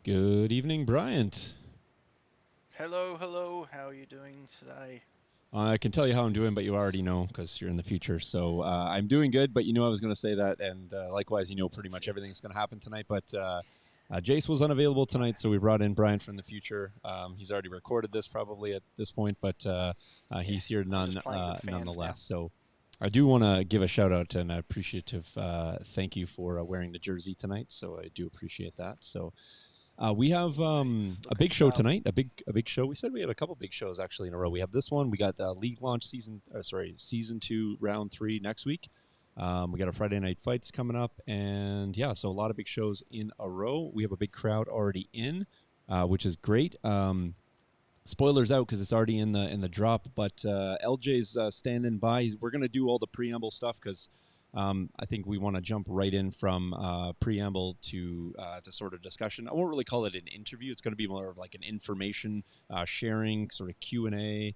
Good evening, Bryant. Hello, hello. How are you doing today? I can tell you how I'm doing, but you already know because you're in the future. So I'm doing good, but you know I was going to say that, and likewise, you know That's pretty much easy. everything's going to happen tonight. But Jace was unavailable tonight, so we brought in Bryant from the future. He's already recorded this probably at this point, but Yeah, he's here I'm just playing with the fans now. nonetheless. So I do want to give a shout out and appreciative thank you for wearing the jersey tonight. So I do appreciate that. So we have Nice. a Looking big show sharp. tonight. A big show. We said we had a couple big shows actually in a row. We have this one. We got league launch season 2, round 3 next week. We got our Friday night fights coming up, and yeah, so a lot of big shows in a row. We have a big crowd already in, which is great. Spoilers out because it's already in the drop. But LJ's standing by. We're gonna do all the preamble stuff because I think we want to jump right in from preamble to sort of discussion. I won't really call it an interview. It's going to be more of like an information sharing, sort of Q&A,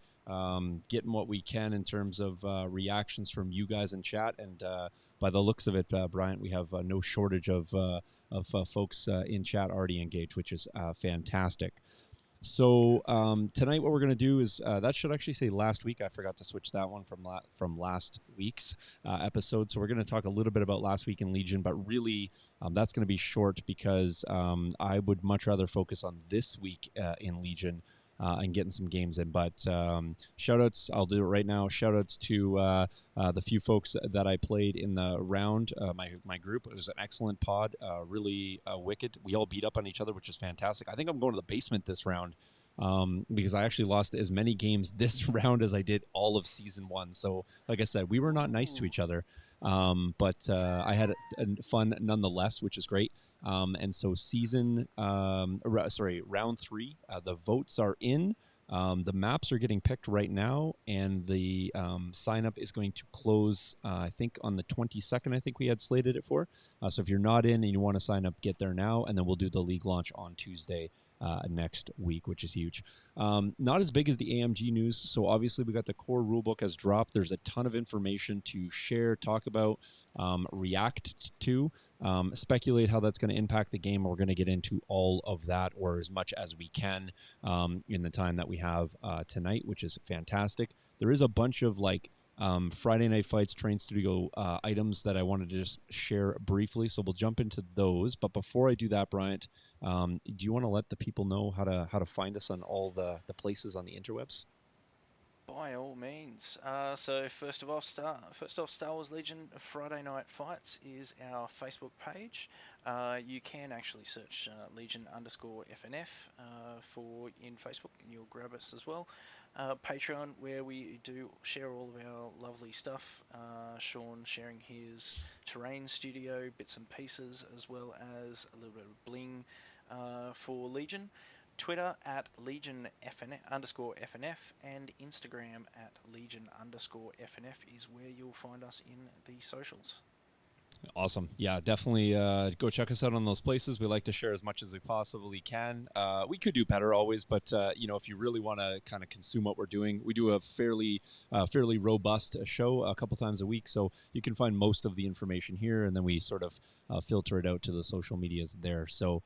getting what we can in terms of reactions from you guys in chat. And by the looks of it, Bryant, we have no shortage of folks in chat already engaged, which is fantastic. So Excellent. tonight, what we're going to do is that should actually say last week. I forgot to switch that one from last week's episode. So we're going to talk a little bit about last week in Legion, but really that's going to be short because I would much rather focus on this week in Legion and getting some games in. But shout outs, I'll do it right now. Shout outs to the few folks that I played in the round, my group. It was an excellent pod, really wicked. We all beat up on each other, which is fantastic. I think I'm going to the basement this round because I actually lost as many games this round as I did all of season 1. So, like I said, we were not nice to Ooh. each other, but I had fun nonetheless, which is great. And so round 3, the votes are in. The maps are getting picked right now, and the sign up is going to close, I think, on the 22nd. I think we had slated it for. So if you're not in and you want to sign up, get there now, and then we'll do the league launch on Tuesday next week, which is huge. Not as big as the AMG news. So obviously, we got the core rulebook has dropped. There's a ton of information to share, talk about, react to, speculate how that's going to impact the game. We're going to get into all of that, or as much as we can, in the time that we have tonight, which is fantastic. There is a bunch of Friday Night Fights Train Studio items that I wanted to just share briefly. So we'll jump into those. But before I do that, Bryant, do you want to let the people know how to find us on all the places on the interwebs? By all means. So first off, Star Wars Legion Friday Night Fights is our Facebook page. You can actually search Legion underscore FNF for in Facebook, and you'll grab us as well. Patreon, where we do share all of our lovely stuff. Shawn sharing his terrain studio bits and pieces, as well as a little bit of bling for Legion. Twitter at Legion FNF, underscore FNF, and Instagram at Legion underscore FNF is where you'll find us in the socials. Awesome. Yeah, definitely go check us out on those places. We like to share as much as we possibly can. We could do better always, but if you really want to kind of consume what we're doing, we do a fairly robust show a couple times a week. So you can find most of the information here, and then we sort of filter it out to the social medias there. So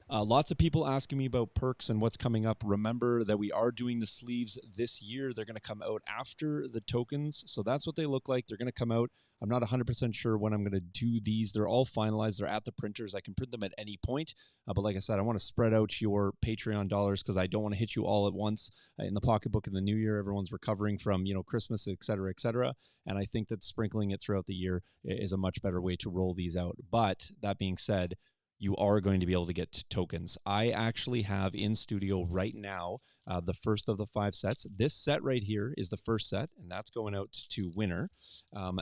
lots of people asking me about perks and what's coming up. Remember that we are doing the sleeves this year. They're going to come out after the tokens. So that's what they look like. They're going to come out. I'm not 100% sure when I'm going to do these. They're all finalized. They're at the printers. I can print them at any point. But like I said, I want to spread out your Patreon dollars because I don't want to hit you all at once in the pocketbook in the new year. Everyone's recovering from, Christmas, et cetera, et cetera. And I think that sprinkling it throughout the year is a much better way to roll these out. But that being said, you are going to be able to get tokens. I actually have in studio right now the first of the 5 sets. This set right here is the first set, and that's going out to winner.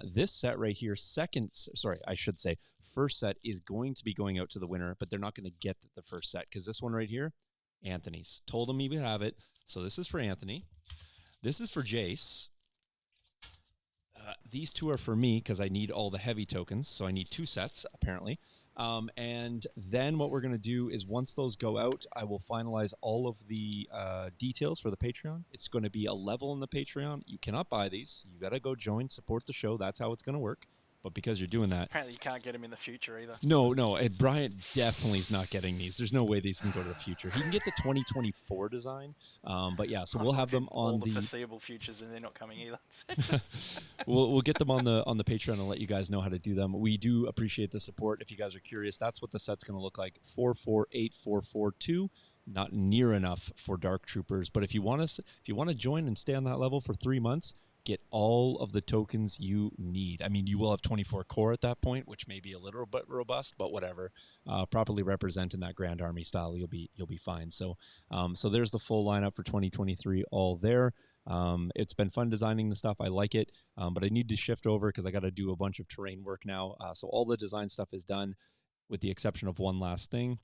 This set right here, I should say, first set is going to be going out to the winner, but they're not going to get the first set because this one right here, Anthony's. Told him he would have it. So this is for Anthony. This is for Jace. These two are for me because I need all the heavy tokens. So I need 2 sets, apparently. And then what we're going to do is once those go out, I will finalize all of the details for the Patreon. It's going to be a level in the Patreon. You cannot buy these. You got to go join, support the show. That's how it's going to work. But because you're doing that, Apparently, you can't get him in the future either. So. no, Ed Bryant definitely is not getting these. There's no way these can go to the future. He can get the 2024 design, but yeah, so I we'll thought have them all on the the. foreseeable futures, and they're not coming either. we'll get them on the Patreon and let you guys know how to do them. We do appreciate the support. If you guys are curious, that's what the set's going to look like. 448442. Not near enough for Dark Troopers, but if you want to join and stay on that level for 3 months, get all of the tokens you need. I mean, you will have 24 core at that point, which may be a little bit robust, but whatever. Properly representing that Grand Army style, you'll be fine. So, so there's the full lineup for 2023, all there. It's been fun designing the stuff. I like it, but I need to shift over because I got to do a bunch of terrain work now. So all the design stuff is done, with the exception of one last thing: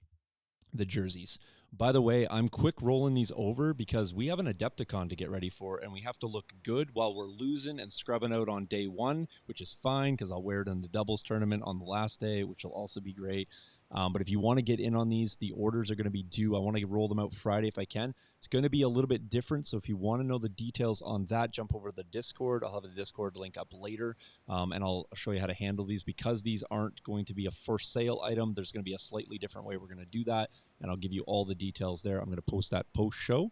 the jerseys. By the way, I'm quick rolling these over because we have an Adepticon to get ready for, and we have to look good while we're losing and scrubbing out on day one, which is fine because I'll wear it in the doubles tournament on the last day, which will also be great. But if you want to get in on these, the orders are going to be due. I want to roll them out Friday if I can. It's going to be a little bit different, so if you want to know the details on that, jump over to the Discord. I'll have the Discord link up later, and I'll show you how to handle these. Because these aren't going to be a for sale item, there's going to be a slightly different way we're going to do that, and I'll give you all the details there. I'm going to post that post-show.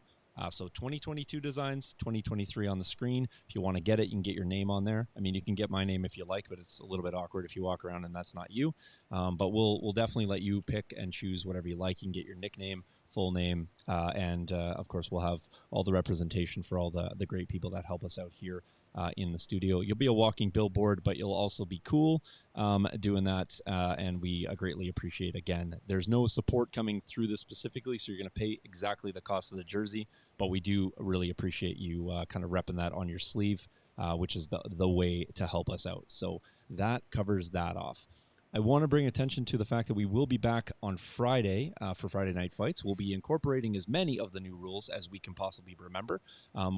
So 2022 designs, 2023 on the screen. If you want to get it, you can get your name on there. I mean, you can get my name if you like, but it's a little bit awkward if you walk around and that's not you. But we'll definitely let you pick and choose whatever you like. You can get your nickname, full name, and of course, we'll have all the representation for all the great people that help us out here in the studio. You'll be a walking billboard, but you'll also be cool doing that, and we greatly appreciate. Again, there's no support coming through this specifically, so you're going to pay exactly the cost of the jersey, but we do really appreciate you kind of repping that on your sleeve, which is the way to help us out. So that covers that off. I want to bring attention to the fact that we will be back on Friday for Friday Night Fights. We'll be incorporating as many of the new rules as we can possibly remember.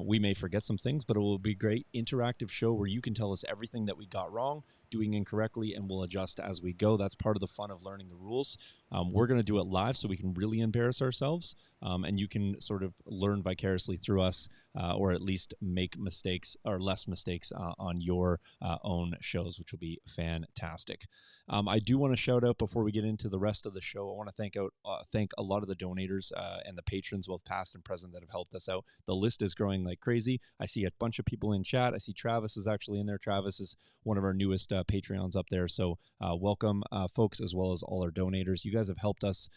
We may forget some things, but it will be a great interactive show where you can tell us everything that we got wrong, doing incorrectly, and we'll adjust as we go. That's part of the fun of learning the rules. We're going to do it live so we can really embarrass ourselves, and you can sort of learn vicariously through us, or at least make mistakes or less mistakes on your own shows, which will be fantastic. I do want to shout out before we get into the rest of the show. I want to thank a lot of the donators and the patrons, both past and present, that have helped us out. The list is growing like crazy. I see a bunch of people in chat. I see Travis is actually in there. Travis is one of our newest Patreons up there. So welcome, folks, as well as all our donators. You guys have helped us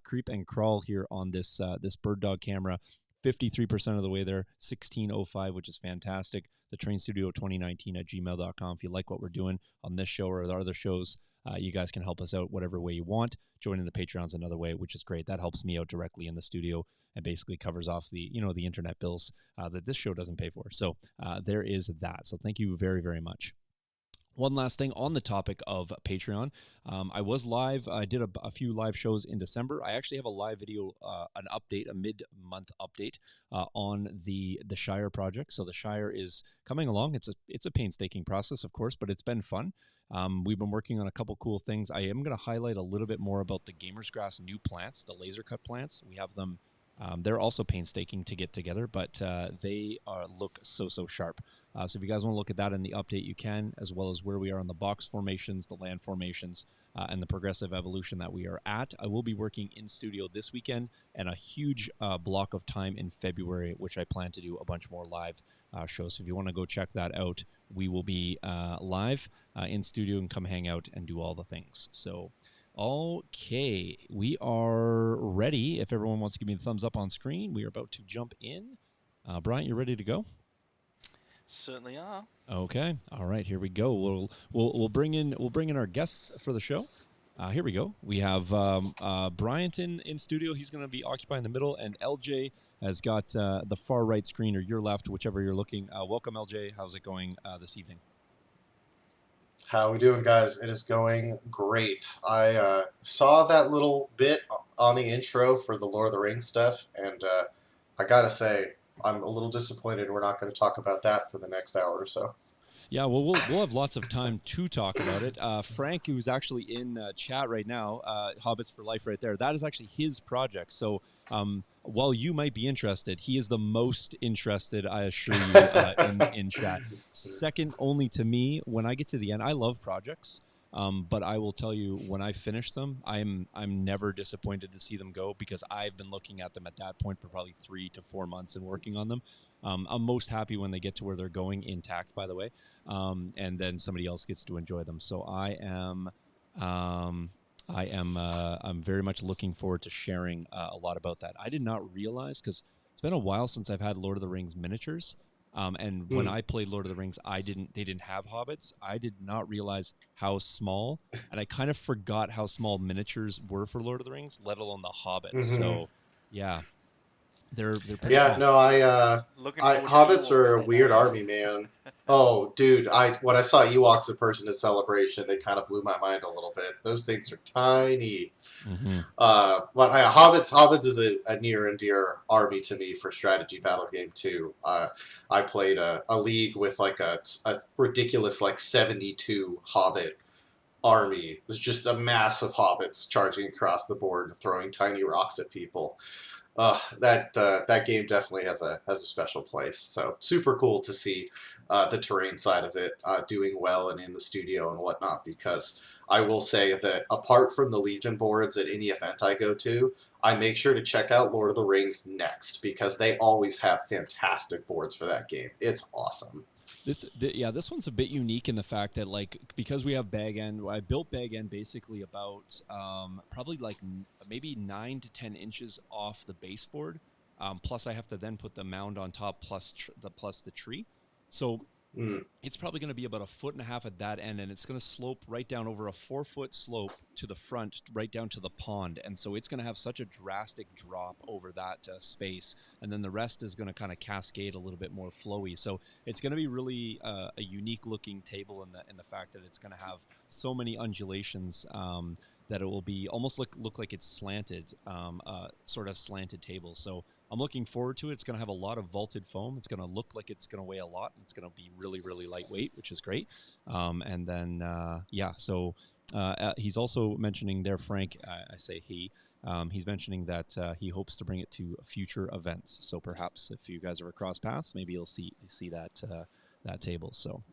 creep and crawl here on this bird dog camera. 53% of the way there, 1605, which is fantastic. The Train Studio 2019 at gmail.com. If you like what we're doing on this show or the other shows, you guys can help us out whatever way you want. Joining the Patreon's another way, which is great. That helps me out directly in the studio and basically covers off the internet bills that this show doesn't pay for. So there is that. So thank you very, very much. One last thing on the topic of Patreon. I was live. I did a few live shows in December. I actually have a live video, an update, a mid-month update on the Shire project. So the Shire is coming along. It's a painstaking process, of course, but it's been fun. We've been working on a couple cool things. I am going to highlight a little bit more about the Gamer's Grass new plants, the laser cut plants. We have them. They're also painstaking to get together, but they look so sharp. So if you guys want to look at that in the update, you can, as well as where we are on the box formations, the land formations, and the progressive evolution that we are at. I will be working in studio this weekend and a huge block of time in February, which I plan to do a bunch more live shows. So if you want to go check that out, we will be live in studio and come hang out and do all the things. So okay, we are ready. If everyone wants to give me the thumbs up on screen, we are about to jump in. Bryant, you ready to go? Certainly are. Okay, all right, here we go. We'll bring in our guests for the show. Here we go. We have Bryant in studio. He's going to be occupying the middle, and LJ has got the far right screen, or your left, whichever you're looking. Welcome, LJ. How's it going this evening? How we doing, guys? It is going great. I saw that little bit on the intro for the Lord of the Rings stuff, and I gotta say, I'm a little disappointed we're not going to talk about that for the next hour or so. Yeah, well, we'll have lots of time to talk about it. Frank, who's actually in chat right now, Hobbits for Life, right there. That is actually his project. So, while you might be interested, he is the most interested, I assure you, in chat. Second only to me. When I get to the end, I love projects. But I will tell you, when I finish them, I'm never disappointed to see them go, because I've been looking at them at that point for probably 3 to 4 months and working on them. I'm most happy when they get to where they're going intact, by the way, and then somebody else gets to enjoy them. So I'm very much looking forward to sharing a lot about that. I did not realize, because it's been a while since I've had Lord of the Rings miniatures. And when Hmm. I played Lord of the Rings, they didn't have hobbits. I did not realize how small, and I kind of forgot how small miniatures were for Lord of the Rings, let alone the hobbits. Hmm. So yeah, they're pretty Yeah, small. no, Looking I forward to hobbits are Ewoks a then, weird eh? army, man. Oh, dude, when I saw Ewoks in person at Celebration, they kind of blew my mind a little bit. Those things are tiny. Mm-hmm. But Hobbits is a near and dear army to me for strategy battle game too. I played a league with like a ridiculous like 72 Hobbit army. It was just a mass of hobbits charging across the board and throwing tiny rocks at people. That game definitely has a special place. So super cool to see the terrain side of it doing well and in the studio and whatnot. Because I will say that apart from the Legion boards at any event I go to, I make sure to check out Lord of the Rings next, because they always have fantastic boards for that game. It's awesome. This one's a bit unique in the fact that, like, because we have bag end, I built bag end basically about probably like maybe 9 to 10 inches off the baseboard. Plus, I have to then put the mound on top, plus the tree. So Mm. it's probably going to be about 1.5 feet at that end, and it's going to slope right down over a 4 foot slope to the front, right down to the pond. And so it's going to have such a drastic drop over that space, and then the rest is going to kind of cascade a little bit more flowy. So it's going to be really a unique looking table in the fact that it's going to have so many undulations, that it will be almost look like it's slanted, sort of slanted table. So I'm looking forward to it. It's going to have a lot of vaulted foam. It's going to look like it's going to weigh a lot. It's going to be really, really lightweight, which is great. And then, so he's also mentioning there, Frank, I say he, he's mentioning that he hopes to bring it to future events. So perhaps if you guys are across paths, maybe you'll see that table. So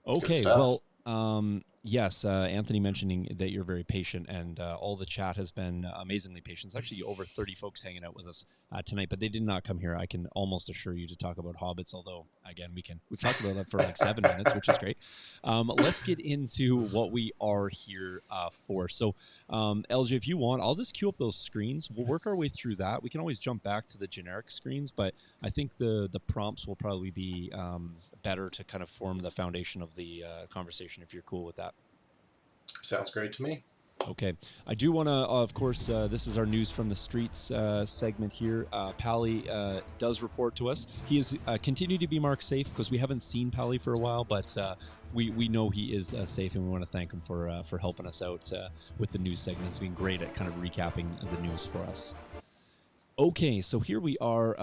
Good okay, stuff. well, yes, Anthony mentioning that you're very patient, and all the chat has been amazingly patient. It's actually over 30 folks hanging out with us tonight, but they did not come here. I can almost assure you to talk about hobbits. Although, again, we've talked about that for like 7 minutes, which is great. Let's get into what we are here for. So, LJ, if you want, I'll just queue up those screens. We'll work our way through that. We can always jump back to the generic screens, but I think the prompts will probably be better to kind of form the foundation of the conversation, if you're cool with that. Sounds great to me. Okay. I do want to, of course, this is our news from the streets segment here. Pally does report to us. He has continued to be marked safe because we haven't seen Pally for a while, but we know he is safe, and we want to thank him for helping us out with the news segment. He's been great at kind of recapping the news for us. Okay, so here we are,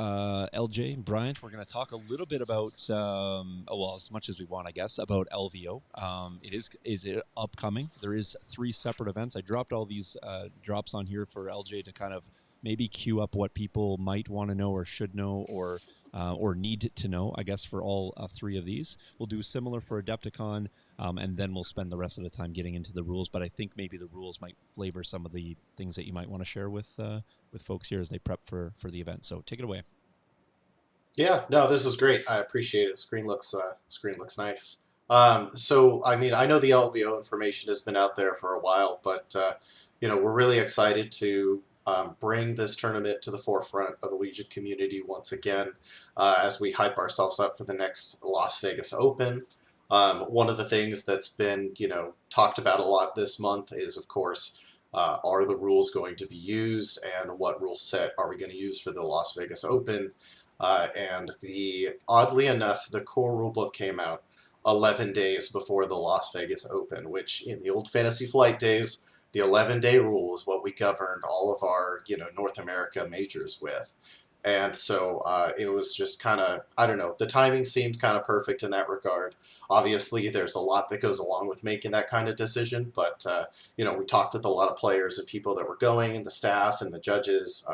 LJ, Bryant. We're going to talk a little bit about, well, as much as we want, I guess, about LVO. Is it upcoming? There is 3 separate events. I dropped all these drops on here for LJ to kind of maybe queue up what people might want to know or should know or need to know, I guess, for all 3 of these. We'll do similar for Adepticon, and then we'll spend the rest of the time getting into the rules. But I think maybe the rules might flavor some of the things that you might want to share with folks here as they prep for the event. So take it away. Yeah, no, this is great. I appreciate it. Screen looks nice. So I mean, I know the LVO information has been out there for a while, but we're really excited to bring this tournament to the forefront of the Legion community once again, as we hype ourselves up for the next Las Vegas Open. One of the things that's been talked about a lot this month is, of course, are the rules going to be used, and what rule set are we going to use for the Las Vegas Open? And oddly enough, the core rulebook came out 11 days before the Las Vegas Open, which in the old Fantasy Flight days, the 11-day rule is what we governed all of our North America majors with. And so it was just kind of, I don't know, the timing seemed kind of perfect in that regard. Obviously, there's a lot that goes along with making that kind of decision, but, we talked with a lot of players and people that were going, and the staff and the judges,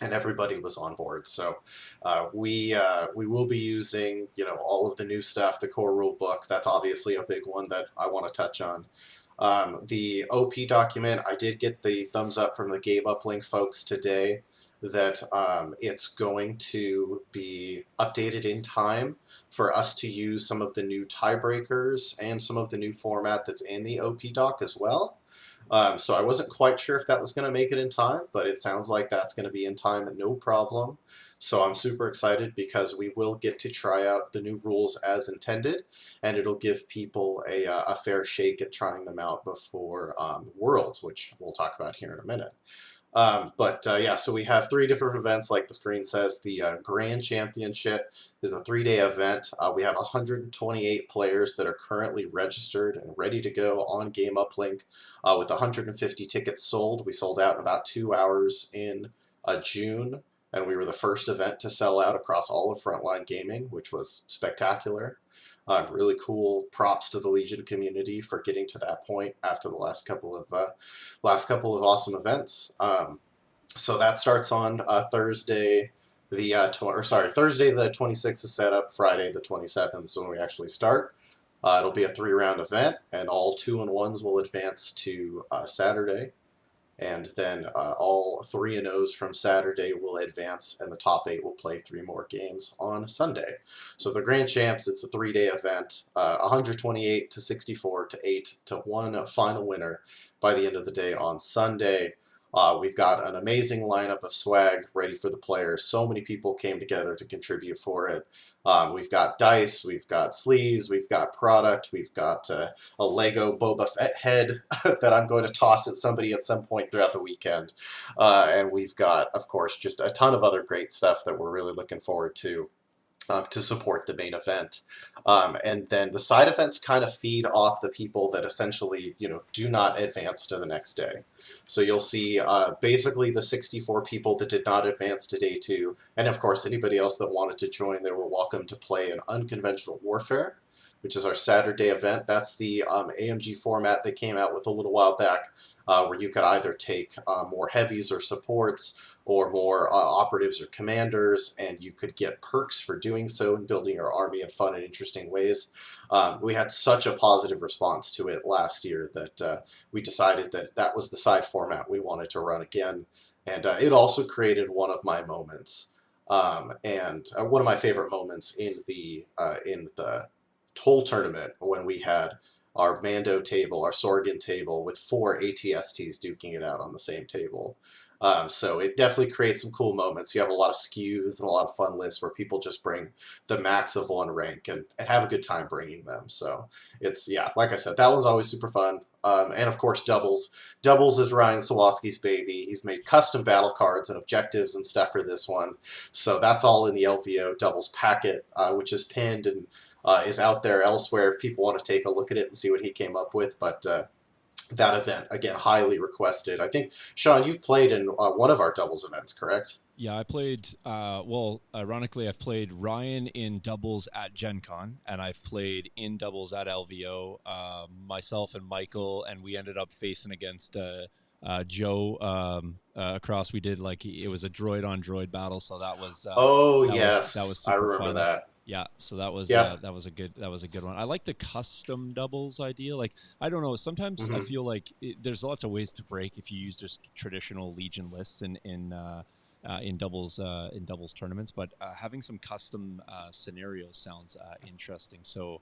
and everybody was on board. So we will be using, all of the new stuff, the core rule book. That's obviously a big one that I want to touch on. The OP document, I did get the thumbs up from the Game Uplink folks today that it's going to be updated in time for us to use some of the new tiebreakers and some of the new format that's in the OP doc as well. So I wasn't quite sure if that was going to make it in time, but it sounds like that's going to be in time and no problem. So I'm super excited because we will get to try out the new rules as intended, and it'll give people a fair shake at trying them out before Worlds, which we'll talk about here in a minute. Yeah, so we have 3 different events, like the screen says. The Grand Championship is a 3-day event. We have 128 players that are currently registered and ready to go on Game Uplink with 150 tickets sold. We sold out in about 2 hours in June, and we were the first event to sell out across all of Frontline Gaming, which was spectacular. Really cool. Props to the Legion community for getting to that point after the last couple of awesome events. So that starts on Thursday. Thursday the 26th is set up. Friday the 27th is when we actually start. It'll be a 3-round event, and all 2-1s will advance to Saturday. And then all 3-0s from Saturday will advance, and the top 8 will play 3 more games on Sunday. So the Grand Champs, it's a 3-day event, 128 to 64 to 8 to 1 final winner by the end of the day on Sunday. We've got an amazing lineup of swag ready for the players. So many people came together to contribute for it. We've got dice, we've got sleeves, we've got product, we've got a Lego Boba Fett head that I'm going to toss at somebody at some point throughout the weekend. And we've got, of course, just a ton of other great stuff that we're really looking forward to support the main event. And then the side events kind of feed off the people that essentially, do not advance to the next day. So you'll see basically the 64 people that did not advance to day 2, and of course anybody else that wanted to join, they were welcome to play an Unconventional Warfare, which is our Saturday event. That's the AMG format they came out with a little while back, where you could either take more heavies or supports, or more operatives or commanders, and you could get perks for doing so and building your army in fun and interesting ways. We had such a positive response to it last year that we decided that that was the side format we wanted to run again, and it also created one of my moments, and one of my favorite moments in the Toll tournament, when we had our Mando table, our Sorgan table, with 4 ATSTs duking it out on the same table. So it definitely creates some cool moments. You have a lot of skews and a lot of fun lists where people just bring the max of one rank and have a good time bringing them. So it's, yeah, like I said, that was always super fun. And of course, doubles. Doubles is Ryan Sawaski's baby. He's made custom battle cards and objectives and stuff for this one. So that's all in the LVO doubles packet, which is pinned and is out there elsewhere if people want to take a look at it and see what he came up with. But that event, again, highly requested. I think, Shawn, you've played in one of our doubles events, correct? Yeah, I played, ironically, I've played Ryan in doubles at Gen Con, and I've played in doubles at LVO, myself and Michael, and we ended up facing against Joe across. We did, it was a droid on droid battle, so that was that was I super remember fun. that. Yeah, so that was a good one. I like the custom doubles idea. I don't know, sometimes I feel like there's lots of ways to break if you use just traditional Legion lists in doubles tournaments, but having some custom scenarios sounds interesting. So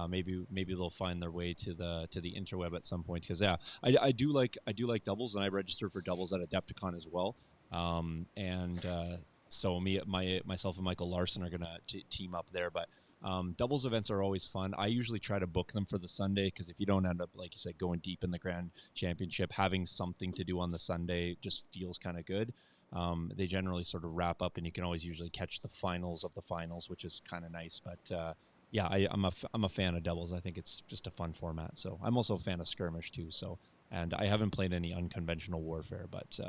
maybe they'll find their way to the interweb at some point, because I do like doubles, and I registered for doubles at Adepticon as well. So myself and Michael Larson are gonna team up there, but doubles events are always fun. I usually try to book them for the Sunday, because if you don't end up, like you said, going deep in the Grand Championship, having something to do on the Sunday just feels kind of good. They generally sort of wrap up, and you can always usually catch the finals of the finals, which is kind of nice. But I'm a fan of doubles. I think it's just a fun format. So I'm also a fan of skirmish too. So, and I haven't played any Unconventional Warfare, but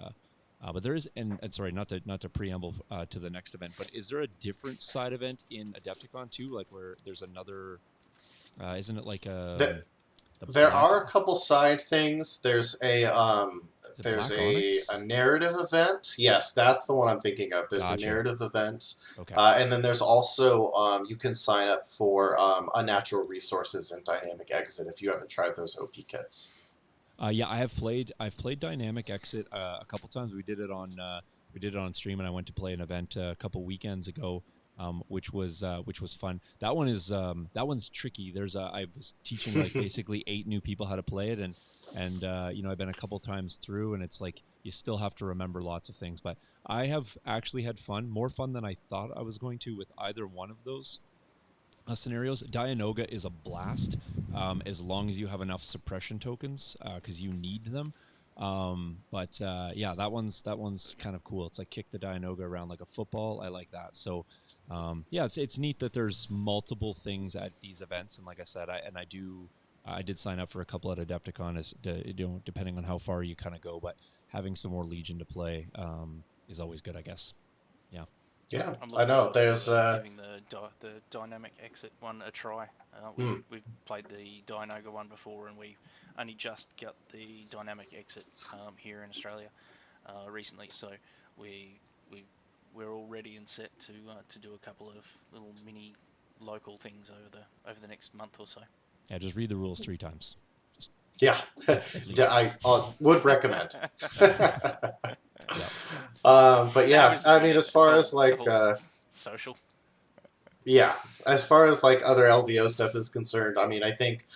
But there is, and sorry, not to preamble to the next event, but is there a different side event in Adepticon too? Like where there's another, isn't it like The, the there black? are a couple side things. Is it There's Black Onyx? a narrative event. Yes, that's the one I'm thinking of. There's a Gotcha. narrative event, Okay. and then there's also you can sign up for unnatural resources and dynamic exit if you haven't tried those OP kits. Yeah, I've played Dynamic Exit a couple times. We did it on stream, and I went to play an event a couple weekends ago, which was fun. That one's tricky. I was teaching like basically 8 new people how to play it, and I've been a couple times through, and it's like you still have to remember lots of things. But I have actually had fun, more fun than I thought I was going to with either one of those scenarios. Dianoga is a blast as long as you have enough suppression tokens because you need them. But yeah, that one's kind of cool. It's like kick the Dianoga around like a football. I like that. So yeah, it's neat that there's multiple things at these events. And like I said, I did sign up for a couple at Adepticon, depending on how far you kind of go. But having some more Legion to play is always good, I guess. Yeah. Yeah, I'm I looking know. forward There's to giving the dynamic exit one a try. We've played the Dianoga one before, and we only just got the dynamic exit here in Australia recently. So we we we're all ready and set to do a couple of little mini local things over the next month or so. Yeah, just read the rules 3 times. Just yeah, at least. I would recommend. Yeah. But No, yeah, I mean, as far as it's like all social. yeah, as far as like other LVO stuff is concerned, I mean, I think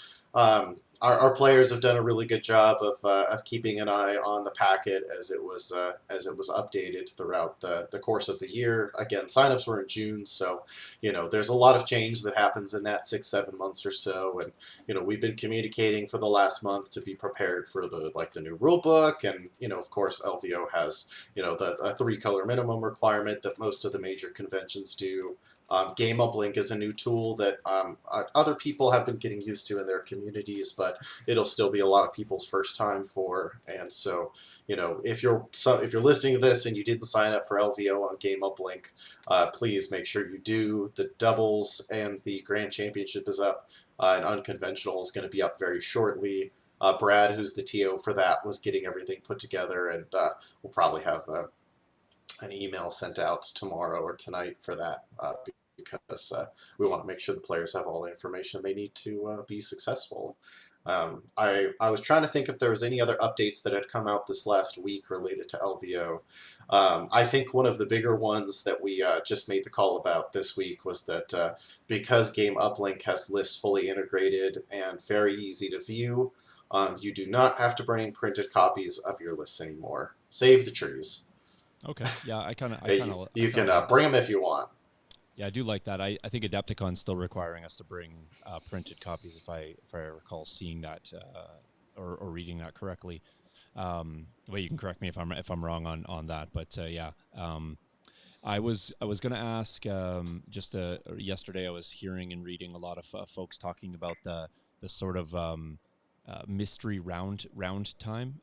our players have done a really good job of keeping an eye on the packet as it was updated throughout the course of the year. Again, signups were in June, so there's a lot of change that happens in that 6-7 months or so, and we've been communicating for the last month to be prepared for the new rule book, and of course LVO has the a 3-color minimum requirement that most of the major conventions do. Game Uplink is a new tool that other people have been getting used to in their communities, but it'll still be a lot of people's first time for. And so, if you're listening to this and you didn't sign up for LVO on Game Uplink, please make sure you do. The doubles and the Grand Championship is up, and Unconventional is going to be up very shortly. Brad, who's the TO for that, was getting everything put together, and we'll probably have an email sent out tomorrow or tonight for that because we want to make sure the players have all the information they need to be successful. I was trying to think if there was any other updates that had come out this last week related to LVO. I think one of the bigger ones that we just made the call about this week was that because Game Uplink has lists fully integrated and very easy to view, you do not have to bring printed copies of your lists anymore. Save the trees. Okay. Yeah, I kind You can of like bring that. them if you want. Yeah, I do like that. I think Adepticon's still requiring us to bring printed copies, if I recall seeing that or reading that correctly. Well, you can correct me if I'm wrong on that, but yeah. I was going to ask just yesterday. I was hearing and reading a lot of folks talking about the sort of mystery round time,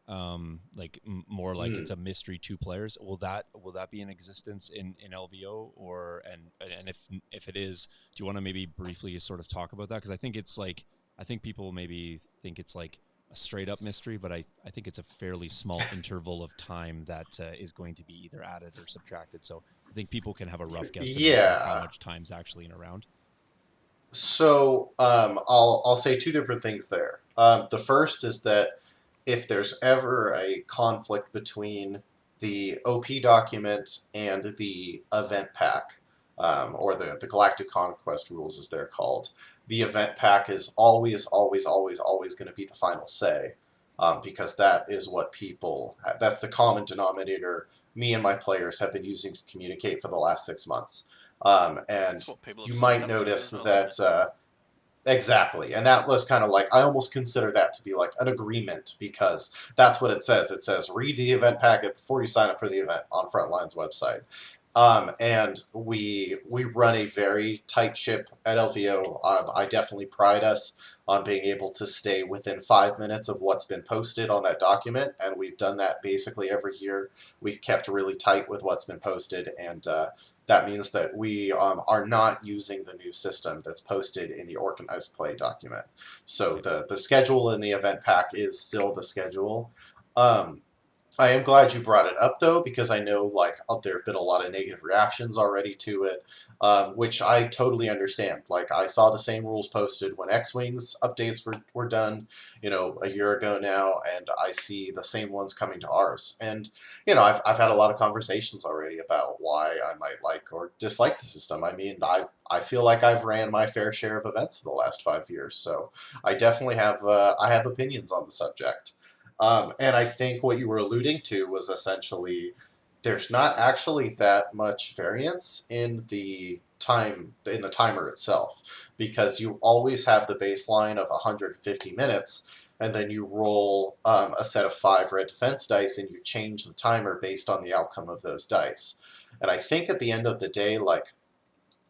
like more like it's a mystery 2 players. Will that be in existence in LVO, or and if it is, do you want to maybe briefly sort of talk about that? Because I think it's like, I think people maybe think it's like a straight up mystery, but I think it's a fairly small interval of time that is going to be either added or subtracted. So I think people can have a rough guesstimate of how Yeah. much time's actually in a round. So I'll say 2 different things there. The first is that if there's ever a conflict between the OP document and the event pack, or the Galactic Conquest rules as they're called, the event pack is always, always, always, always going to be the final say, because that is what that's the common denominator me and my players have been using to communicate for the last 6 months. And It's what people you have signed might up to notice as well, isn't that it? exactly, and that was kind of like I almost consider that to be like an agreement because that's what it says. It says read the event packet before you sign up for the event on Frontline's website. And we run a very tight ship at LVO. I definitely pride us on being able to stay within 5 minutes of what's been posted on that document, and we've done that basically every year. We've kept really tight with what's been posted, and that means that we are not using the new system that's posted in the organized play document. So the schedule in the event pack is still the schedule. Um, I am glad you brought it up though, because I know like there have been a lot of negative reactions already to it, which I totally understand. Like I saw the same rules posted when X-Wings updates were done, a year ago now, and I see the same ones coming to ours. And I've had a lot of conversations already about why I might like or dislike the system. I mean, I feel like I've ran my fair share of events in the last 5 years, so I definitely have I have opinions on the subject. And I think what you were alluding to was essentially there's not actually that much variance in the timer itself, because you always have the baseline of 150 minutes, and then you roll a set of 5 red defense dice, and you change the timer based on the outcome of those dice. And I think at the end of the day, like,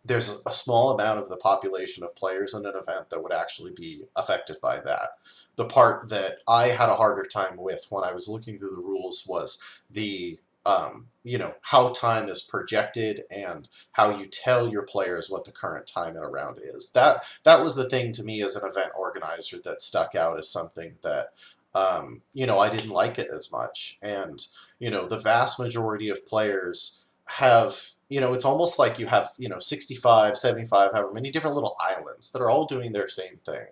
there's a small amount of the population of players in an event that would actually be affected by that. The part that I had a harder time with when I was looking through the rules was the how time is projected and how you tell your players what the current time in a round is. That was the thing to me as an event organizer that stuck out as something that I didn't like it as much. And the vast majority of players have, it's almost like you have, 65, 75, however many different little islands that are all doing their same thing.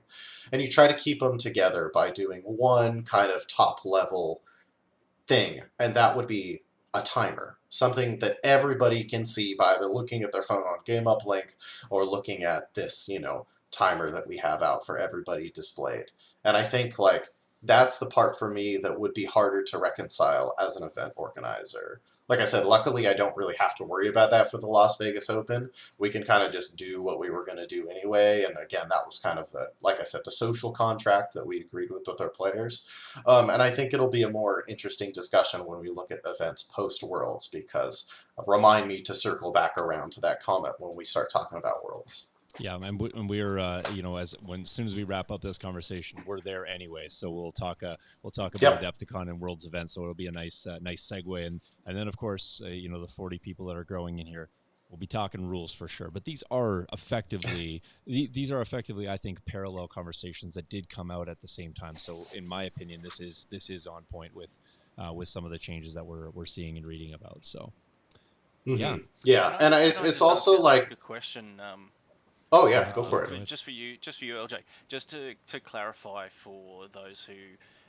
And you try to keep them together by doing one kind of top level thing, and that would be a timer. Something that everybody can see by either looking at their phone on Game Uplink or looking at this, timer that we have out for everybody displayed. And I think, like, that's the part for me that would be harder to reconcile as an event organizer. Like I said, luckily I don't really have to worry about that for the Las Vegas Open. We can kind of just do what we were going to do anyway. And again, that was kind of like I said, the social contract that we agreed with our players. And I think it'll be a more interesting discussion when we look at events post-Worlds, because remind me to circle back around to that comment when we start talking about Worlds. Yeah, and we're as soon as we wrap up this conversation, we're there anyway. So we'll talk about Adepticon and Worlds events. So it'll be a nice segue, and then of course the 40 people that are growing in here, we'll be talking rules for sure. But these are effectively I think parallel conversations that did come out at the same time. So in my opinion, this is on point with some of the changes that we're seeing and reading about. So yeah, and it's also like a question. Oh yeah, go for it. Just for you, LJ. Just to clarify for those who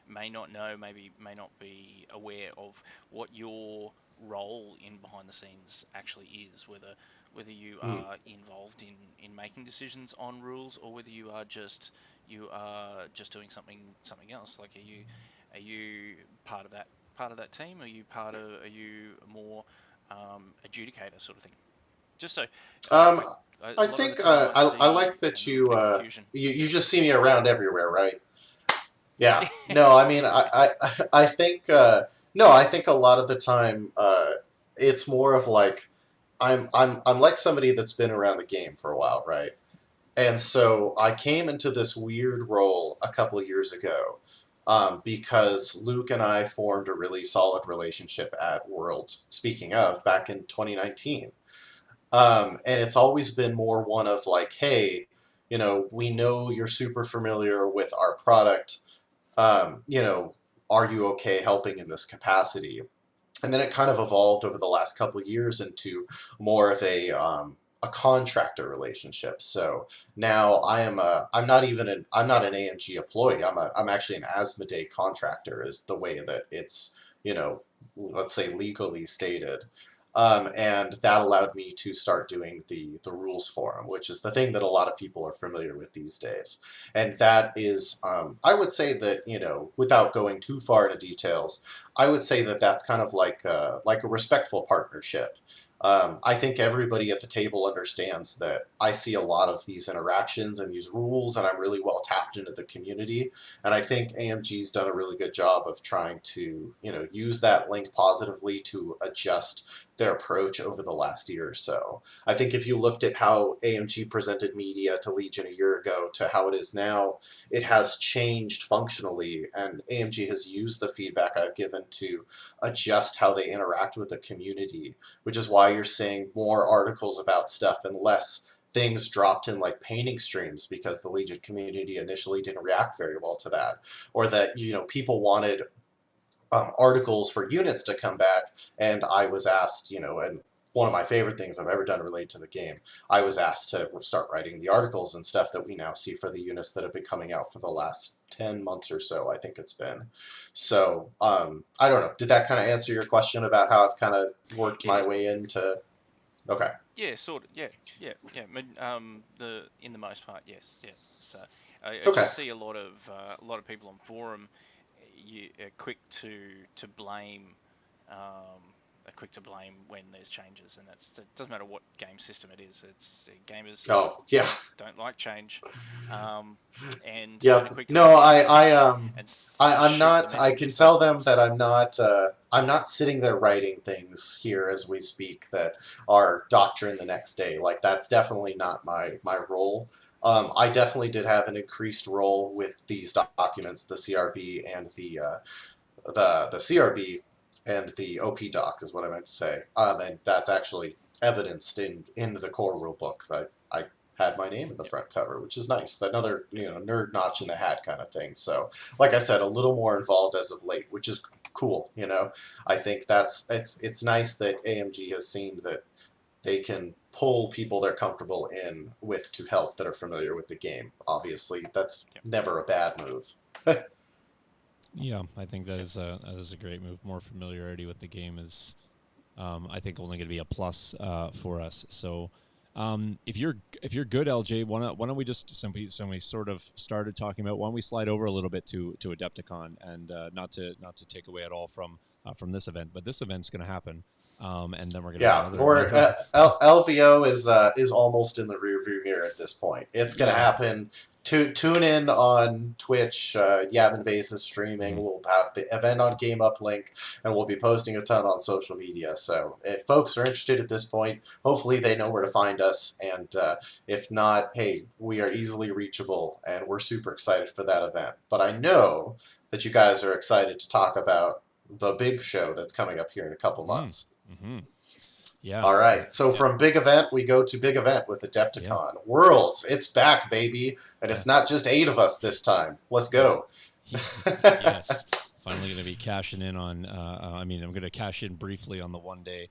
may not know, may not be aware of what your role in behind the scenes actually is, whether you are involved in making decisions on rules, or whether you are just doing something else. Like, are you part of that team? Are you more adjudicator sort of thing? Just so. I think I like that you just see me around everywhere, right? Yeah. No, I mean I think no, I think a lot of the time it's more of like I'm like somebody that's been around the game for a while, right? And so I came into this weird role a couple of years ago because Luke and I formed a really solid relationship at Worlds, speaking of, back in 2019. And it's always been more one of like, hey, we know you're super familiar with our product. Are you okay helping in this capacity? And then it kind of evolved over the last couple of years into more of a contractor relationship. So now I'm not an AMG employee. I'm actually an Asmodee contractor, is the way that it's, let's say legally stated. And that allowed me to start doing the rules forum, which is the thing that a lot of people are familiar with these days. And that is, I would say that, without going too far into details, I would say that that's kind of like a respectful partnership. I think everybody at the table understands that I see a lot of these interactions and these rules, and I'm really well tapped into the community. And I think AMG's done a really good job of trying to, use that link positively to adjust their approach over the last year or so. I think if you looked at how AMG presented media to Legion a year ago to how it is now, it has changed functionally, and AMG has used the feedback I've given to adjust how they interact with the community, which is why you're seeing more articles about stuff and less things dropped in like painting streams, because the Legion community initially didn't react very well to that, or that people wanted articles for units to come back, and I was asked, and one of my favorite things I've ever done related to the game, I was asked to start writing the articles and stuff that we now see for the units that have been coming out for the last 10 months or so, I think it's been. So, I don't know. Did that kind of answer your question about how I've kind of worked my way into... Okay. Yeah, sort of. Yeah. I mean, in the most part, yes. Yeah. So I Okay. just see a lot of people on forum, are quick to blame, are quick to blame when there's changes, and it doesn't matter what game system it is. It's gamers Oh, yeah. don't like change, and Yep. are quick to No, forget I'm shoot the not. I messenger can tell them sometimes. that I'm not. I'm not sitting there writing things here as we speak that are doctrine the next day. Like that's definitely not my role. I definitely did have an increased role with these documents, the CRB and the CRB and the OP doc is what I meant to say. And that's actually evidenced in the core rulebook. I had my name in the front cover, which is nice. Another nerd notch in the hat kind of thing. So, like I said, a little more involved as of late, which is cool. I think it's nice that AMG has seen that they can pull people they're comfortable in with to help that are familiar with the game. Obviously, that's never a bad move. Yeah, I think that is a great move. More familiarity with the game is, I think, only going to be a plus for us. So, if you're good, LJ, why don't we just simply sort of started talking about? Why don't we slide over a little bit to Adepticon, and not to take away at all from this event, but this event's going to happen, and then we're going to have another. LVO is almost in the rearview mirror at this point. It's going to happen. Tune in on Twitch. Yavin Base is streaming. Mm-hmm. We'll have the event on Game Uplink, and we'll be posting a ton on social media. So if folks are interested at this point, hopefully they know where to find us. And if not, hey, we are easily reachable, and we're super excited for that event. But I know that you guys are excited to talk about the big show that's coming up here in a couple months. Mm-hmm. Yeah. All right. So from big event, we go to big event with Adepticon. Yeah. Worlds, it's back, baby. And it's not just 8 of us this time. Let's go. Yes. Finally going to be cashing in on, I'm going to cash in briefly on the one day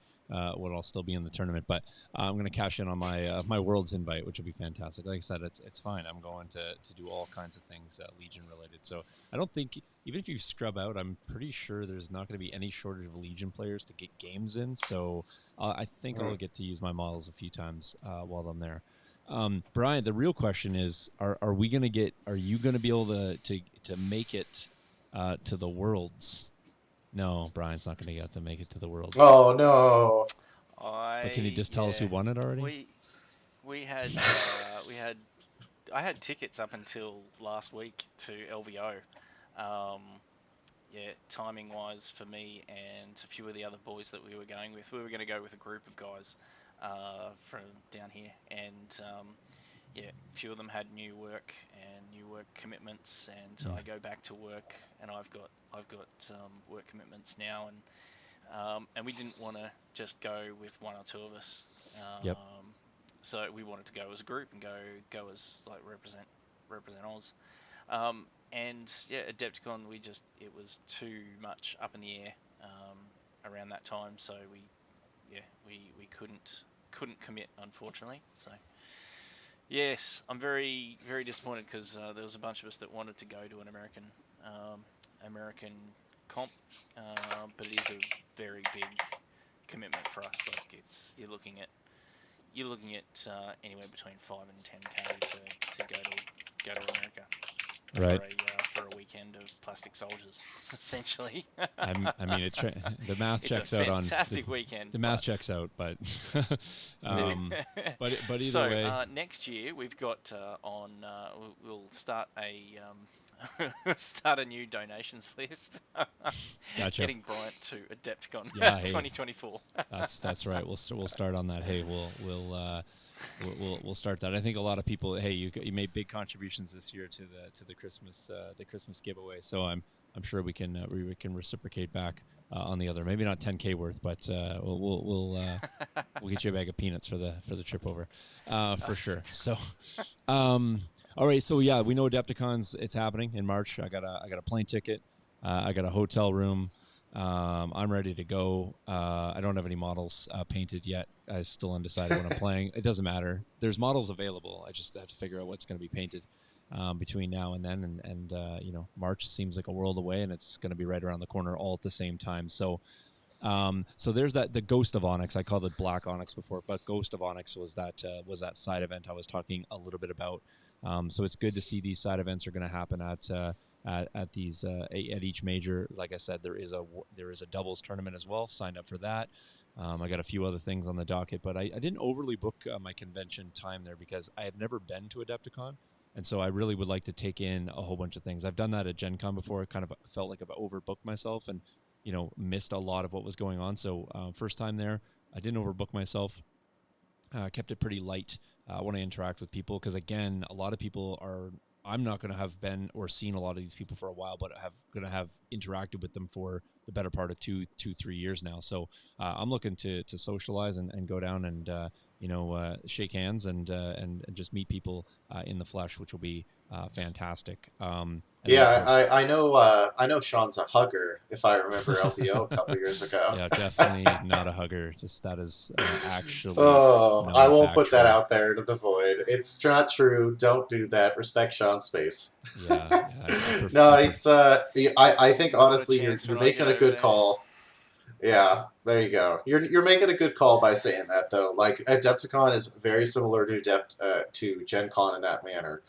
when I'll still be in the tournament, but I'm going to cash in on my Worlds invite, which will be fantastic. Like I said, it's fine. I'm going to do all kinds of things Legion related. So I don't think, even if you scrub out, I'm pretty sure there's not going to be any shortage of Legion players to get games in. So I think I'll get to use my models a few times while I'm there. Bryant, the real question is, are you going to be able to make it to the Worlds? No, Brian's not going to get to make it to the Worlds. Oh no! But can you just tell us who won it already? I had tickets up until last week to LVO. Timing wise for me and a few of the other boys that we were going with, we were going to go with a group of guys from down here, and a few of them had new work commitments, and I go back to work, and I've got work commitments now, and we didn't want to just go with one or two of us. So we wanted to go as a group and go as like represent Oz. And Adepticon, it was too much up in the air around that time, so we couldn't commit, unfortunately. So yes, I'm very, very disappointed, because there was a bunch of us that wanted to go to an American comp, but it is a very big commitment for us. Like you're looking at anywhere between 5 and 10K to go to America, right, for for a weekend of plastic soldiers, essentially. I mean, the math It's checks a out on fantastic weekend. the math checks out, but but either So way, next year we've got we'll start start a new donations list. gotcha. Getting Bryant to Adepticon Yeah, hey, 2024. that's right. We'll start on that. Hey, we'll start that. I think a lot of people. Hey, you made big contributions this year to the Christmas giveaway. So I'm sure we can reciprocate back on the other. Maybe not 10K worth, but we'll get you a bag of peanuts for the trip over, for sure. So, all right. So yeah, we know Adepticon's it's happening in March. I got a plane ticket. I got a hotel room. I'm ready to go. I don't have any models painted yet. I'm still undecided what I'm playing. It doesn't matter. There's models available. I just have to figure out what's going to be painted between now and then. And March seems like a world away, and it's going to be right around the corner all at the same time. So there's the Ghost of Onyx. I called it Black Onyx before, but Ghost of Onyx was that side event I was talking a little bit about. So it's good to see these side events are going to happen at these at each major. Like I said, there is a doubles tournament as well. Signed up for that. I got a few other things on the docket, but I didn't overly book my convention time there because I have never been to Adepticon, and so I really would like to take in a whole bunch of things. I've done that at Gen Con before. It kind of felt like I've overbooked myself and missed a lot of what was going on. So first time there, I didn't overbook myself. Kept it pretty light when I interact with people because again, a lot of people are. I'm not going to have been or seen a lot of these people for a while, but going to have interacted with them for the better part of 3 years now. So I'm looking to socialize and go down and shake hands and just meet people in the flesh, which will be fantastic. Yeah, I know Shawn's a hugger, if I remember LVO a couple years ago. Yeah, definitely not a hugger. Just that is actually Oh, I won't put that non-factual. out there into the void. It's not true. Don't do that. Respect Shawn's space. Yeah, No, I it's I think Not a honestly chance you're when I get making a over good there. call. Yeah, there you go. You're making a good call by saying that though. Like Adepticon is very similar to Gen Con in that manner,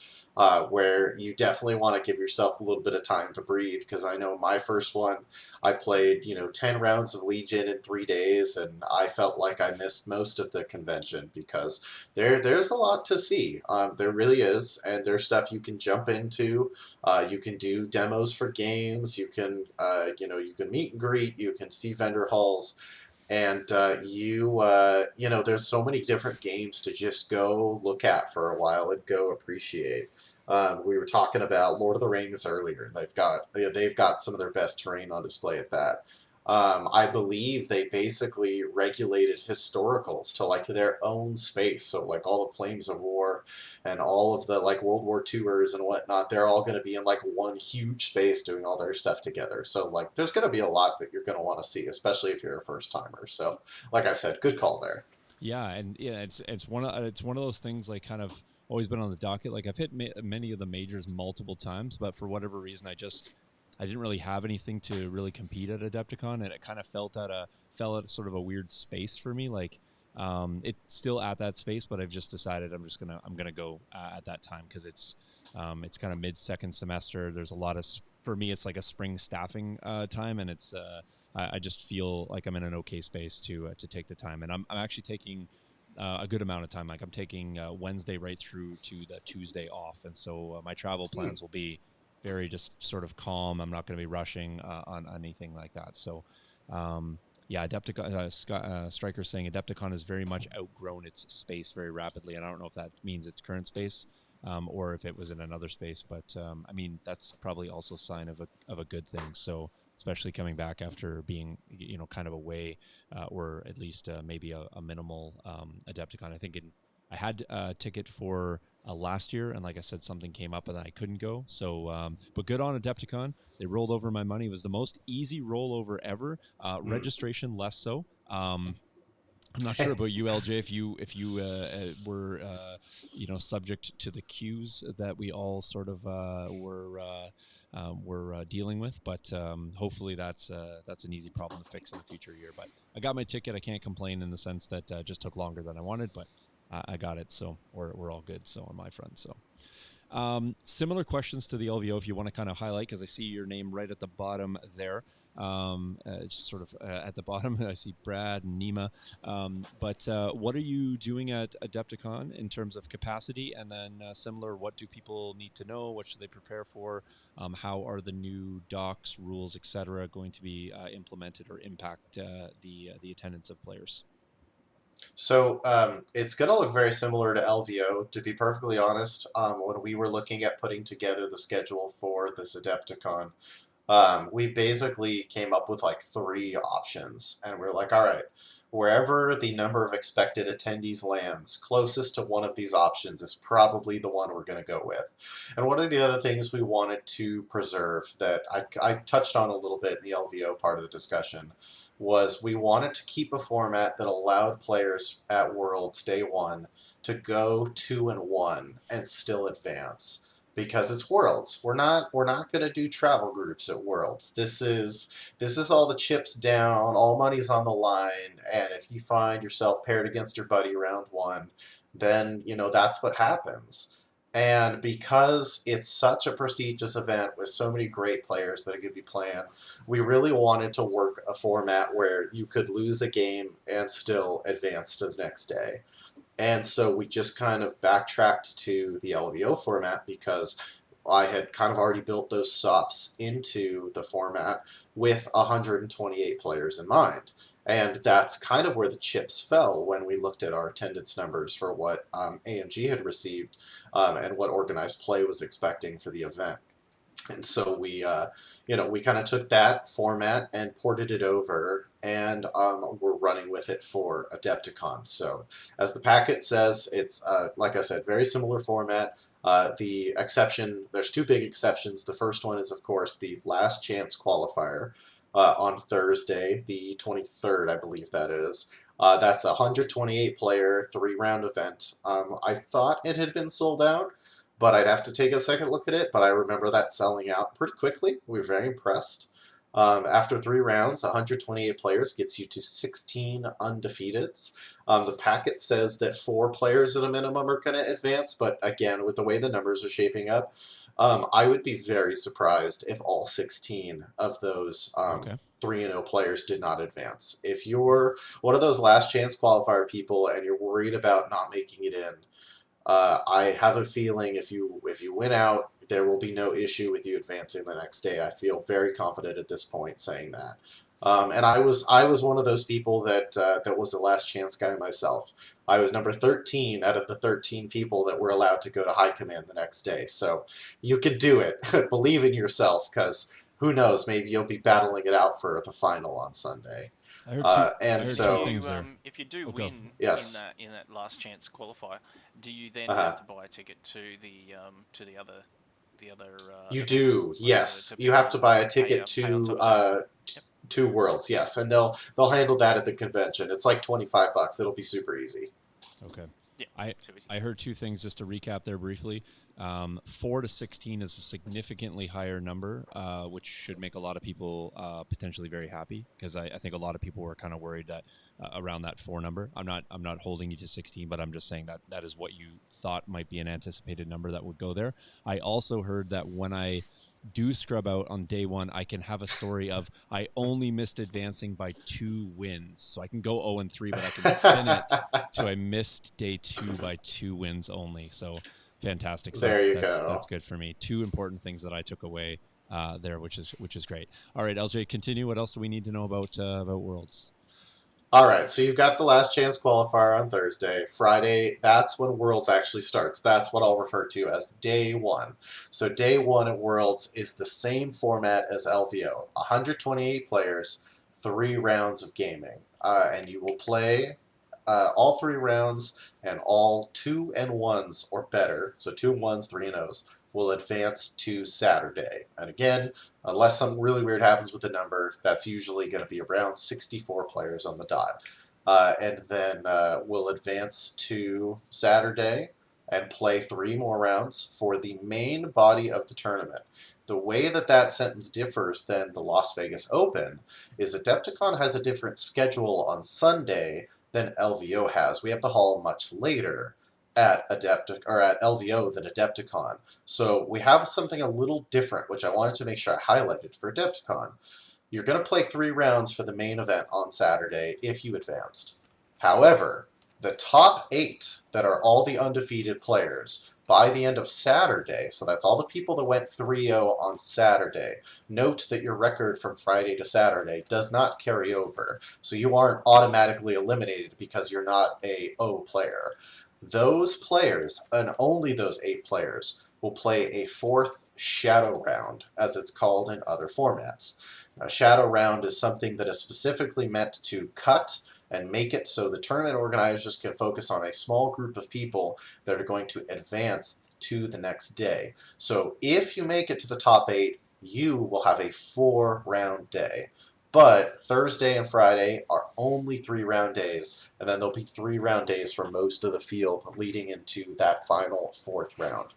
where you definitely want to give yourself a little bit of time to breathe. Because I know my first one, I played 10 rounds of Legion in 3 days, and I felt like I missed most of the convention because there's a lot to see. There really is, and there's stuff you can jump into. You can do demos for games. You can, you can meet and greet. You can see vendor halls, and there's so many different games to just go look at for a while and go appreciate. We were talking about Lord of the Rings earlier. They've got some of their best terrain on display at that. I believe they basically regulated historicals to like their own space. So like all the Flames of War and all of the like World War tours and whatnot, they're all going to be in like one huge space doing all their stuff together. So like there's going to be a lot that you're going to want to see, especially if you're a first timer. So like I said, good call there. Yeah, and yeah, it's one of those things like kind of always been on the docket. Like I've hit many of the majors multiple times, but for whatever reason, I didn't really have anything to really compete at Adepticon, and it kind of fell at sort of a weird space for me. Like it's still at that space, but I've just decided I'm gonna go at that time because it's kind of mid second semester. There's a lot of for me, it's like a spring staffing time, and it's I just feel like I'm in an okay space to take the time, and I'm actually taking a good amount of time. Like I'm taking Wednesday right through to the Tuesday off, and so my travel plans will be very just sort of calm. I'm not going to be rushing on anything like that. So, yeah, Adepticon, Striker saying Adepticon has very much outgrown its space very rapidly, and I don't know if that means its current space or if it was in another space, but I mean that's probably also a sign of a good thing. So, especially coming back after being kind of away or at least maybe a minimal Adepticon. I had a ticket for last year, and like I said, something came up and I couldn't go. So, but good on Adepticon. They rolled over my money. It was the most easy rollover ever. Registration less so. I'm not sure about you, LJ. If you were subject to the queues that we all sort of were dealing with, but hopefully that's an easy problem to fix in the future year. But I got my ticket. I can't complain in the sense that just took longer than I wanted, but I got it, so we're all good. So on my front, so Similar questions to the LVO if you want to kind of highlight, because I see your name right at the bottom there. Just sort of at the bottom, I see Brad and Nima. But what are you doing at Adepticon in terms of capacity? And then similar, what do people need to know? What should they prepare for? How are the new docs, rules, etc., going to be implemented or impact the attendance of players? So it's going to look very similar to LVO, to be perfectly honest. When we were looking at putting together the schedule for this Adepticon, we basically came up with like 3 options, and we are like, all right, wherever the number of expected attendees lands, closest to one of these options is probably the one we're going to go with. And one of the other things we wanted to preserve that I touched on a little bit in the LVO part of the discussion was we wanted to keep a format that allowed players at Worlds Day 1 to go 2-1 and still advance. Because it's Worlds. We're not going to do travel groups at Worlds. This is all the chips down, all money's on the line, and if you find yourself paired against your buddy round 1, then that's what happens. And because it's such a prestigious event with so many great players that are going to be playing, we really wanted to work a format where you could lose a game and still advance to the next day. And so we just kind of backtracked to the LVO format because I had kind of already built those stops into the format with 128 players in mind. And that's kind of where the chips fell when we looked at our attendance numbers for what AMG had received and what organized play was expecting for the event. And so we kind of took that format and ported it over, and we're running with it for Adepticon. So as the packet says, it's, like I said, very similar format. The exception, there's 2 big exceptions. The first one is, of course, the last chance qualifier on Thursday, the 23rd, I believe that is. That's a 128-player, 3-round event. I thought it had been sold out, but I'd have to take a second look at it. But I remember that selling out pretty quickly. We were very impressed. After 3 rounds, 128 players gets you to 16 undefeateds. The packet says that 4 players at a minimum are going to advance, but again, with the way the numbers are shaping up, I would be very surprised if all 16 of those 3-0 players did not advance. If you're one of those last chance qualifier people and you're worried about not making it in, I have a feeling if you win out, there will be no issue with you advancing the next day. I feel very confident at this point saying that. And I was one of those people that was a last chance guy myself. I was number 13 out of the 13 people that were allowed to go to high command the next day. So you can do it. Believe in yourself, because who knows, maybe you'll be battling it out for the final on Sunday. I heard two So things there. if you do Oh, win yes. in that last chance qualifier, do you then Uh-huh. have to buy a ticket to the other You events, do, like yes. the You have to people buy a pay ticket on to top of that? Yep. 2 Worlds, yes, and they'll handle that at the convention. It's like $25. It'll be super easy. Okay. Yeah. I heard 2 things just to recap there briefly. 4 to 16 is a significantly higher number, which should make a lot of people potentially very happy, because I think a lot of people were kind of worried that around that 4 number. I'm not holding you to 16, but I'm just saying that is what you thought might be an anticipated number that would go there. I also heard that when I do scrub out on day 1, I can have a story of I only missed advancing by 2 wins. So I can go 0-3, but I can spin it to I missed day 2 by 2 wins only. So fantastic. So There you that's go. that's good for me. 2 important things that I took away there, which is great. All right, LJ, continue. What else do we need to know about Worlds? All right, so you've got the last chance qualifier on Thursday. Friday, that's when Worlds actually starts. That's what I'll refer to as day 1. So day 1 at Worlds is the same format as LVO. 128 players, 3 rounds of gaming. And you will play all 3 rounds, and all 2-1s or better, so 2-1s, 3-0s, will advance to Saturday. And again, unless something really weird happens with the number, that's usually going to be around 64 players on the dot. And then we'll advance to Saturday and play 3 more rounds for the main body of the tournament. The way that sentence differs than the Las Vegas Open is Adepticon has a different schedule on Sunday than LVO has. We have the hall much later. at LVO than Adepticon. So we have something a little different, which I wanted to make sure I highlighted for Adepticon. You're going to play 3 rounds for the main event on Saturday if you advanced. However, the top 8 that are all the undefeated players by the end of Saturday, so that's all the people that went 3-0 on Saturday. Note that your record from Friday to Saturday does not carry over, so you aren't automatically eliminated because you're not a O player. Those players, and only those 8 players, will play a 4th Shadow Round, as it's called in other formats. A Shadow Round is something that is specifically meant to cut and make it so the tournament organizers can focus on a small group of people that are going to advance to the next day. So if you make it to the top 8, you will have a 4-round day. But Thursday and Friday are only 3-round days, and then there'll be 3-round days for most of the field leading into that final 4th round.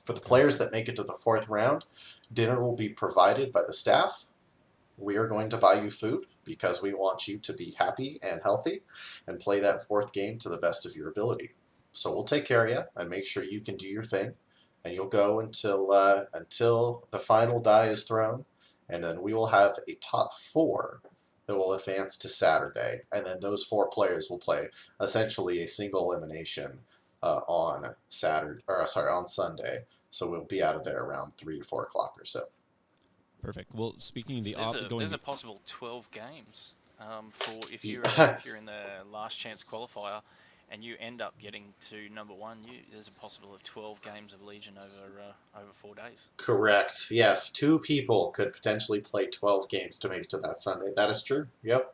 For the players that make it to the 4th round, dinner will be provided by the staff. We are going to buy you food because we want you to be happy and healthy and play that 4th game to the best of your ability. So we'll take care of you and make sure you can do your thing, and you'll go until the final die is thrown, and then we will have a top 4 that will advance to Saturday, and then those 4 players will play essentially a single elimination on Sunday. So we'll be out of there around 3 to 4 o'clock or so. Perfect. Well, speaking of the there's a possible 12 games for if you're in the last chance qualifier and you end up getting to number 1. There's a possible of 12 games of Legion over 4 days. Correct. Yes, 2 people could potentially play 12 games to make it to that Sunday. That is true. Yep.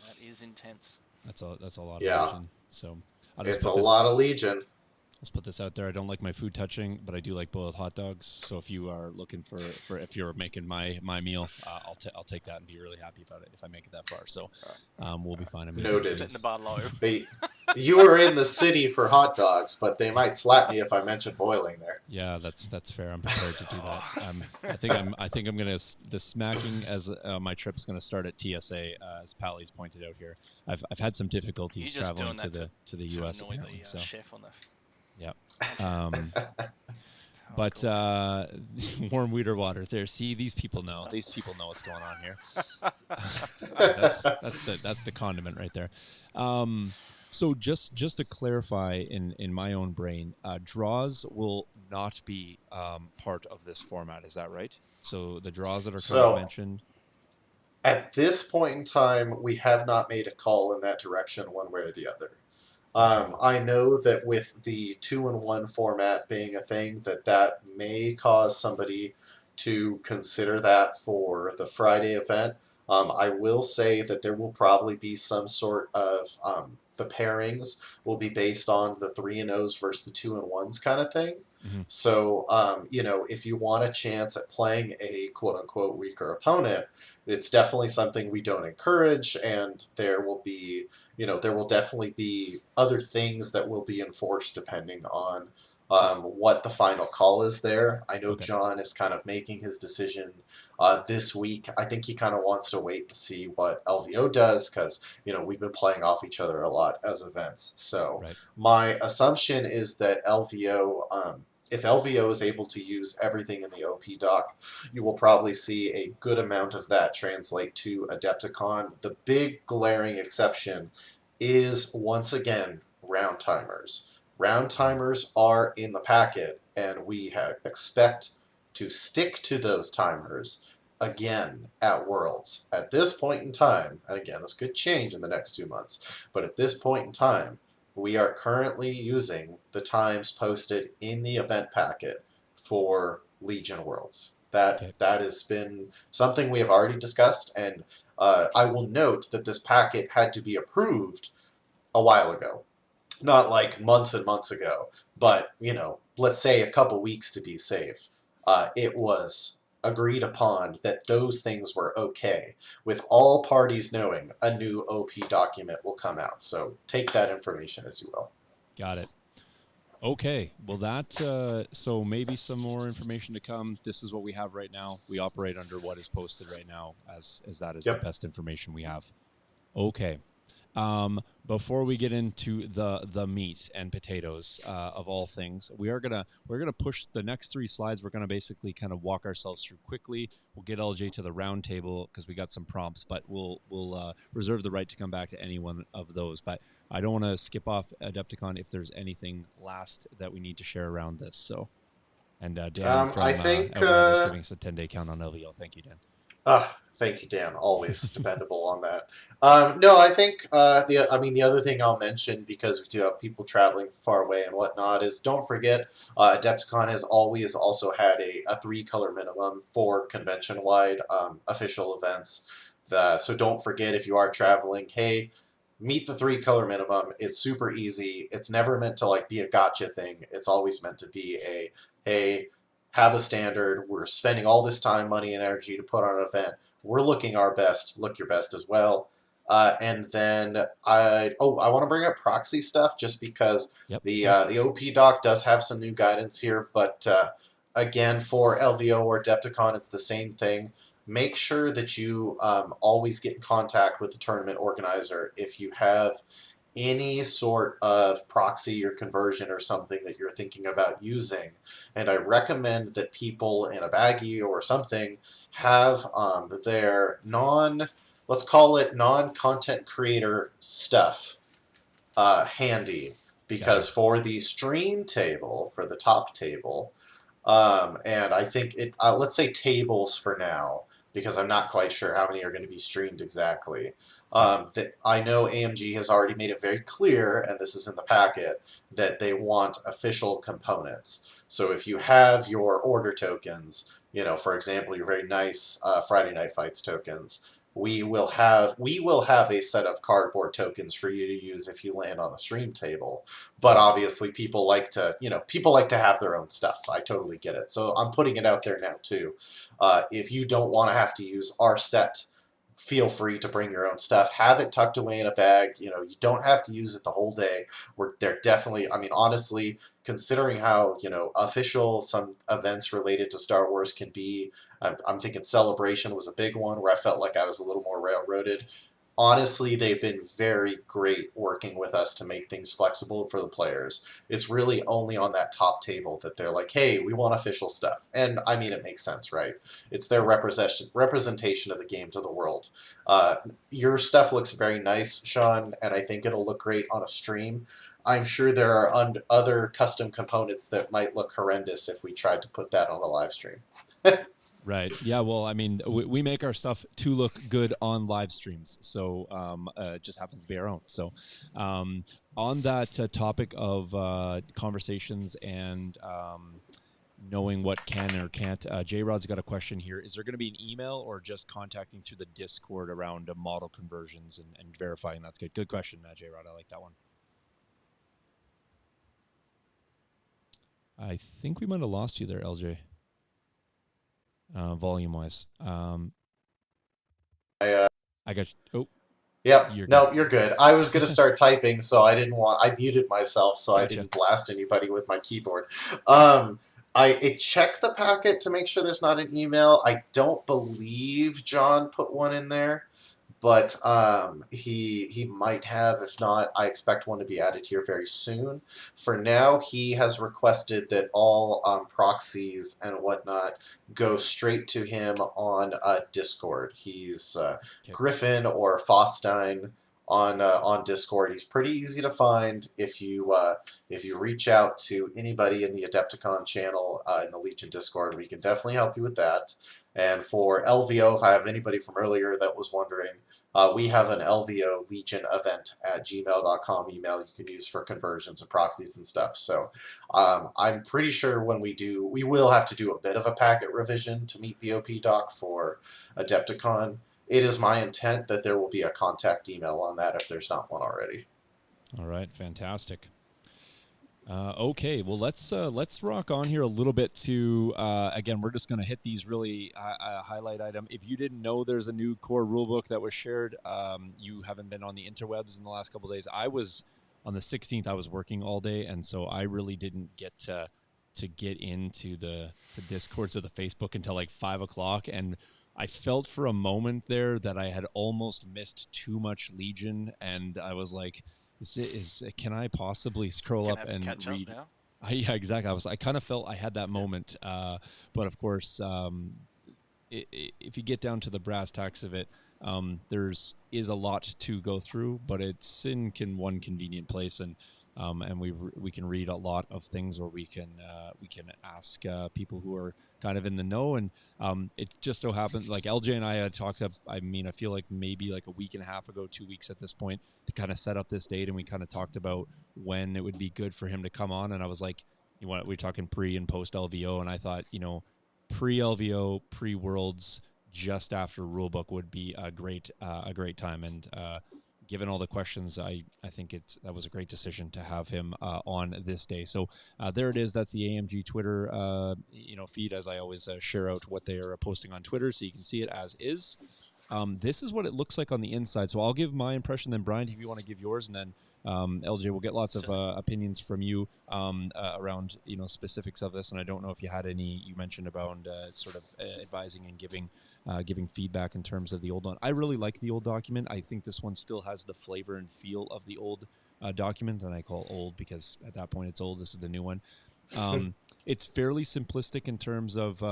That is intense. That's a lot of Legion. So it's a lot of Legion. Let's put this out there. I don't like my food touching, but I do like boiled hot dogs. So if you are looking for if you're making my meal, I'll take that and be really happy about it if I make it that far. So we'll be fine. Noted. Setting the bar low. You are in the city for hot dogs, but they might slap me if I mention boiling there. Yeah, that's fair. I'm prepared to do that. I think I'm gonna the smacking as my trip's gonna start at TSA as Pally's pointed out here. I've had some difficulties traveling to the US apparently. So. Chef on the... Yeah. But warm weeder water there. See, these people know. These people know what's going on here. That's the condiment right there. So just to clarify in my own brain, draws will not be part of this format. Is that right? So the draws that are kind of mentioned. At this point in time, we have not made a call in that direction one way or the other. I know that with the 2-in-1 format being a thing, that may cause somebody to consider that for the Friday event. I will say that there will probably be some sort of the pairings will be based on the 3-0s versus the 2-in-1s kind of thing. Mm-hmm. So, if you want a chance at playing a quote-unquote weaker opponent, it's definitely something we don't encourage, and there will definitely be other things that will be enforced depending on what the final call is there. I know John is kind of making his decision this week. I think he kind of wants to wait to see what LVO does because, we've been playing off each other a lot as events. So my assumption is that LVO, if LVO is able to use everything in the OP doc, you will probably see a good amount of that translate to Adepticon. The big glaring exception is, once again, round timers. Round timers are in the packet, and we expect to stick to those timers again at Worlds. At this point in time, and again, this could change in the next 2 months, but at this point in time, we are currently using the times posted in the event packet for Legion Worlds. That has been something we have already discussed, and I will note that this packet had to be approved a while ago. Not like months and months ago, but, let's say a couple weeks to be safe. It was agreed upon that those things were okay, with all parties knowing a new OP document will come out. So take that information as you will. Got it. Okay. Well, so maybe some more information to come. This is what we have right now. We operate under what is posted right now as that is the best information we have. Okay. Before we get into the meat and potatoes of all things, we're gonna push the next 3 slides. We're gonna basically kind of walk ourselves through quickly. We'll get LJ to the round table because we got some prompts, but we'll reserve the right to come back to any one of those. But I don't want to skip off Adepticon if there's anything last that we need to share around this. So, and Dan from I think. Outriders giving us a 10-day count on LVO. Thank you, Dan. Thank you, Dan. Always dependable on that. No, I think the other thing I'll mention, because we do have people traveling far away and whatnot, is don't forget Adepticon has always also had a 3-color minimum for convention-wide official events. So don't forget, if you are traveling, hey, meet the 3-color minimum. It's super easy. It's never meant to like be a gotcha thing. It's always meant to be a, hey, have a standard. We're spending all this time, money, and energy to put on an event. We're looking our best. Look your best as well. And then I want to bring up proxy stuff just because the OP doc does have some new guidance here. But again, for LVO or Adepticon, it's the same thing. Make sure that you always get in contact with the tournament organizer if you have any sort of proxy or conversion or something that you're thinking about using. And I recommend that people in a baggie or something have their let's call it non-content creator stuff handy. Because for the stream table, for the top table, and I think let's say tables for now, because I'm not quite sure how many are going to be streamed exactly. That I know AMG has already made it very clear, and this is in the packet, that they want official components. So if you have your order tokens, for example, your very nice Friday Night Fights tokens, we will have a set of cardboard tokens for you to use if you land on the stream table. But obviously, people like to have their own stuff. I totally get it. So I'm putting it out there now too. If you don't want to have to use our set, feel free to bring your own stuff. Have it tucked away in a bag. You don't have to use it the whole day. They're definitely, honestly, considering how, official some events related to Star Wars can be, I'm thinking Celebration was a big one where I felt like I was a little more railroaded. Honestly, they've been very great working with us to make things flexible for the players. It's really only on that top table that they're like, hey, we want official stuff. And it makes sense, right? It's their representation of the game to the world. Your stuff looks very nice, Shawn, and I think it'll look great on a stream. I'm sure there are other custom components that might look horrendous if we tried to put that on the live stream. Right. Yeah. Well, we make our stuff to look good on live streams, so it just happens to be our own. So, on that topic of conversations and knowing what can or can't, J-Rod's got a question here. Is there going to be an email or just contacting through the Discord around model conversions and verifying? That's good. Good question, J-Rod. I like that one. I think we might have lost you there, LJ. Volume-wise. I got you. Oh. Yep. You're good. I was going to start typing, so I muted myself, so I didn't blast anybody with my keyboard. I checked the packet to make sure there's not an email. I don't believe John put one in there, but he might have. If not, I expect one to be added here very soon. For now, he has requested that all proxies and whatnot go straight to him on Discord. He's Griffin or Fostein on Discord. He's pretty easy to find if you reach out to anybody in the Adepticon channel in the Legion Discord. We can definitely help you with that. And for LVO, if I have anybody from earlier that was wondering, we have an LVO Legion event at gmail.com email you can use for conversions of proxies and stuff. So I'm pretty sure when we will have to do a bit of a packet revision to meet the OP doc for Adepticon. It is my intent that there will be a contact email on that if there's not one already. All right, fantastic. Okay, well let's rock on here a little bit to again. We're just going to hit these really highlight item. If you didn't know, there's a new core rulebook that was shared. You haven't been on the interwebs in the last couple of days. I was on the 16th. I was working all day, and so I really didn't get to get into the Discords or the Facebook until like 5 o'clock. And I felt for a moment there that I had almost missed too much Legion, and I was like, can I possibly scroll Gonna up have to and catch up read? now. Yeah, exactly. I kind of felt I had that Yeah. moment, but of course, if you get down to the brass tacks of it, there's is a lot to go through, but it's in one convenient place, and we can read a lot of things, or we can ask people who are kind of in the know, and it just so happened like LJ and I had talked up. I mean, I feel like maybe like a week and a half ago, 2 weeks at this point, to kind of set up this date, and we kind of talked about when it would be good for him to come on, and I was like, you know, we're talking pre and post LVO, and I thought, you know, pre LVO, pre Worlds, just after rulebook would be a great time. And given all the questions, I think that was a great decision to have him on this day. So there it is. That's the AMG Twitter feed, as I always share out what they are posting on Twitter, so you can see it as is. This is what it looks like on the inside. So I'll give my impression, then Bryant, if you want to give yours, and then LJ, we'll get lots of Certainly. opinions from you around specifics of this. And I don't know if you had any. You mentioned about sort of advising and giving feedback in terms of the old one. I really like the old document. I think this one still has the flavor and feel of the old document, and I call old because at that point it's old. This is the new one. It's fairly simplistic in terms of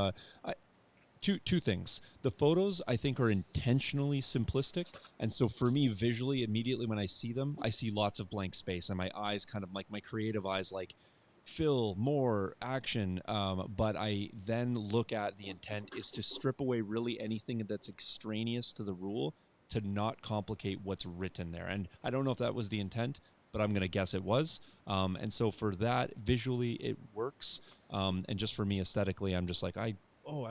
two things. The photos I think are intentionally simplistic, and so for me visually, immediately when I see them, I see lots of blank space, and my eyes kind of like my creative eyes like fill more action. But I then look at the intent is to strip away really anything that's extraneous to the rule to not complicate what's written there. And I don't know if that was the intent, but I'm going to guess it was. And so for that, visually, it works. And just for me, aesthetically, I'm just like, I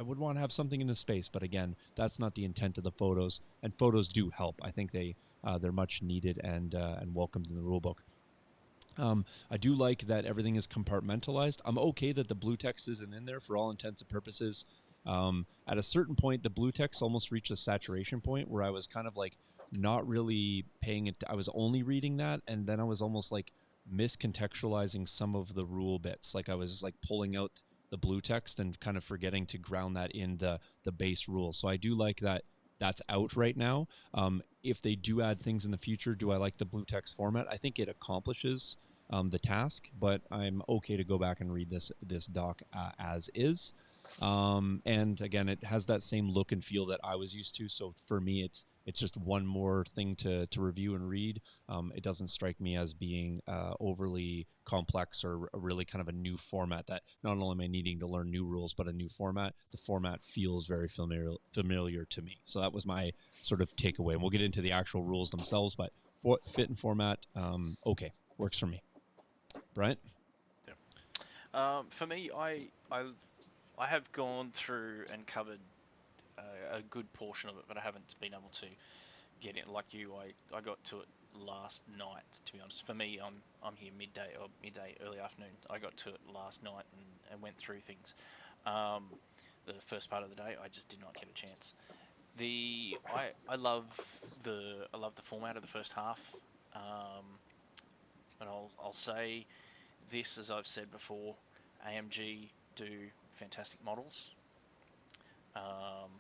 would want to have something in the space, but again, that's not the intent of the photos. And photos do help. I think they're much needed and welcomed in the rulebook. I do like that everything is compartmentalized. I'm okay that the blue text isn't in there for all intents and purposes. At a certain point, the blue text almost reached a saturation point where I was kind of like not really paying it. I was only reading that, and then I was almost like miscontextualizing some of the rule bits. Like I was like pulling out the blue text and kind of forgetting to ground that in the base rule. So I do like that that's out right now. If they do add things in the future, do I like the blue text format? I think it accomplishes the task, but I'm okay to go back and read this doc as is. And again, it has that same look and feel that I was used to. So for me, it's just one more thing to review and read. It doesn't strike me as being overly complex or really kind of a new format that not only am I needing to learn new rules, but a new format. The format feels very familiar to me. So that was my sort of takeaway. And we'll get into the actual rules themselves, but fit and format, okay, works for me. Bryant? For me, I have gone through and covered a good portion of it, but I haven't been able to get in. Like you, I got to it last night. To be honest, for me, I'm here midday, early afternoon. I got to it last night and went through things. Um, the first part of the day, I just did not get a chance. I love the format of the first half. Um, and I'll say this, as I've said before, AMG do fantastic models. Um,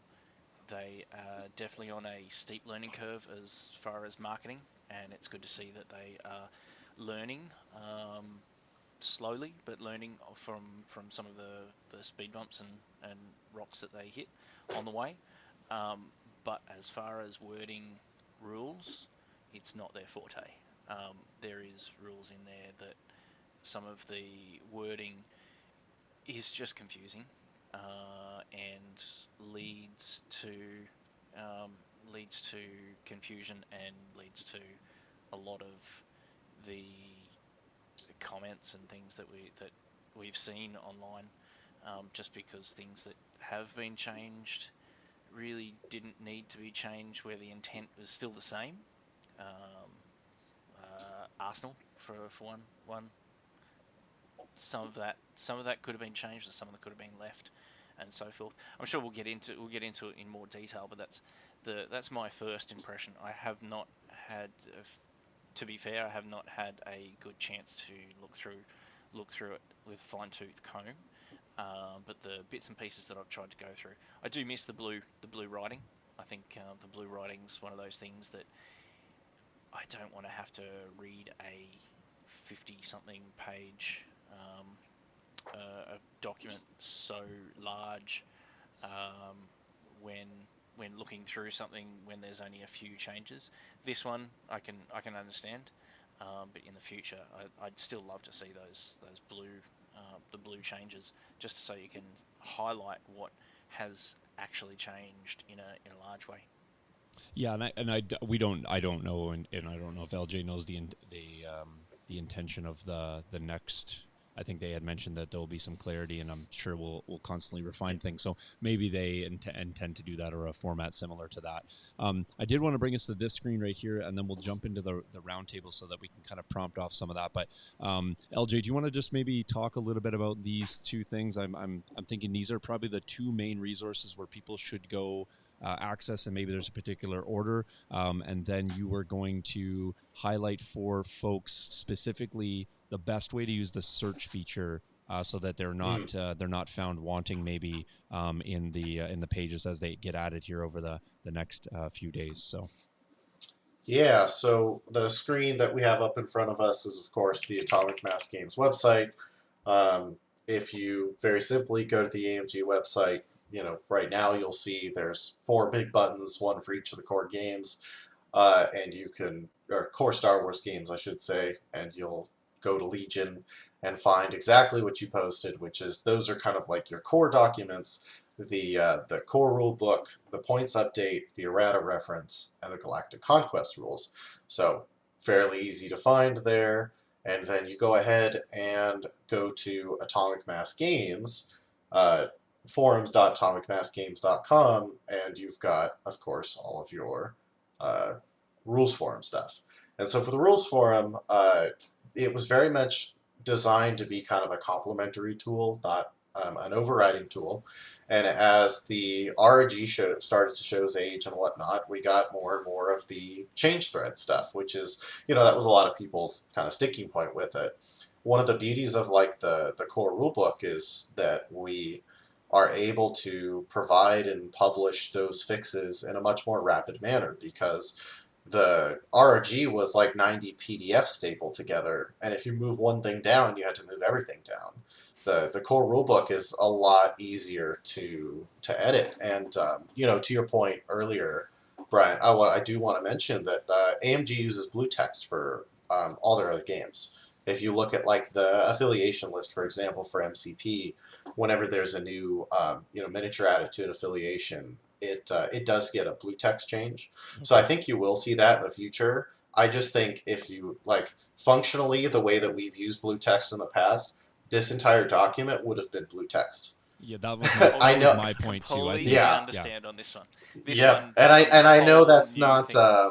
they are definitely on a steep learning curve as far as marketing, and it's good to see that they are learning slowly, but learning from some of the speed bumps and rocks that they hit on the way. But as far as wording rules, it's not their forte. There is rules in there that some of the wording is just confusing and um, leads to confusion and leads to a lot of the comments and things that we've seen online, just because things that have been changed really didn't need to be changed where the intent was still the same. Um, Arsenal for one some of that could have been changed and some of it could have been left and so forth. I'm sure we'll get into it in more detail, but that's my first impression. I have not had, to be fair, I have not had a good chance to look through look through it with a fine-tooth comb. But the bits and pieces that I've tried to go through, I do miss the blue writing. I think the blue writing's one of those things that I don't want to have to read a 50-something page a document so large um, when looking through something when there's only a few changes. This one I can understand, but in the future I'd still love to see those blue the blue changes, just so you can highlight what has actually changed in a large way. Yeah, we don't I don't know, and I don't know if LJ knows the intention of the next. I think they had mentioned that there will be some clarity, and I'm sure we'll constantly refine things. So maybe they intend to do that, or a format similar to that. I did want to bring us to this screen right here, and then we'll jump into the roundtable so that we can kind of prompt off some of that. But LJ, do you want to just maybe talk a little bit about these two things? I'm thinking these are probably the two main resources where people should go access, and maybe there's a particular order, and then you were going to highlight for folks specifically the best way to use the search feature, so that they're not found wanting maybe in the pages as they get added here over the next few days. So Yeah, so the screen that we have up in front of us is, of course, the Atomic Mass Games website. Um, if you very simply go to the AMG website, right now you'll see there's 4 big buttons, one for each of the core games, and or core Star Wars games, I should say, and you'll go to Legion and find exactly what you posted, which is those are kind of like your core documents, the core rule book, the points update, the errata reference, and the Galactic Conquest rules. So fairly easy to find there. And then you go ahead and go to Atomic Mass Games, forums.atomicmassgames.com, and you've got, of course, all of your uh, rules forum stuff. And so for the rules forum, it was very much designed to be kind of a complementary tool, not an overriding tool. And as the RG started to show its age and whatnot, we got more and more of the change thread stuff, which is, that was a lot of people's kind of sticking point with it. One of the beauties of like the core rulebook is that we are able to provide and publish those fixes in a much more rapid manner, because the RG was like 90 PDF stapled together, and if you move one thing down, you had to move everything down. The core rulebook is a lot easier to edit, and to your point earlier, Brian, I do want to mention that AMG uses blue text for all their other games. If you look at like the affiliation list, for example, for MCP, whenever there's a new miniature attitude affiliation, it does get a blue text change. So I think you will see that in the future. I just think if you like functionally the way that we've used blue text in the past, this entire document would have been blue text. yeah, that was I know. my point too. I think Completely Yeah, understand on this one. This yeah, one and I becomes a and I know whole that's new not. thing.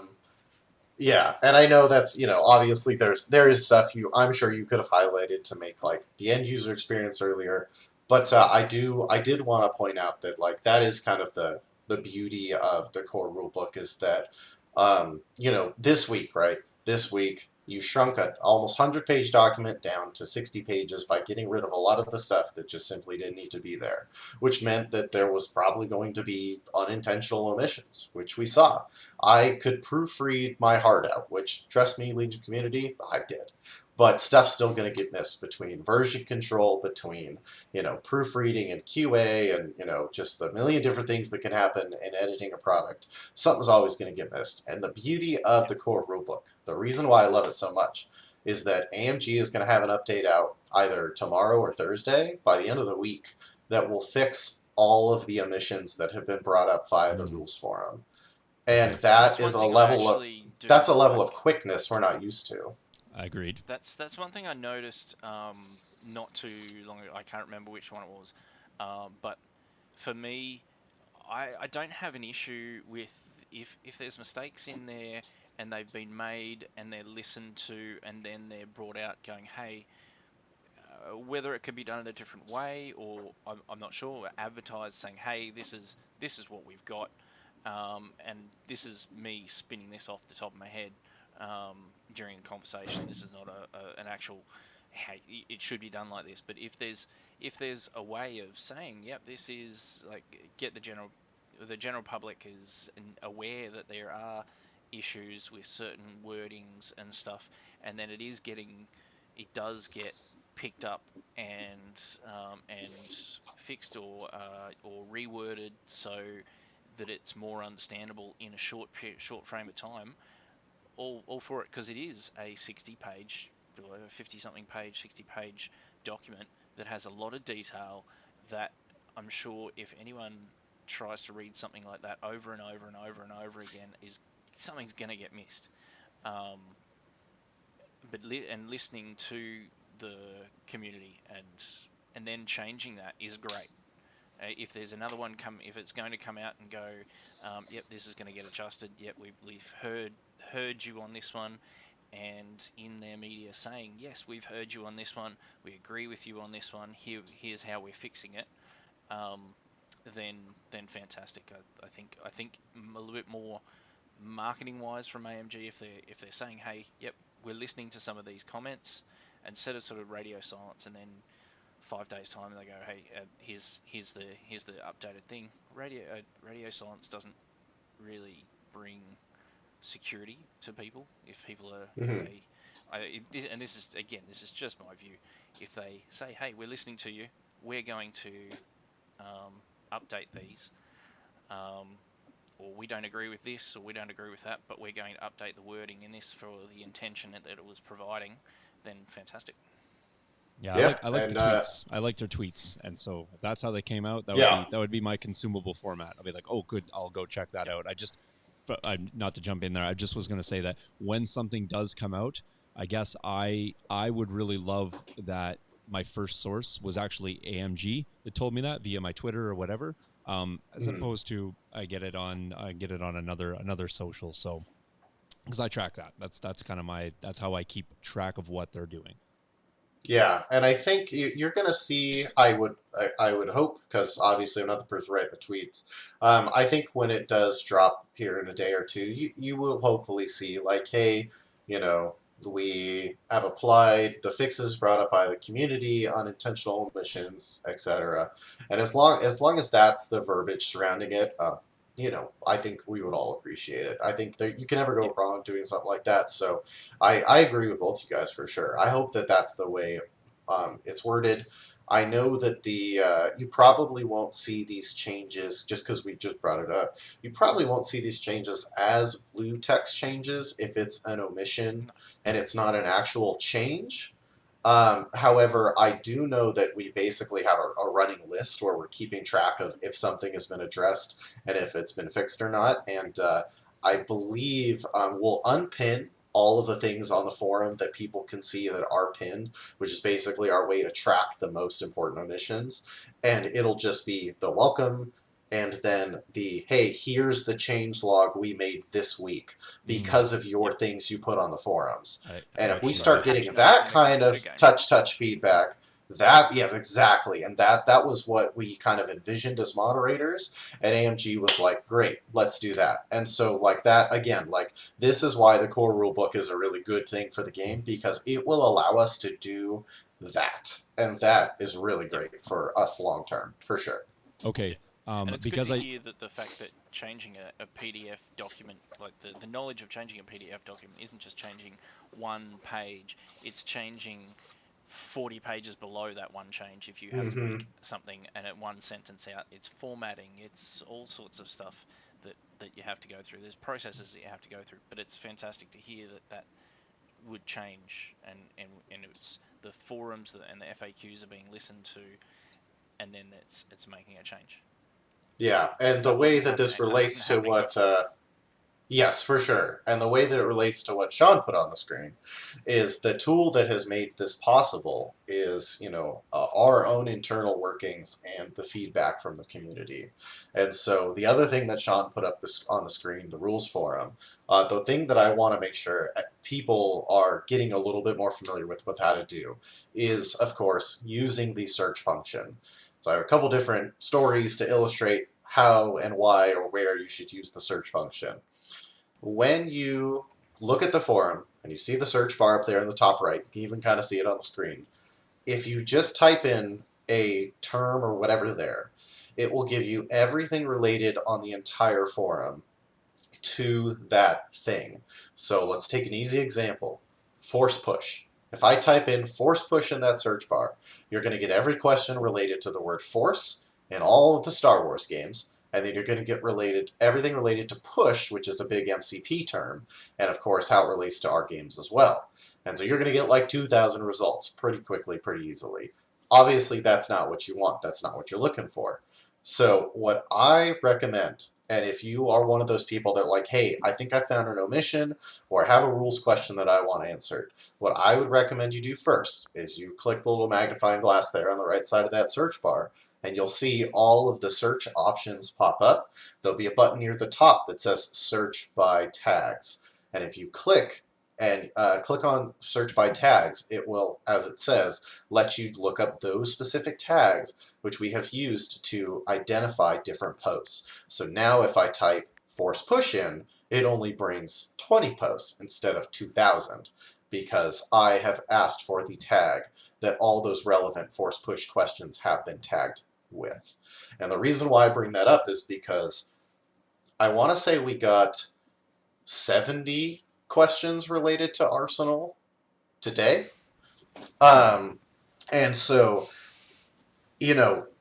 Yeah, and I know that's obviously there is stuff I'm sure you could have highlighted to make like the end user experience earlier, but I did want to point out that like that is kind of the beauty of the core rulebook, is that this week, right, this week you shrunk an almost 100-page document down to 60 pages by getting rid of a lot of the stuff that just simply didn't need to be there, which meant that there was probably going to be unintentional omissions, which we saw. I could proofread my heart out, which, trust me, Legion community, I did. But stuff's still going to get missed between version control, between, proofreading and QA, and, just the million different things that can happen in editing a product. Something's always going to get missed. And the beauty of the core rulebook, the reason why I love it so much, is that AMG is going to have an update out either tomorrow or Thursday, by the end of the week, that will fix all of the omissions that have been brought up via the rules forum. And Okay, that That's one is thing I actually do that's a level like. of quickness we're not used to. I agreed. That's one thing I noticed not too long ago. I can't remember which one it was, but for me, I don't have an issue with if there's mistakes in there and they've been made and they're listened to and then they're brought out going, hey, whether it can be done in a different way, or I'm not sure, advertised saying, hey, this is what we've got, and this is me spinning this off the top of my head during a conversation. This is not an actual hey, it should be done like this. But if there's a way of saying, yep, this is like, get the general public is aware that there are issues with certain wordings and stuff, and then it does get picked up and fixed or reworded so that it's more understandable in a short frame of time. All for it, because it is a 60-page, 50-something page, 60-page document that has a lot of detail that I'm sure if anyone tries to read something like that over and over and over and over again, is something's going to get missed. Um, and listening to the community and then changing that is great. If there's another one if it's going to come out and go, yep, this is going to get adjusted. Yep, we've heard you on this one, and in their media saying, yes, we've heard you on this one. We agree with you on this one. Here's how we're fixing it. Um, then fantastic. I think a little bit more marketing wise from AMG, if they're saying, hey, yep, we're listening to some of these comments, instead of sort of radio silence and then 5 days time they go, hey, here's the updated thing. Radio silence doesn't really bring security to people. If people are Hmm. and this is just my view. If they say, hey, we're listening to you, we're going to update these, um, or we don't agree with this, or we don't agree with that, but we're going to update the wording in this for the intention that it was providing, then fantastic. Yeah, Yeah, I like the and tweets. I like their tweets, and so if that's how they came out, yeah. that would be my consumable format. I'll be like, oh, good, I'll go check that out. But I'm not to jump in there. I just was going to say that when something does come out, I guess I would really love that my first source was actually AMG that told me that via my Twitter or whatever, as Mhm. opposed to I get it on another social. So because I track that, that's kind of that's how I keep track of what they're doing. Yeah, and I think you're going to see. I would hope, because obviously I'm not the person writing the tweets. I think when it does drop here in a day or two, you will hopefully see like, hey, you know, we have applied the fixes brought up by the community, unintentional omissions, etc. And as long as that's the verbiage surrounding it, I think we would all appreciate it. I think that you can never go Yep. wrong doing something like that. So I agree with both you guys for sure. I hope that that's the way it's worded. I know that you probably won't see these changes just because we just brought it up. You probably won't see these changes as blue text changes if it's an omission No. and it's not an actual change. However, I do know that we basically have a running list where we're keeping track of if something has been addressed and if it's been fixed or not. And I believe we'll unpin all of the things on the forum that people can see that are pinned, which is basically our way to track the most important omissions. And it'll just be the welcome and then the, hey, here's the change log we made this week because of your Yep. things you put on the forums. I And if we actually Like a start like patch getting note that in kind a of game. touch feedback, yes, exactly. And that was what we kind of envisioned as moderators. And AMG was like, great, let's do that. And so like that, again, like this is why the core rulebook is a really good thing for the game, because it will allow us to do that. And that is really Yep. great for us long term, for sure. okay. Yep. And it's good Because to I hear that the fact that changing a PDF document, like the knowledge of changing a PDF document, isn't just changing one page, it's changing 40 pages below that one change if you have to Mm-hmm. make something and at one sentence out. It's formatting, it's all sorts of stuff that you have to go through. There's processes that you have to go through, but it's fantastic to hear that would change, and it's the forums and the FAQs are being listened to, and then it's making a change. Yeah, and Because the that way wasn't that this that wasn't relates to happening what before. yes, for sure. And the way that it relates to what Shawn put on the screen is the tool that has made this possible is, our own internal workings and the feedback from the community. And so the other thing that Shawn put up this on the screen, the rules forum, the thing that I want to make sure people are getting a little bit more familiar with how to do is, of course, using the search function. So I have a couple different stories to illustrate how and why or where you should use the search function. When you look at the forum and you see the search bar up there in the top right, you can even kind of see it on the screen. If you just type in a term or whatever there, it will give you everything related on the entire forum to that thing. So let's take an easy example. Force push. If I type in force push in that search bar, you're going to get every question related to the word force in all of the Star Wars games, and then you're going to get everything related to push, which is a big MCP term, and of course how it relates to our games as well. And so you're going to get like 2,000 results pretty quickly, pretty easily. Obviously, that's not what you want. That's not what you're looking for. So what I recommend, and if you are one of those people that are like, hey, I think I found an omission, or I have a rules question that I want answered, what I would recommend you do first is you click the little magnifying glass there on the right side of that search bar, and you'll see all of the search options pop up. There'll be a button near the top that says search by tags. And if you click on search by tags, it will, as it says, let you look up those specific tags which we have used to identify different posts. So now if I type force push in, it only brings 20 posts instead of 2,000 because I have asked for the tag that all those relevant force push questions have been tagged with. And the reason why I bring that up is because I want to say we got 70 questions related to Arsenal today. And so,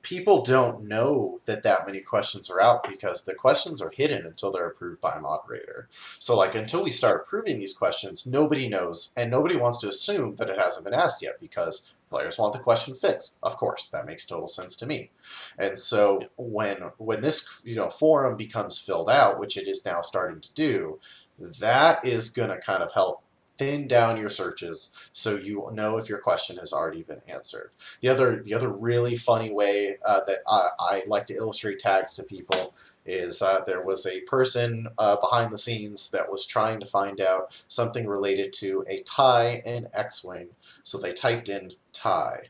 people don't know that many questions are out because the questions are hidden until they're approved by a moderator. So, until we start approving these questions, nobody knows, and nobody wants to assume that it hasn't been asked yet because players want the question fixed. Of course, that makes total sense to me. And so, when this forum becomes filled out, which it is now starting to do, that is going to kind of help thin down your searches so you know if your question has already been answered. The other really funny way that I like to illustrate tags to people is there was a person behind the scenes that was trying to find out something related to a tie in X-Wing, so they typed in tie.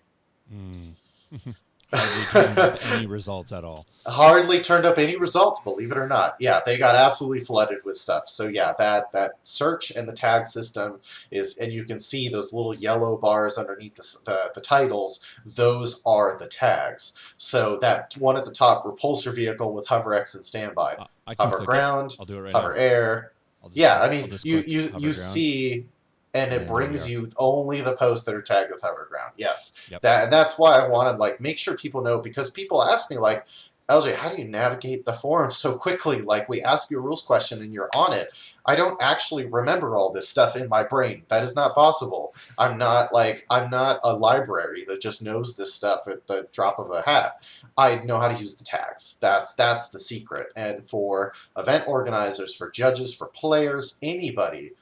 Hardly turned up any results at all. Hardly turned up any results, believe it or not. Yeah, they got absolutely flooded with stuff. So yeah, that search and the tag system is, and you can see those little yellow bars underneath the titles, those are the tags. So that one at the top, repulsor vehicle with hover X and standby. Hover ground, I'll do it right hover now. air. Yeah, I mean, you see, and it brings you only the posts that are tagged with hover ground. Yes. Yep. And that's why I want to make sure people know, because people ask me LJ, how do you navigate the forum so quickly? We ask you a rules question and you're on it. I don't actually remember all this stuff in my brain. That is not possible. I'm not a library that just knows this stuff at the drop of a hat. I know how to use the tags. That's the secret. And for event organizers, for judges, for players, anybody,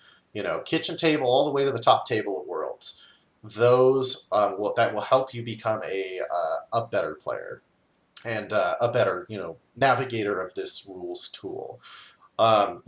kitchen table all the way to the top table at Worlds, those that will help you become a better player and a better navigator of this rules tool. A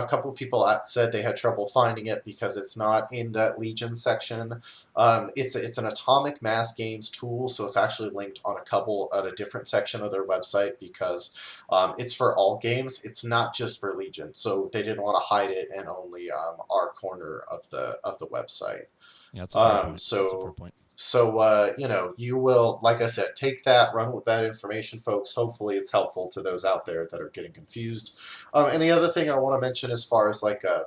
couple people said they had trouble finding it because it's not in that Legion section. It's an atomic mass games tool, so it's actually linked on a different section of their website because it's for all games. It's not just for Legion, so they didn't want to hide it in only our corner of the website. Yeah, that's a fair point. So. That's a fair point. So, you will, like I said, take that, run with that information, folks. Hopefully it's helpful to those out there that are getting confused. And the other thing I want to mention as far as a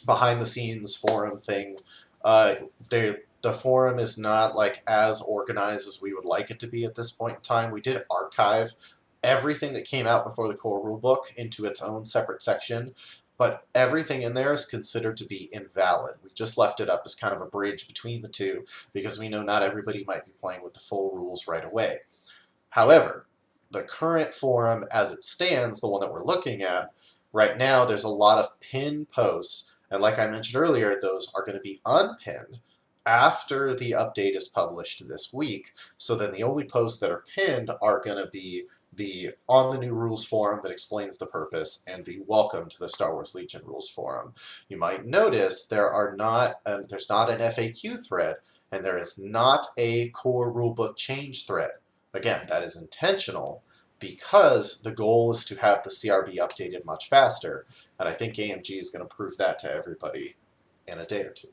behind-the-scenes forum thing, the forum is not as organized as we would like it to be at this point in time. We did archive everything that came out before the core rulebook into its own separate section. But everything in there is considered to be invalid. We just left it up as kind of a bridge between the two because we know not everybody might be playing with the full rules right away. However, the current forum as it stands, the one that we're looking at, right now there's a lot of pinned posts. And like I mentioned earlier, those are going to be unpinned after the update is published this week. So then the only posts that are pinned are going to be the On the New Rules forum that explains the purpose and the Welcome to the Star Wars Legion Rules forum. You might notice there's not an FAQ thread and there is not a core rulebook change thread. Again, that is intentional. because the goal is to have the CRB updated much faster. And I think AMG is going to prove that to everybody in a day or two.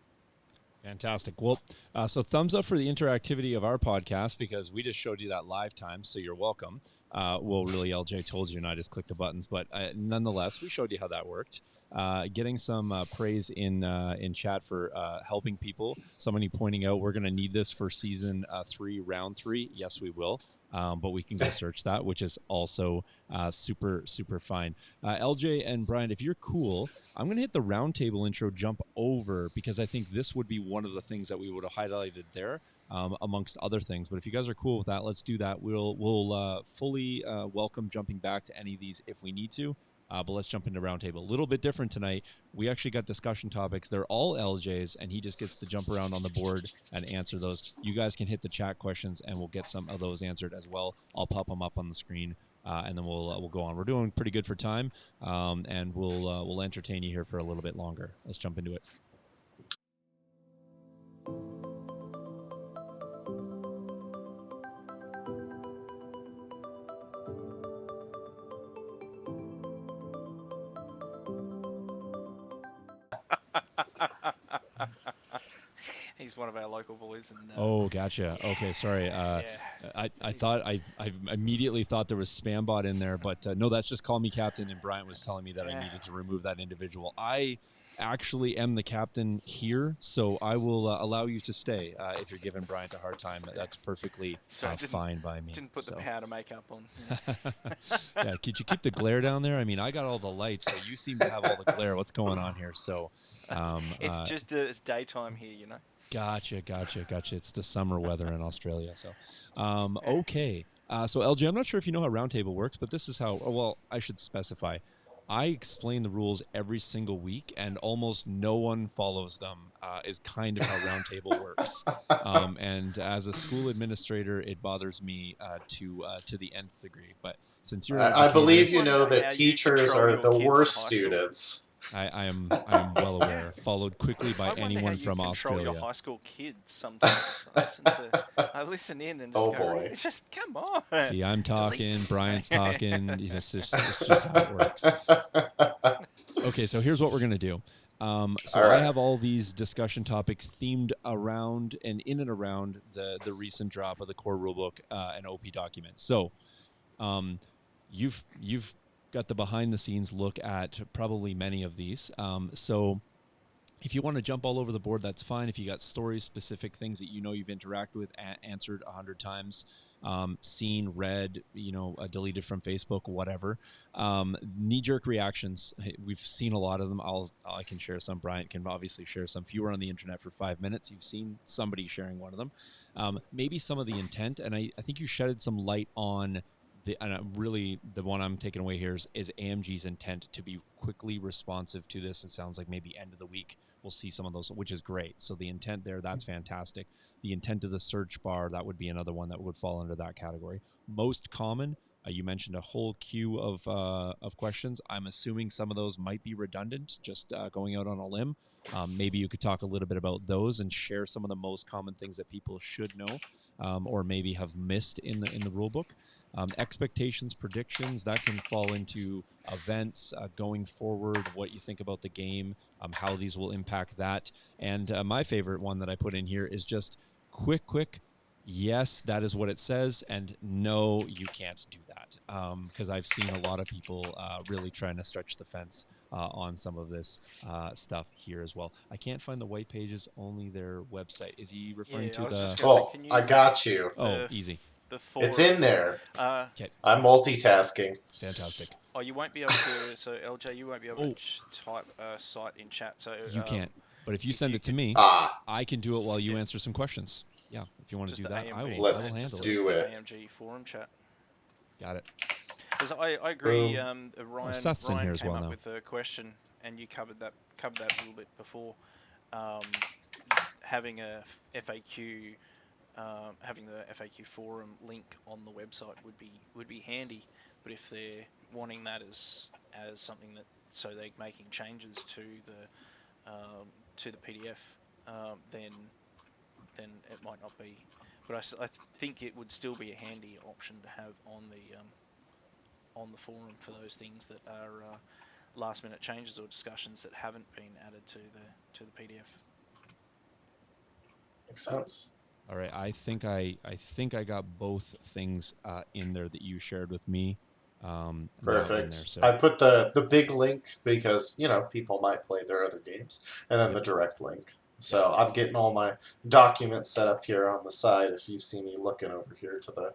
Fantastic. Well, so thumbs up for the interactivity of our podcast, because we just showed you that live time, so you're welcome. Well, really, LJ told you, and I just clicked the buttons, but nonetheless, we showed you how that worked. Getting some praise in chat for helping people. Somebody pointing out we're going to need this for season 3, round 3. Yes, we will. But we can go search that, which is also super, super fine. LJ and Bryant, if you're cool, I'm going to hit the roundtable intro, jump over, because I think this would be one of the things that we would have highlighted there, amongst other things. But if you guys are cool with that, let's do that. We'll fully welcome jumping back to any of these if we need to. But let's jump into roundtable. A little bit different tonight. We actually got discussion topics. They're all LJ's, and he just gets to jump around on the board and answer those. You guys can hit the chat questions, and we'll get some of those answered as well. I'll pop them up on the screen, and then we'll go on. We're doing pretty good for time, and we'll entertain you here for a little bit longer. Let's jump into it. He's one of our local boys. And, oh, gotcha. Yeah. Okay, sorry. I thought I immediately thought there was spam bot in there, but no, that's just call me captain. And Bryant was telling me that I needed to remove that individual. I actually am the captain here, so I will allow you to stay if you're giving Bryant a hard time. That's perfectly fine by me. Didn't put the powder makeup on. Yeah, could you keep the glare down there? I mean, I got all the lights, but you seem to have all the glare. What's going on here? So it's just it's daytime here, you know. Gotcha. It's the summer weather in Australia. So, okay. So LG, I'm not sure if you know how Roundtable works, but this is how. Well, I should specify. I explain the rules every single week, and almost no one follows them. Is kind of how Roundtable works. And as a school administrator, it bothers me to the nth degree. But since you're, I believe you know that teachers are the worst students. I am well aware. Followed quickly by anyone from Australia. Control your high school kids sometimes. I listen in and just boy. Just come on. See, I'm talking, Bryant's talking. It's just how it works. Okay, so here's what we're gonna do. I have all these discussion topics themed around and in and around the recent drop of the core rulebook and OP document. So, you've got the behind the scenes look at probably many of these. So if you want to jump all over the board, that's fine. If you got story specific things that you know you've interacted with, answered 100 times, seen, read, deleted from Facebook, whatever. Knee-jerk reactions, we've seen a lot of them. I can share some. Bryant can obviously share some. If you were on the internet for 5 minutes, you've seen somebody sharing one of them. Maybe some of the intent, and I think you shedded some light on really the one I'm taking away here is AMG's intent to be quickly responsive to this. It sounds like maybe end of the week we'll see some of those, which is great. So the intent there, that's fantastic. The intent of the search bar, that would be another one that would fall under that category. Most common, you mentioned a whole queue of questions. I'm assuming some of those might be redundant, just going out on a limb. Maybe you could talk a little bit about those and share some of the most common things that people should know, or maybe have missed in the rule book. Expectations, predictions, that can fall into events going forward, what you think about the game, how these will impact that. And my favorite one that I put in here is just quick, yes, that is what it says, and no, you can't do that. Because I've seen a lot of people really trying to stretch the fence on some of this stuff here as well. I can't find the white pages, only their website. Is he referring to the... I got you. Easy. It's in there. Okay. I'm multitasking. Fantastic. Oh, you won't be able to. So LJ, you won't be able to type site in chat. So you can't. But if you send it to me, I can do it while you answer some questions. Yeah, if you want to do that, I will handle it. Let's do it. AMG forum chat. Got it. Because I agree. Ryan in here as came well up now. with a question, and you covered that a little bit before. Having a FAQ. Having the FAQ forum link on the website would be handy, but if they're wanting that as something that so they're making changes to the PDF, then it might not be. But I think it would still be a handy option to have on on the forum for those things that are last minute changes or discussions that haven't been added to the PDF. Makes sense. All right, I think I got both things in there that you shared with me. Now in there, Perfect. so I put the big link because, people might play their other games, and then Yep. the direct link. So I'm getting all my documents set up here on the side if you see me looking over here to the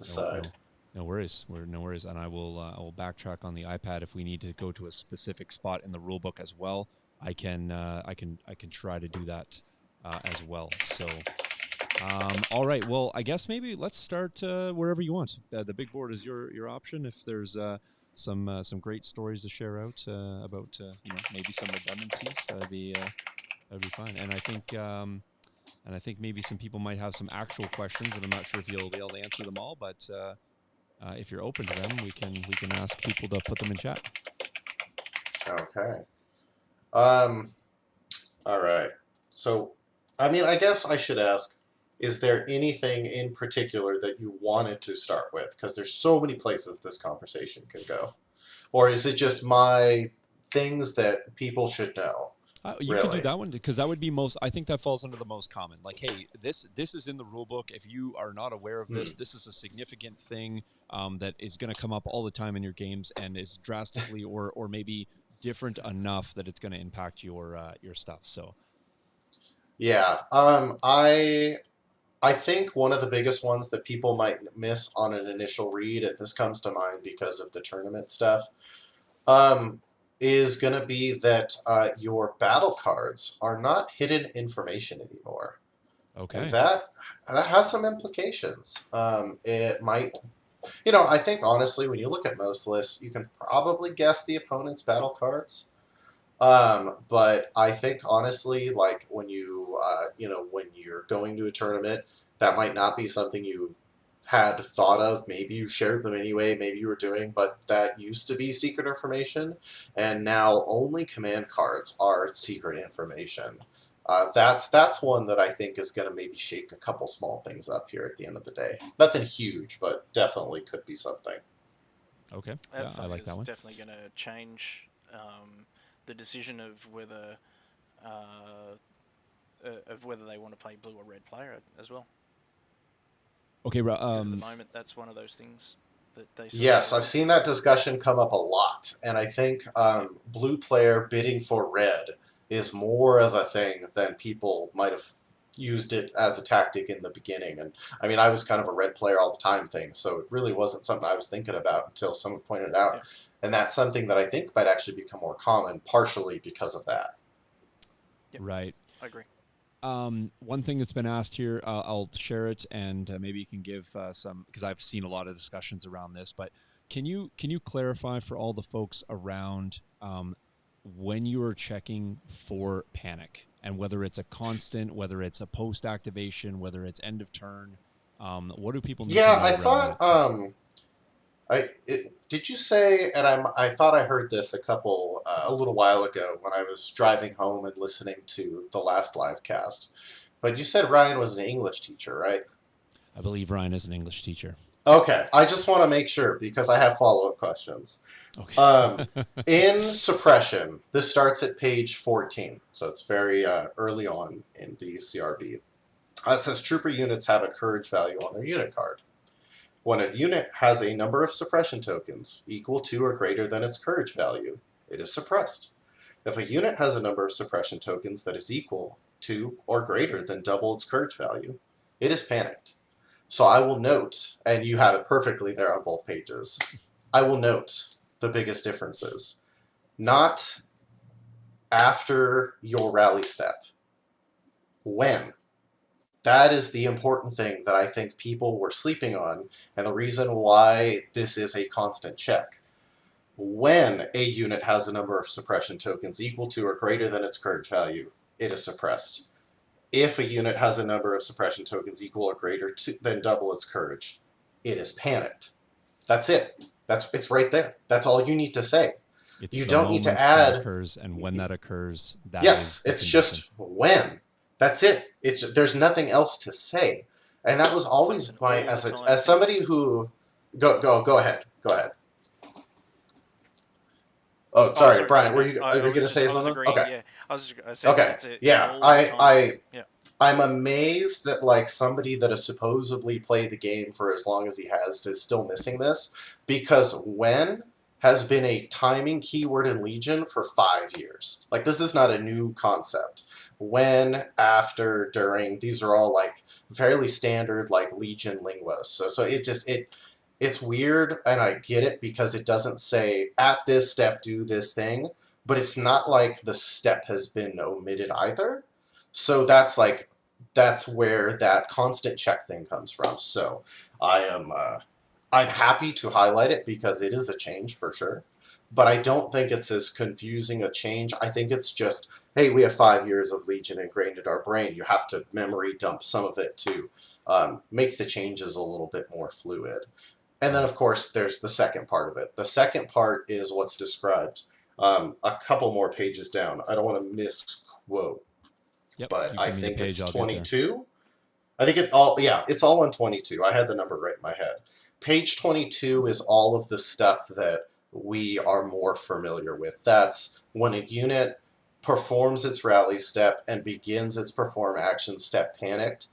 side. No worries. No worries, and I will backtrack on the iPad if we need to go to a specific spot in the rulebook as well. I can try to do that as well. So, all right. Well, I guess maybe let's start wherever you want. The big board is your option. If there's some great stories to share out about maybe some redundancies, that'd be fine. And I think maybe some people might have some actual questions, and I'm not sure if you'll be able to answer them all, but if you're open to them, we can ask people to put them in chat. Okay. All right. So, I guess I should ask, is there anything in particular that you wanted to start with? Because there's so many places this conversation could go. Or is it just my things that people should know? You could do that one because that would be most. I think that falls under the most common. Like, hey, this is in the rule book. If you are not aware of this, this is a significant thing that is going to come up all the time in your games and is drastically or maybe different enough that it's going to impact your stuff. So, yeah, I think one of the biggest ones that people might miss on an initial read, and this comes to mind because of the tournament stuff, is going to be that your battle cards are not hidden information anymore. Okay. And that has some implications. It might, I think honestly, when you look at most lists, you can probably guess the opponent's battle cards. But I think honestly, like when when you're going to a tournament, that might not be something you had thought of. Maybe you shared them anyway, maybe you were doing, but that used to be secret information, and now only command cards are secret information. That's one that I think is going to maybe shake a couple small things up here at the end of the day. Nothing huge, but definitely could be something. Okay, That's I like that one. Definitely going to change the decision of whether they want to play blue or red player as well. Okay, because at the moment that's one of those things that they. Yes, I've seen that discussion come up a lot, and I think blue player bidding for red is more of a thing than people might have used it as a tactic in the beginning. And I was kind of a red player all the time thing, so it really wasn't something I was thinking about until someone pointed it out. Yeah. And that's something that I think might actually become more common, partially because of that. Yep. Right. I agree. One thing that's been asked here, I'll share it, and maybe you can give some, because I've seen a lot of discussions around this. But can you clarify for all the folks around when you are checking for panic, and whether it's a constant, whether it's a post activation, whether it's end of turn? What do people need to know? I thought. Did you say? And I thought I heard this a little while ago when I was driving home and listening to the last live cast. But you said Ryan was an English teacher, right? I believe Ryan is an English teacher. Okay, I just want to make sure because I have follow-up questions. Okay. In suppression, this starts at page 14, so it's very early on in the CRB. It says trooper units have a courage value on their unit card. When a unit has a number of suppression tokens equal to or greater than its courage value, it is suppressed. If a unit has a number of suppression tokens that is equal to or greater than double its courage value, it is panicked. So I will note, and you have it perfectly there on both pages, I will note the biggest differences. Not after your rally step. When. That is the important thing that I think people were sleeping on, and the reason why this is a constant check. When a unit has a number of suppression tokens equal to or greater than its courage value, it is suppressed. If a unit has a number of suppression tokens equal or greater than double its courage, it is panicked. That's it. It's right there. That's all you need to say. You don't need to add. That occurs, and when that occurs, it's just when. That's it. There's nothing else to say, and that was always my as somebody who go ahead. Oh, Oh, sorry, sorry, Brian. no, Are you going to say I was something? agreeing. Okay. Yeah, I said Okay. it's Yeah. all the time. Yeah. I'm amazed that like somebody that has supposedly played the game for as long as he has is still missing this, because when has been a timing keyword in Legion for 5 years. Like this is not a new concept. When, after, during, these are all like fairly standard like Legion linguos. So it's weird, and I get it because it doesn't say at this step do this thing, but it's not like the step has been omitted either. So that's where that constant check thing comes from. So I am I'm happy to highlight it because it is a change for sure. But I don't think it's as confusing a change. I think it's just, hey, we have 5 years of Legion ingrained in our brain. You have to memory dump some of it to make the changes a little bit more fluid. And then, of course, there's the second part of it. The second part is what's described a couple more pages down. I don't want to misquote, Yep. but You I give me the think page, it's I'll get there. 22. I think it's all, yeah, it's all on 22. I had the number right in my head. Page 22 is all of the stuff that we are more familiar with. That's when a unit performs its rally step and begins its perform action step panicked.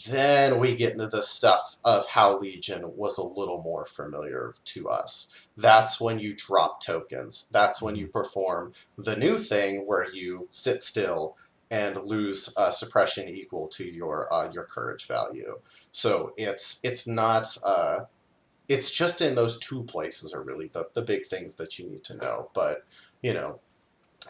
Then we get into the stuff of how Legion was a little more familiar to us. That's when you drop tokens. That's when you perform the new thing where you sit still and lose suppression equal to your courage value. So it's not it's just in those two places are really the big things that you need to know. But you know,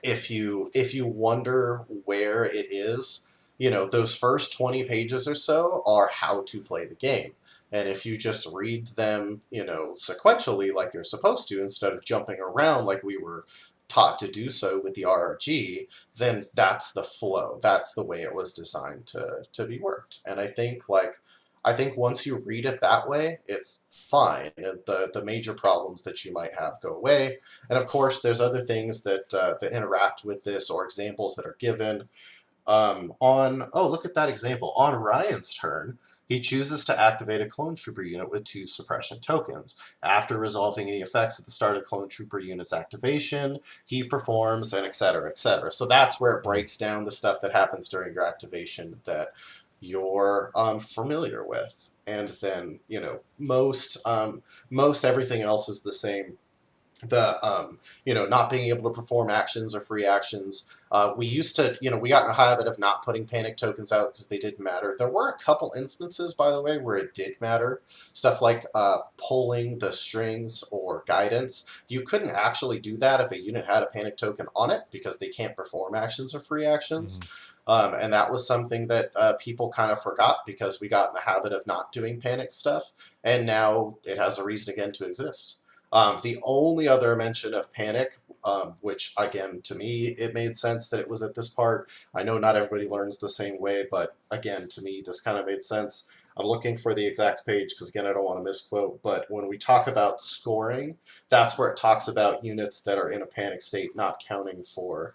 if you wonder where it is, those first 20 pages or so are how to play the game. And if you just read them, sequentially like you're supposed to, instead of jumping around like we were taught to do so with the RRG, then that's the flow. That's the way it was designed to be worked. And I think once you read it that way, it's fine. And the major problems that you might have go away. And of course, there's other things that interact with this or examples that are given. Look at that example. On Ryan's turn, he chooses to activate a clone trooper unit with 2 suppression tokens. After resolving any effects at the start of the clone trooper unit's activation, he performs, and etc., etc. So that's where it breaks down the stuff that happens during your activation that you're familiar with. And then, most everything else is the same. Not being able to perform actions or free actions. We used to, we got in a habit of not putting panic tokens out because they didn't matter. There were a couple instances, by the way, where it did matter. Stuff like pulling the strings or guidance. You couldn't actually do that if a unit had a panic token on it because they can't perform actions or free actions. And that was something that people kind of forgot because we got in the habit of not doing panic stuff. And now it has a reason again to exist. The only other mention of panic, which again, to me, it made sense that it was at this part. I know not everybody learns the same way, but again, to me, this kind of made sense. I'm looking for the exact page because, again, I don't want to misquote, but when we talk about scoring, that's where it talks about units that are in a panic state not counting for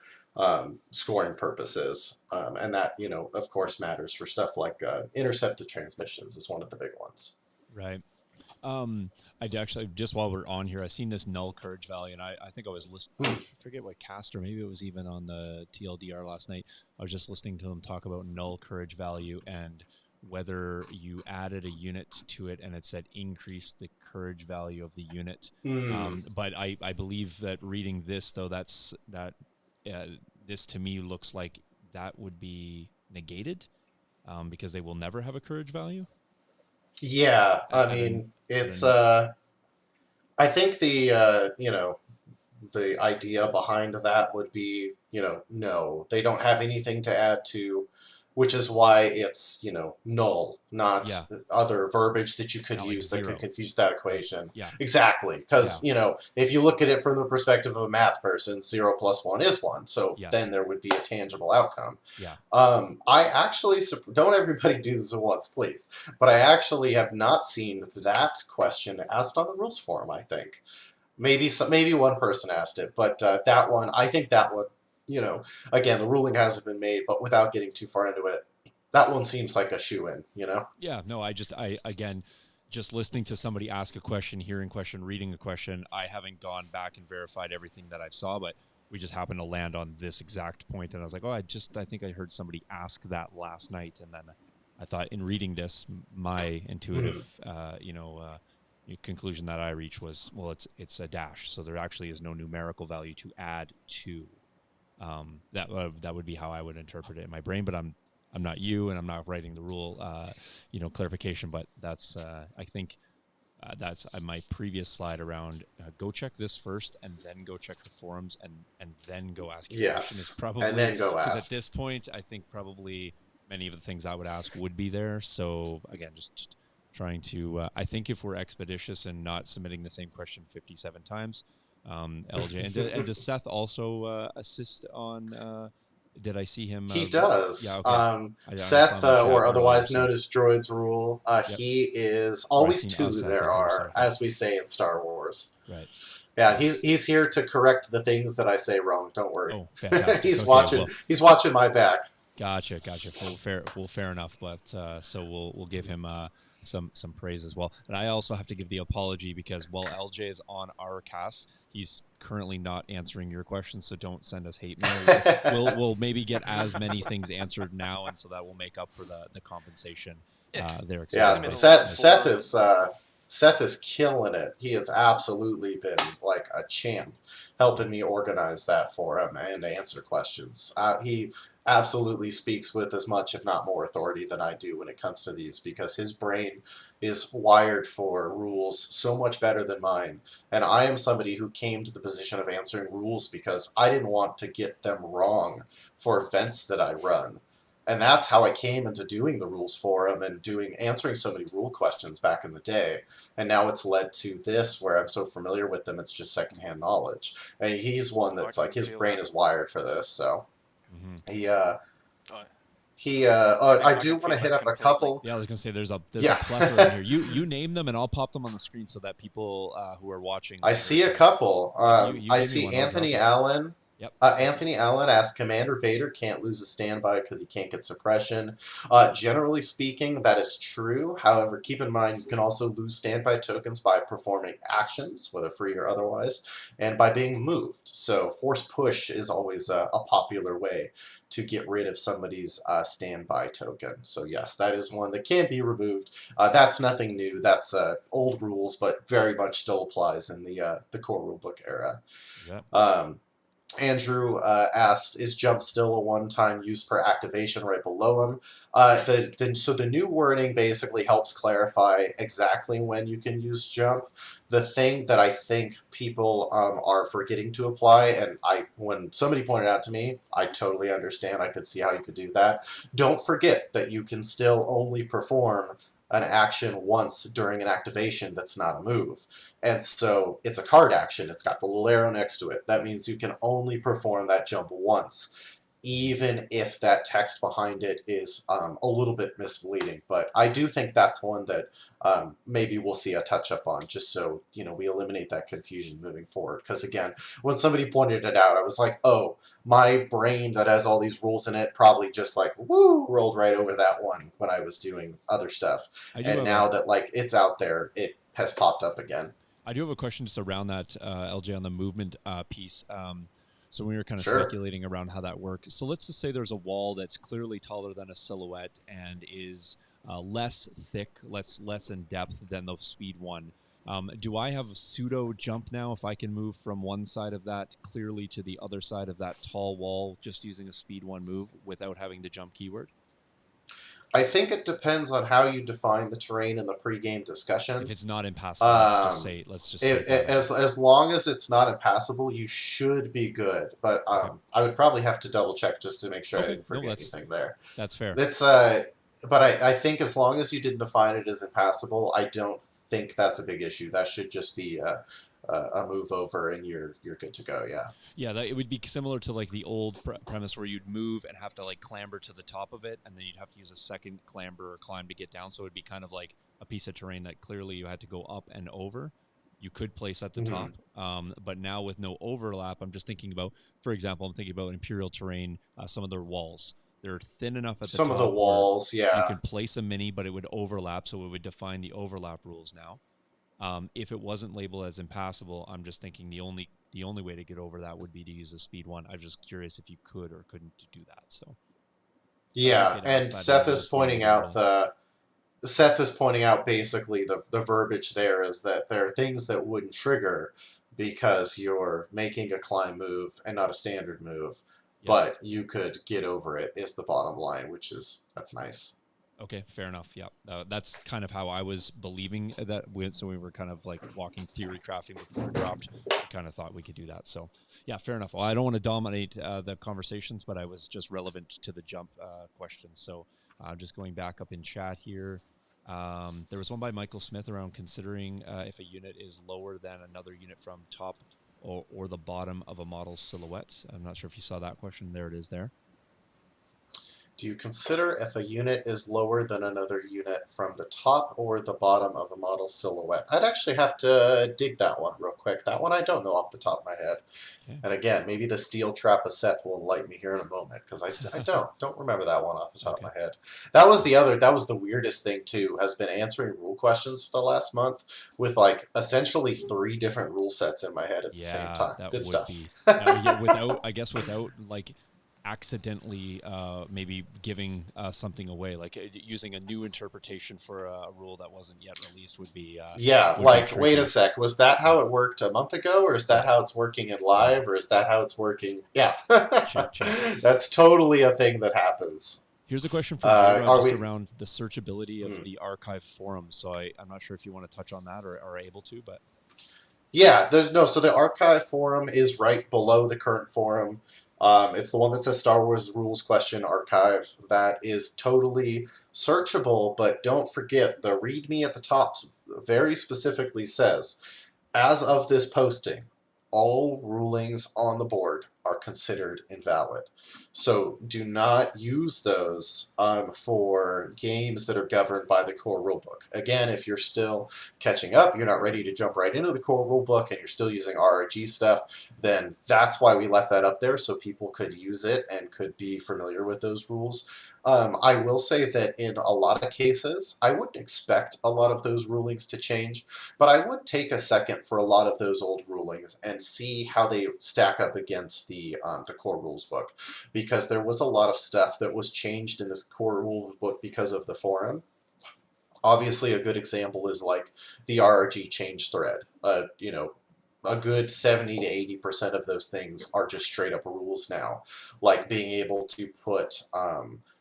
scoring purposes. And that, of course, matters for stuff like intercepted transmissions is one of the big ones. Right. I actually, just while we're on here, I seen this null courage value, and I think I was listening. I forget what caster, maybe it was even on the TLDR last night. I was just listening to them talk about null courage value and whether you added a unit to it and it said increase the courage value of the unit. But I believe that reading this though, this to me looks like that would be negated because they will never have a courage value. Yeah, I mean, it's I think the idea behind that would be, no, they don't have anything to add to, which is why it's, null, not other verbiage that you could not use like that zero. could confuse that equation. Yeah. Exactly. Because, if you look at it from the perspective of a math person, 0 plus 1 is 1. So then there would be a tangible outcome. Yeah. I actually, don't everybody do this at once, please. But I actually have not seen that question asked on the rules forum, I think. Maybe one person asked it, but that one, I think that would, again, the ruling hasn't been made, but without getting too far into it, that one seems like a shoo-in, Yeah, no, I again, just listening to somebody ask a question, hearing a question, reading a question, I haven't gone back and verified everything that I saw, but we just happened to land on this exact point, and I was like, oh, I think I heard somebody ask that last night, and then I thought in reading this, my intuitive, conclusion that I reached was, well, it's a dash, so there actually is no numerical value to add to. That would be how I would interpret it in my brain, but I'm not you, and I'm not writing the rule, clarification. But that's I think that's my previous slide around. Go check this first, and then go check the forums, and then go ask your question. Is probably, and then go ask. Because at this point, I think probably many of the things I would ask would be there. So again, just trying to. I think if we're expeditious and not submitting the same question 57 times. LJ, and does Seth also assist on? Did I see him? He does. Yeah, okay. Seth, or otherwise known as Droid's Rule, Yep. He is always two. There are, as we say in Star Wars. Right. Yeah, he's here to correct the things that I say wrong. Don't worry. Oh, fantastic. He's okay, watching. Well, he's watching my back. Gotcha. Fair enough. But so we'll give him some praise as well. And I also have to give the apology because while LJ is on our cast, he's currently not answering your questions, so don't send us hate mail. We'll maybe get as many things answered now, and so that will make up for the compensation there. Yeah, Seth is killing it. He has absolutely been like a champ, helping me organize that for him and answer questions. He absolutely speaks with as much, if not more, authority than I do when it comes to these, because his brain is wired for rules so much better than mine. And I am somebody who came to the position of answering rules because I didn't want to get them wrong for events that I run. And that's how I came into doing the rules forum and answering so many rule questions back in the day. And now it's led to this where I'm so familiar with them, it's just secondhand knowledge. And he's one that's like, his brain is wired for this, so I do want to hit up a couple. Yeah, I was gonna say there's a plethora in here. You name them and I'll pop them on the screen so that people who are watching. I see a couple. I see Anthony Allen. Yep. Anthony Allen asked, Commander Vader can't lose a standby because he can't get suppression. Generally speaking, that is true. However, keep in mind you can also lose standby tokens by performing actions, whether free or otherwise, and by being moved. So force push is always a popular way to get rid of somebody's standby token. So yes, that is one that can be removed. That's nothing new. That's old rules, but very much still applies in the core rulebook era. Yep. Andrew asked, is jump still a one-time use per activation right below him? So the new wording basically helps clarify exactly when you can use jump. The thing that I think people are forgetting to apply, and when somebody pointed out to me, I totally understand. I could see how you could do that. Don't forget that you can still only perform an action once during an activation that's not a move. And so it's a card action. It's got the little arrow next to it. That means you can only perform that jump once, even if that text behind it is a little bit misleading. But I do think that's one that maybe we'll see a touch-up on, just so we eliminate that confusion moving forward. Because again, when somebody pointed it out, I was like, oh, my brain that has all these rules in it probably just like, woo, rolled right over that one when I was doing other stuff. And now that it's out there, it has popped up again. I do have a question just around that, LJ, on the movement piece. So we were kind of speculating around how that works. So let's just say there's a wall that's clearly taller than a silhouette and is less thick, less in depth than the speed one. Do I have pseudo jump now if I can move from one side of that clearly to the other side of that tall wall just using a speed one move without having the jump keyword? I think it depends on how you define the terrain in the pregame discussion. If it's not impassable, let's just say as long as it's not impassable, you should be good. But I would probably have to double check just to make sure I didn't forget anything there. That's fair. But I think as long as you didn't define it as impassable, I don't think that's a big issue. That should just be a move over and you're good to go. Yeah, it would be similar to like the old premise where you'd move and have to like clamber to the top of it, and then you'd have to use a second clamber or climb to get down. So it'd be kind of like a piece of terrain that clearly you had to go up and over. You could place at the top, but now with no overlap, I'm just thinking about, for example, I'm thinking about Imperial terrain, some of their walls. they're thin enough at the Some of the top where walls, you yeah. can place a mini, but it would overlap, so it would define the overlap rules now. If it wasn't labeled as impassable, I'm just thinking the only way to get over that would be to use a speed one. I'm just curious if you could or couldn't do that. So we Yeah, could ask and that in the standard area. Seth is pointing out basically the verbiage there is that there are things that wouldn't trigger because you're making a climb move and not a standard move, Yep. but you could get over it is the bottom line, that's nice. Okay, fair enough. Yeah, that's kind of how I was believing that. So we were kind of like walking theory crafting before it dropped. We kind of thought we could do that. So yeah, fair enough. Well, I don't want to dominate the conversations, but I was just relevant to the jump question. So just going back up in chat here. There was one by Michael Smith around considering if a unit is lower than another unit from top or the bottom of a model's silhouette. I'm not sure if you saw that question. There it is there. Do you consider if a unit is lower than another unit from the top or the bottom of a model silhouette? I'd actually have to dig that one real quick. That one I don't know off the top of my head. Okay. And again, maybe the steel trap of Seth will enlighten me here in a moment, because I don't remember that one off the top of my head. That was the weirdest thing too, has been answering rule questions for the last month with like essentially 3 different rule sets in my head at the same time. That Good would stuff. be without like accidentally maybe giving something away, like using a new interpretation for a rule that wasn't yet released would be Yeah, would be like, wait a tricky. sec, was that how it worked a month ago, or is that how it's working in live, or is that how it's working? Yeah. Check. That's totally a thing that happens. Here's a question for Vera just we? around the searchability of the archive forum. So I'm not sure if you want to touch on that or are able to, but Yeah, so the archive forum is right below the current forum. It's the one that says Star Wars Rules Question Archive. That is totally searchable, but don't forget the README at the top very specifically says, as of this posting, all rulings on the board are considered invalid. So do not use those for games that are governed by the core rulebook. Again, if you're still catching up, you're not ready to jump right into the core rulebook, and you're still using RRG stuff, then that's why we left that up there, so people could use it and could be familiar with those rules. I will say that in a lot of cases, I wouldn't expect a lot of those rulings to change, but I would take a second for a lot of those old rulings and see how they stack up against the core rules book, because there was a lot of stuff that was changed in the core rules book because of the forum. Obviously, a good example is like the RRG change thread. A good 70 to 80% of those things are just straight up rules now, like being able to put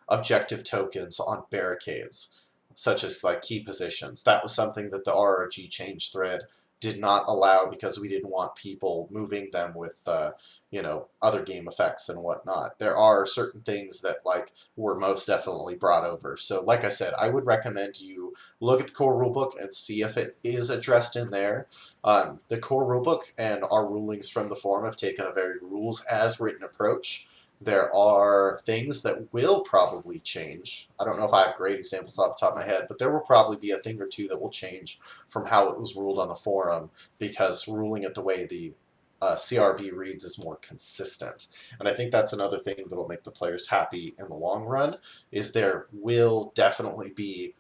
objective tokens on barricades, such as like key positions. That was something that the RRG change thread did not allow because we didn't want people moving them with other game effects and whatnot. There are certain things that like were most definitely brought over. So like I said, I would recommend you look at the core rulebook and see if it is addressed in there. The core rulebook and our rulings from the forum have taken a very rules as written approach. There are things that will probably change. I don't know if I have great examples off the top of my head, but there will probably be a thing or two that will change from how it was ruled on the forum, because ruling it the way the CRB reads is more consistent. And I think that's another thing that will make the players happy in the long run, is there will definitely be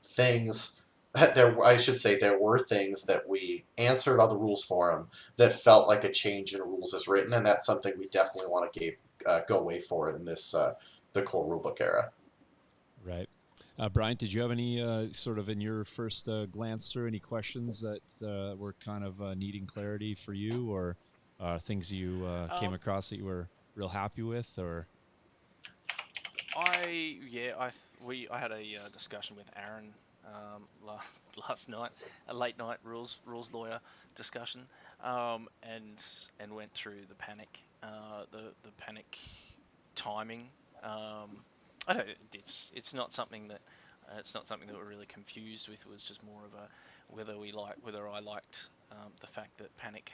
things there were things that we answered on the rules forum that felt like a change in rules as written, and that's something we definitely want to go away for in this the core rulebook era. right. Bryant, did you have any sort of in your first glance through any questions that were kind of needing clarity for you, or things you came across that you were real happy with, or? I had a discussion with Aaron last night, a late night rules lawyer discussion, and went through the panic, the panic timing. I don't. It's not something that we're really confused with. It was just more of a whether I liked the fact that panic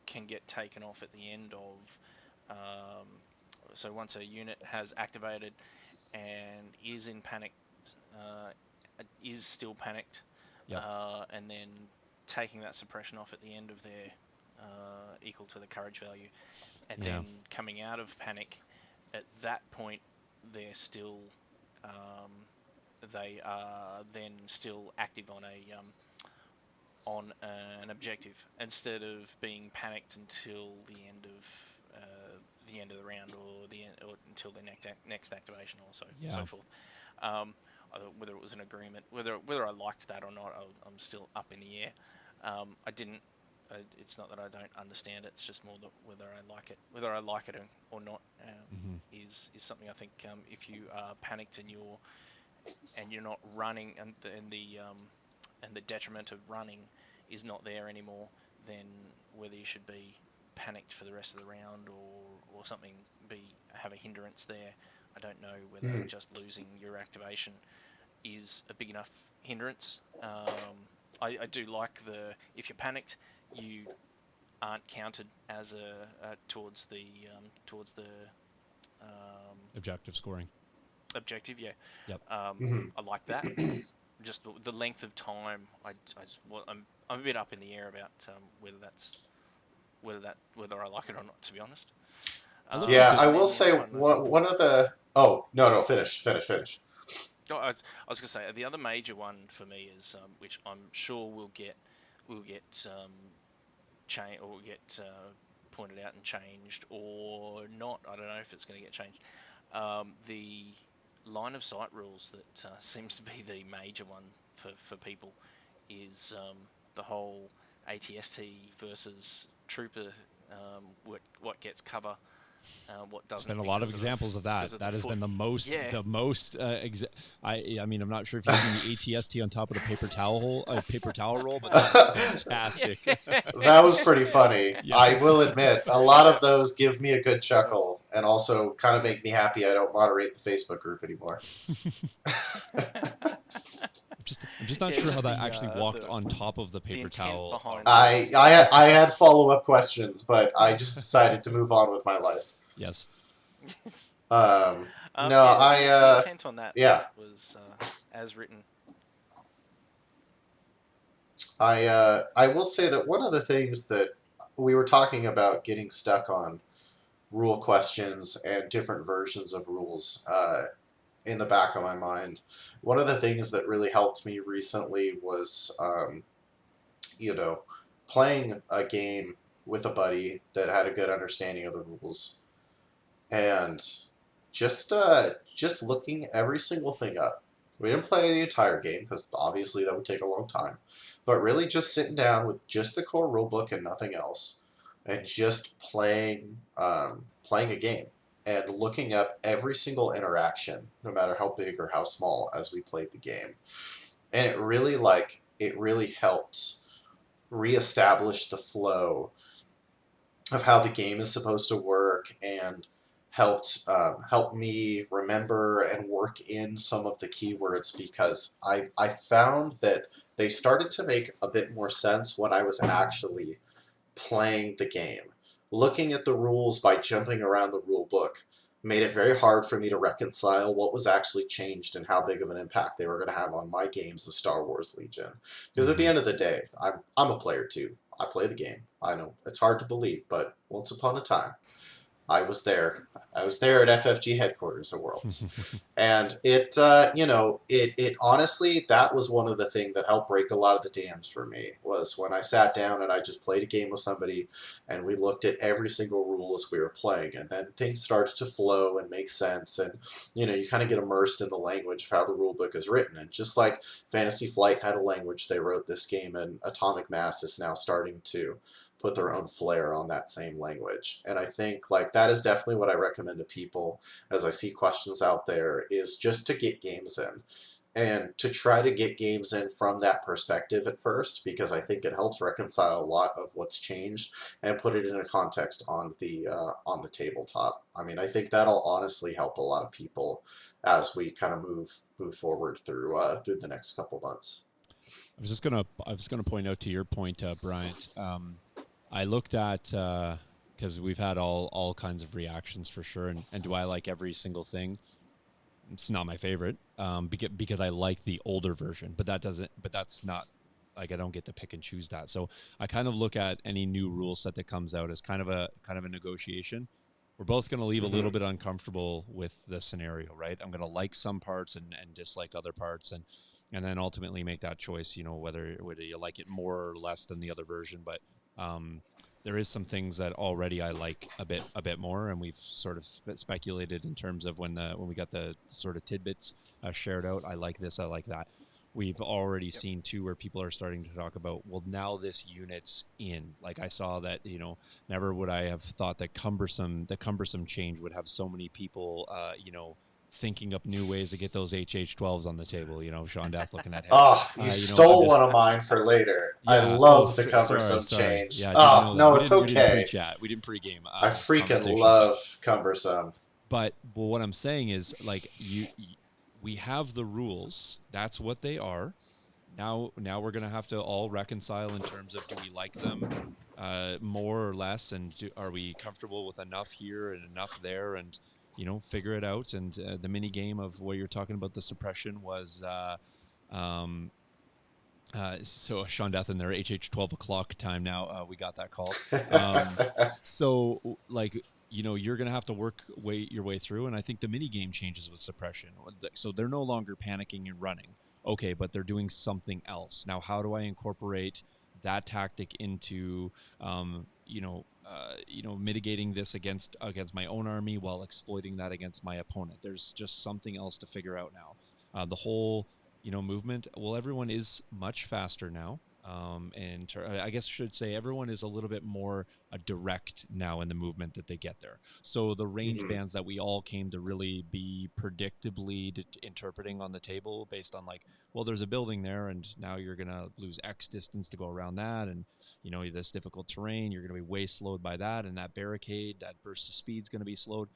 can get taken off at the end of. So once a unit has activated and is in panic, uh, is still panicked, Yep. and then taking that suppression off at the end of their equal to the courage value, and then coming out of panic at that point they're still they are then still active on an objective instead of being panicked until the end of the round or until the next activation or so forth. Whether it was an agreement, whether I liked that or not, I'm still up in the air. I didn't. It's not that I don't understand it. It's just more that whether I like it or not, is something I think. If you are panicked and you're not running, and the detriment of running is not there anymore, then whether you should be panicked for the rest of the round or something have a hindrance there. I don't know whether just losing your activation is a big enough hindrance. I do like if you're panicked, you aren't counted as towards the objective scoring. Objective, yeah. Yep. I like that. Just the length of time. I'm a bit up in the air about whether I like it or not, to be honest. I will say one of the. Oh no, finish. No, I was gonna say the other major one for me is which I'm sure will get pointed out and changed or not. I don't know if it's going to get changed. The line of sight rules that seems to be the major one for people is the whole ATST versus trooper. What gets cover. What doesn't. There's been a lot of examples of that. That has been the most. Yeah. The most. I mean, I'm not sure if you've seen the ATST on top of the paper towel roll, but that was fantastic. That was pretty funny. Yes. I will admit, a lot of those give me a good chuckle and also kind of make me happy I don't moderate the Facebook group anymore. I'm just not sure how that actually walked on top of the paper towel. I had follow-up questions, but I just decided to move on with my life. Yes. The intent on that was as written. I will say that one of the things that we were talking about getting stuck on rule questions and different versions of rules in the back of my mind. One of the things that really helped me recently was, playing a game with a buddy that had a good understanding of the rules, and just looking every single thing up. We didn't play the entire game because obviously that would take a long time, but really just sitting down with just the core rulebook and nothing else, and just playing a game. And looking up every single interaction, no matter how big or how small, as we played the game. And it really helped reestablish the flow of how the game is supposed to work, and helped me remember and work in some of the keywords, because I found that they started to make a bit more sense when I was actually playing the game. Looking at the rules by jumping around the rule book made it very hard for me to reconcile what was actually changed and how big of an impact they were going to have on my games of Star Wars Legion. Because at the end of the day, I'm a player too. I play the game. I know it's hard to believe, but once upon a time, I was there. I was there at FFG headquarters at Worlds. And it honestly, that was one of the things that helped break a lot of the dams for me, was when I sat down and I just played a game with somebody and we looked at every single rule as we were playing, and then things started to flow and make sense, and you kind of get immersed in the language of how the rule book is written. And just like Fantasy Flight had a language they wrote this game, and Atomic Mass is now starting to put their own flair on that same language. And I think that is definitely what I recommend to people as I see questions out there, is just to get games in, and to try to get games in from that perspective at first, because I think it helps reconcile a lot of what's changed and put it in a context on the tabletop. I mean, I think that'll honestly help a lot of people as we kind of move forward through the next couple months. I was gonna point out to your point, Bryant. I looked at, because we've had all kinds of reactions for sure, and do I like every single thing? It's not my favorite, because I like the older version, but that's not, I don't get to pick and choose that. So I kind of look at any new rule set that comes out as kind of a negotiation. we're both going to leave a little bit uncomfortable with the scenario, right? I'm going to like some parts and dislike other parts, and then ultimately make that choice, whether you like it more or less than the other version. But there is some things that already I like a bit more, and we've sort of speculated in terms of when we got the sort of tidbits shared out. I like this, I like that. We've already seen too where people are starting to talk about, well, now this unit's in. Like I saw that, never would I have thought that the cumbersome change would have so many people, thinking up new ways to get those HH12s on the table. Shawn Death looking at him. Oh, you stole one of mine for later. Yeah. I love the Sorry. cumbersome change. Yeah, I didn't know that. No, it's okay. We didn't pre-chat. We didn't pre-game. I freaking love cumbersome. But what I'm saying is, like, we have the rules. That's what they are. Now we're gonna have to all reconcile in terms of, do we like them more or less, and are we comfortable with enough here and enough there, and figure it out. And the mini game of what you're talking about, the suppression, was so Shawn Death in their HH 12 o'clock time now. We got that call. So like, you're going to have to work your way through. And I think the mini game changes with suppression. So they're no longer panicking and running. Okay, but they're doing something else. Now, how do I incorporate that tactic into, mitigating this against my own army while exploiting that against my opponent? There's just something else to figure out now. The whole, movement. Well, everyone is much faster now. And I guess I should say everyone is a little bit more direct now in the movement that they get there. So the range bands that we all came to really be predictably interpreting on the table based on, like, well, there's a building there, and now you're going to lose X distance to go around that. And, this difficult terrain, you're going to be way slowed by that. And that barricade, that burst of speed is going to be slowed.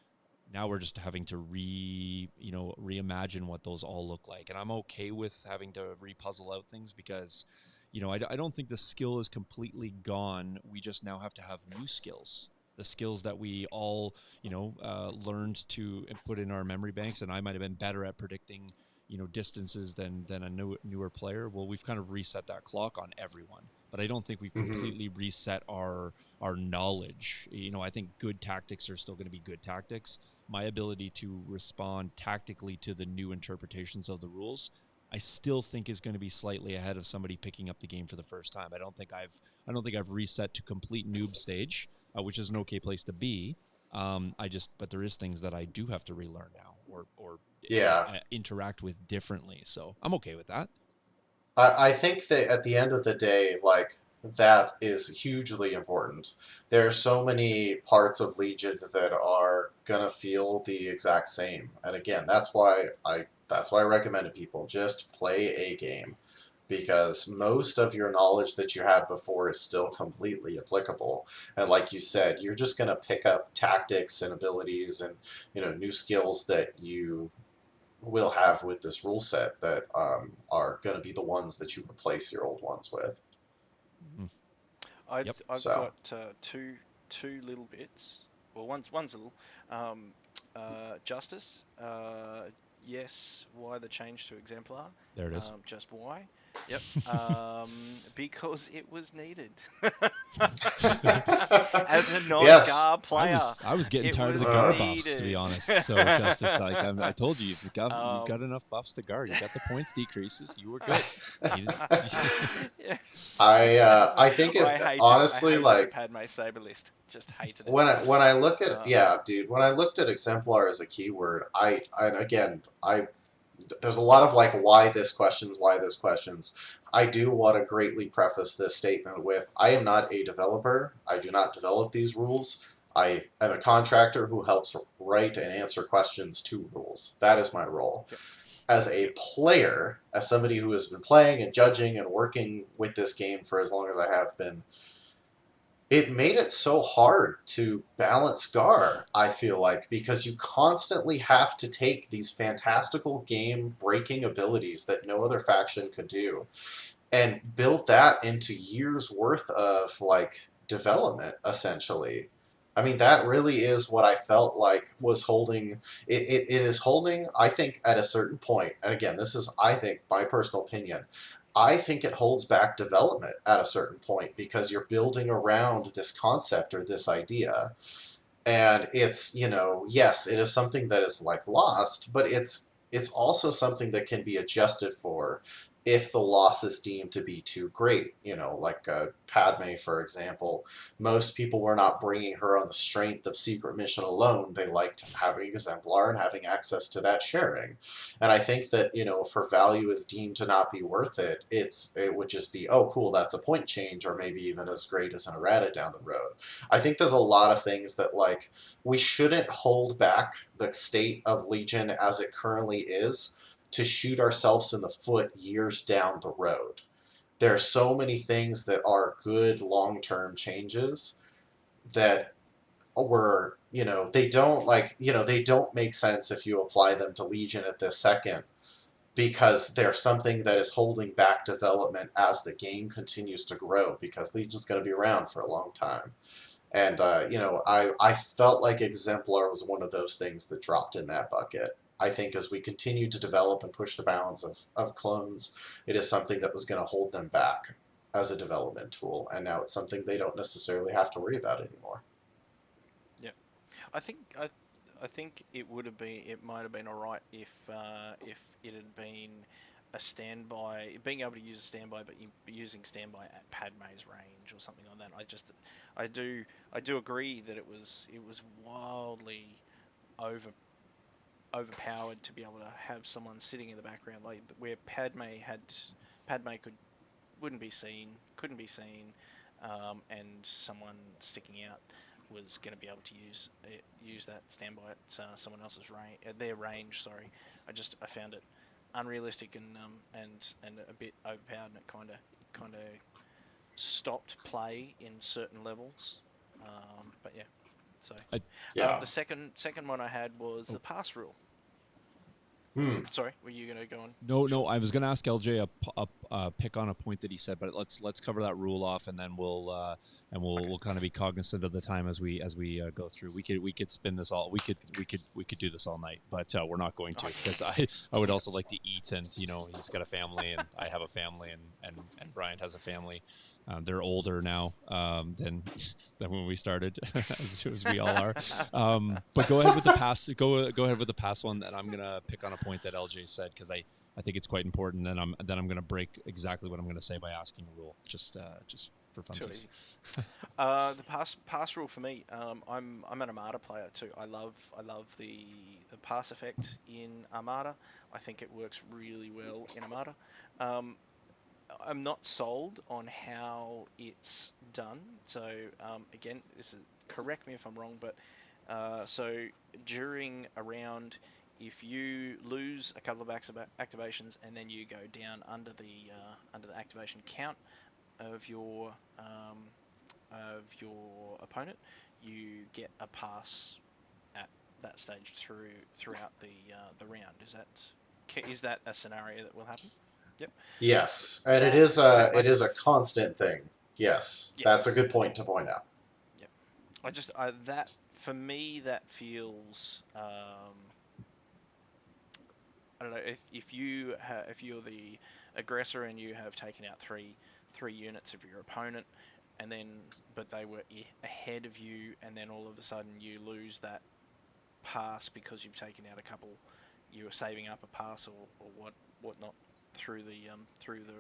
Now we're just having to reimagine what those all look like. And I'm okay with having to repuzzle out things because, I don't think the skill is completely gone. We just now have to have new skills. The skills that we all, learned to put in our memory banks. And I might have been better at predicting, distances than a newer player. Well, we've kind of reset that clock on everyone. But I don't think we've completely reset our knowledge. I think good tactics are still going to be good tactics. My ability to respond tactically to the new interpretations of the rules, I still think is going to be slightly ahead of somebody picking up the game for the first time. I don't think I've reset to complete noob stage, which is an okay place to be. But there is things that I do have to relearn now, or interact with differently. So I'm okay with that. I think that at the end of the day, like, that is hugely important. There are so many parts of Legion that are gonna feel the exact same, and again, that's why I recommend to people, just play a game, because most of your knowledge that you had before is still completely applicable. And like you said, you're just gonna pick up tactics and abilities and new skills that you will have with this rule set that are going to be the ones that you replace your old ones with. I've got two little bits. Well, one's little. Justice. Yes. Why the change to Exemplar? There it is. Just why? Yep. Because it was needed. As a non-Gar player, I was getting tired of the Gar buffs, to be honest. So Justice, like I told you, you've got enough buffs to Gar. You got the points decreases. You were good. I think honestly, like, Padme Saber list, just hated it. When I look at when I looked at Exemplar as a keyword, there's a lot of like why this questions. I do want to greatly preface this statement with, I am not a developer. I do not develop these rules. I am a contractor who helps write and answer questions to rules. That is my role. Yep. As a player, as somebody who has been playing and judging and working with this game for as long as I have been, it made it so hard to balance Gar, I feel like, because you constantly have to take these fantastical game-breaking abilities that no other faction could do and build that into years' worth of, like, development, essentially. I mean, that really is what I felt like was holding... It is holding, I think, at a certain point, and again, this is, I think, my personal opinion, I think it holds back development at a certain point because you're building around this concept or this idea. And it's, yes, it is something that is like lost, but it's also something that can be adjusted for if the loss is deemed to be too great. Like Padme, for example, most people were not bringing her on the strength of Secret Mission alone. They liked having Exemplar and having access to that sharing. And I think that, if her value is deemed to not be worth it, it would just be, oh, cool, that's a point change, or maybe even as great as an errata down the road. I think there's a lot of things that, like, we shouldn't hold back the state of Legion as it currently is to shoot ourselves in the foot years down the road. There are so many things that are good long-term changes that were, they don't make sense if you apply them to Legion at this second, because they're something that is holding back development as the game continues to grow, because Legion's going to be around for a long time. And, I felt like Exemplar was one of those things that dropped in that bucket. I think as we continue to develop and push the bounds of clones, it is something that was going to hold them back as a development tool, and now it's something they don't necessarily have to worry about anymore. Yeah, I think I think it might have been alright if it had been a standby, being able to use a standby, but using standby at Padme's range or something like that. I do I do agree that it was wildly over overpowered to be able to have someone sitting in the background, like where Padme wouldn't be seen, couldn't be seen, and someone sticking out was going to be able to use that standby at someone else's range, at their range. Sorry, I found it unrealistic and a bit overpowered, and it kind of stopped play in certain levels. But yeah, so Yeah. the second one I had was Oh, the pass rule. Hmm. Sorry, were you going to go on, no, no. Shawn? I was going to ask LJ a pick on a point that he said, but let's cover that rule off, and then Okay. we'll kind of be cognizant of the time as we go through. We could spin this all. We could do this all night, but we're not going to, because I would also like to eat, and he's got a family, and I have a family, and Bryant has a family. They're older now than than when we started, as we all are. But go ahead with the pass. Go ahead with the pass one, and I'm gonna pick on a point that LJ said, because I think it's quite important. And I'm gonna break exactly what I'm gonna say by asking a rule, just for Too funsies. easy. The pass rule for me. I'm an Armada player too. I love the pass effect in Armada. I think it works really well in Armada. Um, I'm not sold on how it's done. So again, correct me if I'm wrong, but so during a round, if you lose a couple of activations and then you go down under the activation count of your opponent, you get a pass at that stage throughout the round. Is that a scenario that will happen? Yep. Yes, and it That is that a I it is a constant thing. Yes, that's a Yes. good point to point out. Yep. That for me that feels I don't know if you're the aggressor and you have taken out three units of your opponent, and then but they were ahead of you, and then all of a sudden you lose that pass because you've taken out a couple, you were saving up a pass or whatnot through the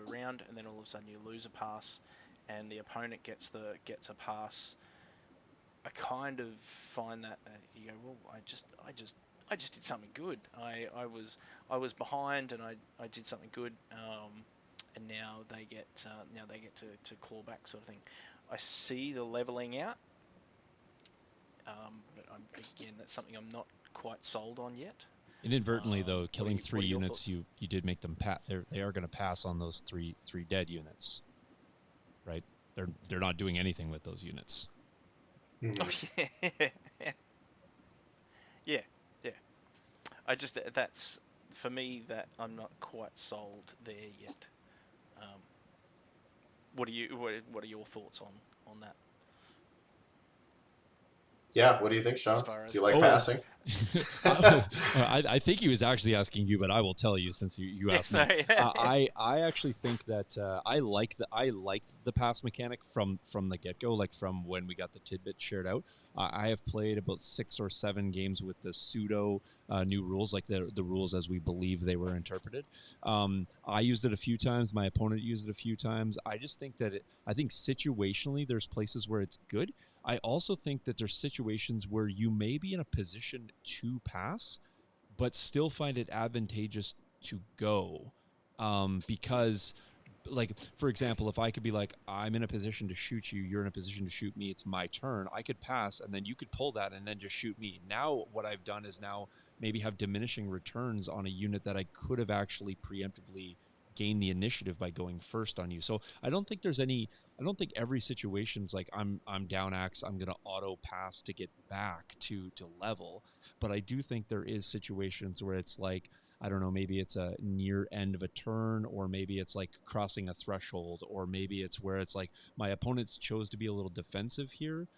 round, and then all of a sudden you lose a pass, and the opponent gets a pass. I kind of find that you go, well, I just did something good. I was behind and I did something good, and now they get to claw back, sort of thing. I see the leveling out, but again, that's something I'm not quite sold on yet. Inadvertently, though, killing What three are your units, thoughts? you did make them pass. They are going to pass on those three dead units, right? They're not doing anything with those units. Oh Mhm. yeah, yeah, yeah. That's for me that I'm not quite sold there yet. Um, what are your thoughts on that? Yeah, what do you think, as Shawn? far Do you as like Oh, passing? I think he was actually asking you, but I will tell you since you yeah, asked me. sorry. I actually think that I liked the pass mechanic from the get go, like from when we got the tidbit shared out. I have played about 6 or 7 games with the pseudo new rules, like the rules as we believe they were interpreted. I used it a few times. My opponent used it a few times. I just think that I think situationally, there's places where it's good. I also think that there's situations where you may be in a position to pass, but still find it advantageous to go. Because, like, for example, if I could be like, I'm in a position to shoot you, you're in a position to shoot me, it's my turn, I could pass, and then you could pull that and then just shoot me. Now, what I've done is now maybe have diminishing returns on a unit that I could have actually preemptively gained the initiative by going first on you. So I don't think every situation's like I'm down axe, I'm gonna auto pass to get back to level. But I do think there is situations where it's like, I don't know, maybe it's a near end of a turn, or maybe it's like crossing a threshold, or maybe it's where it's like my opponents chose to be a little defensive here.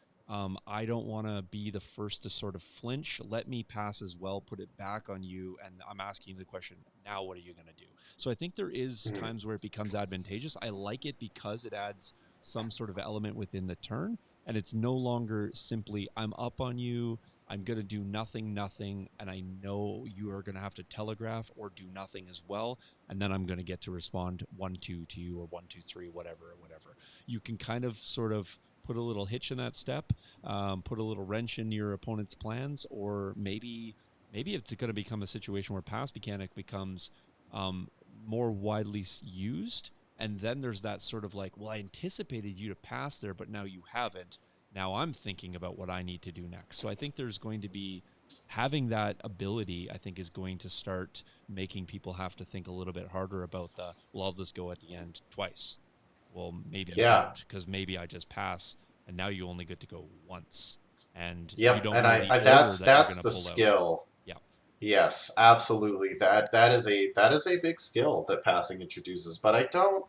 I don't want to be the first to sort of flinch. Let me pass as well, put it back on you, and I'm asking the question, now what are you going to do? So I think there is Mhm. times where it becomes advantageous. I like it because it adds some sort of element within the turn, and it's no longer simply I'm up on you, I'm going to do nothing, nothing, and I know you are going to have to telegraph or do nothing as well, and then I'm going to get to respond 1-2 to you, or 1-2-3, whatever, whatever. You can kind of sort of put a little hitch in that step, put a little wrench in your opponent's plans, or maybe it's going to become a situation where pass mechanic becomes um, more widely used, and then there's that sort of like, well, I anticipated you to pass there, but now you haven't. Now I'm thinking about what I need to do next. So I think there's going to be having that ability, I think, is going to start making people have to think a little bit harder about the, well, I'll just go at the end twice. Well, maybe you Yeah. don't, because maybe I just pass and now you only get to go once, and you Yep. don't And know the I order that you're going that's to the pull out. skill. Yeah. Yes, absolutely. That is a big skill that passing introduces, but I don't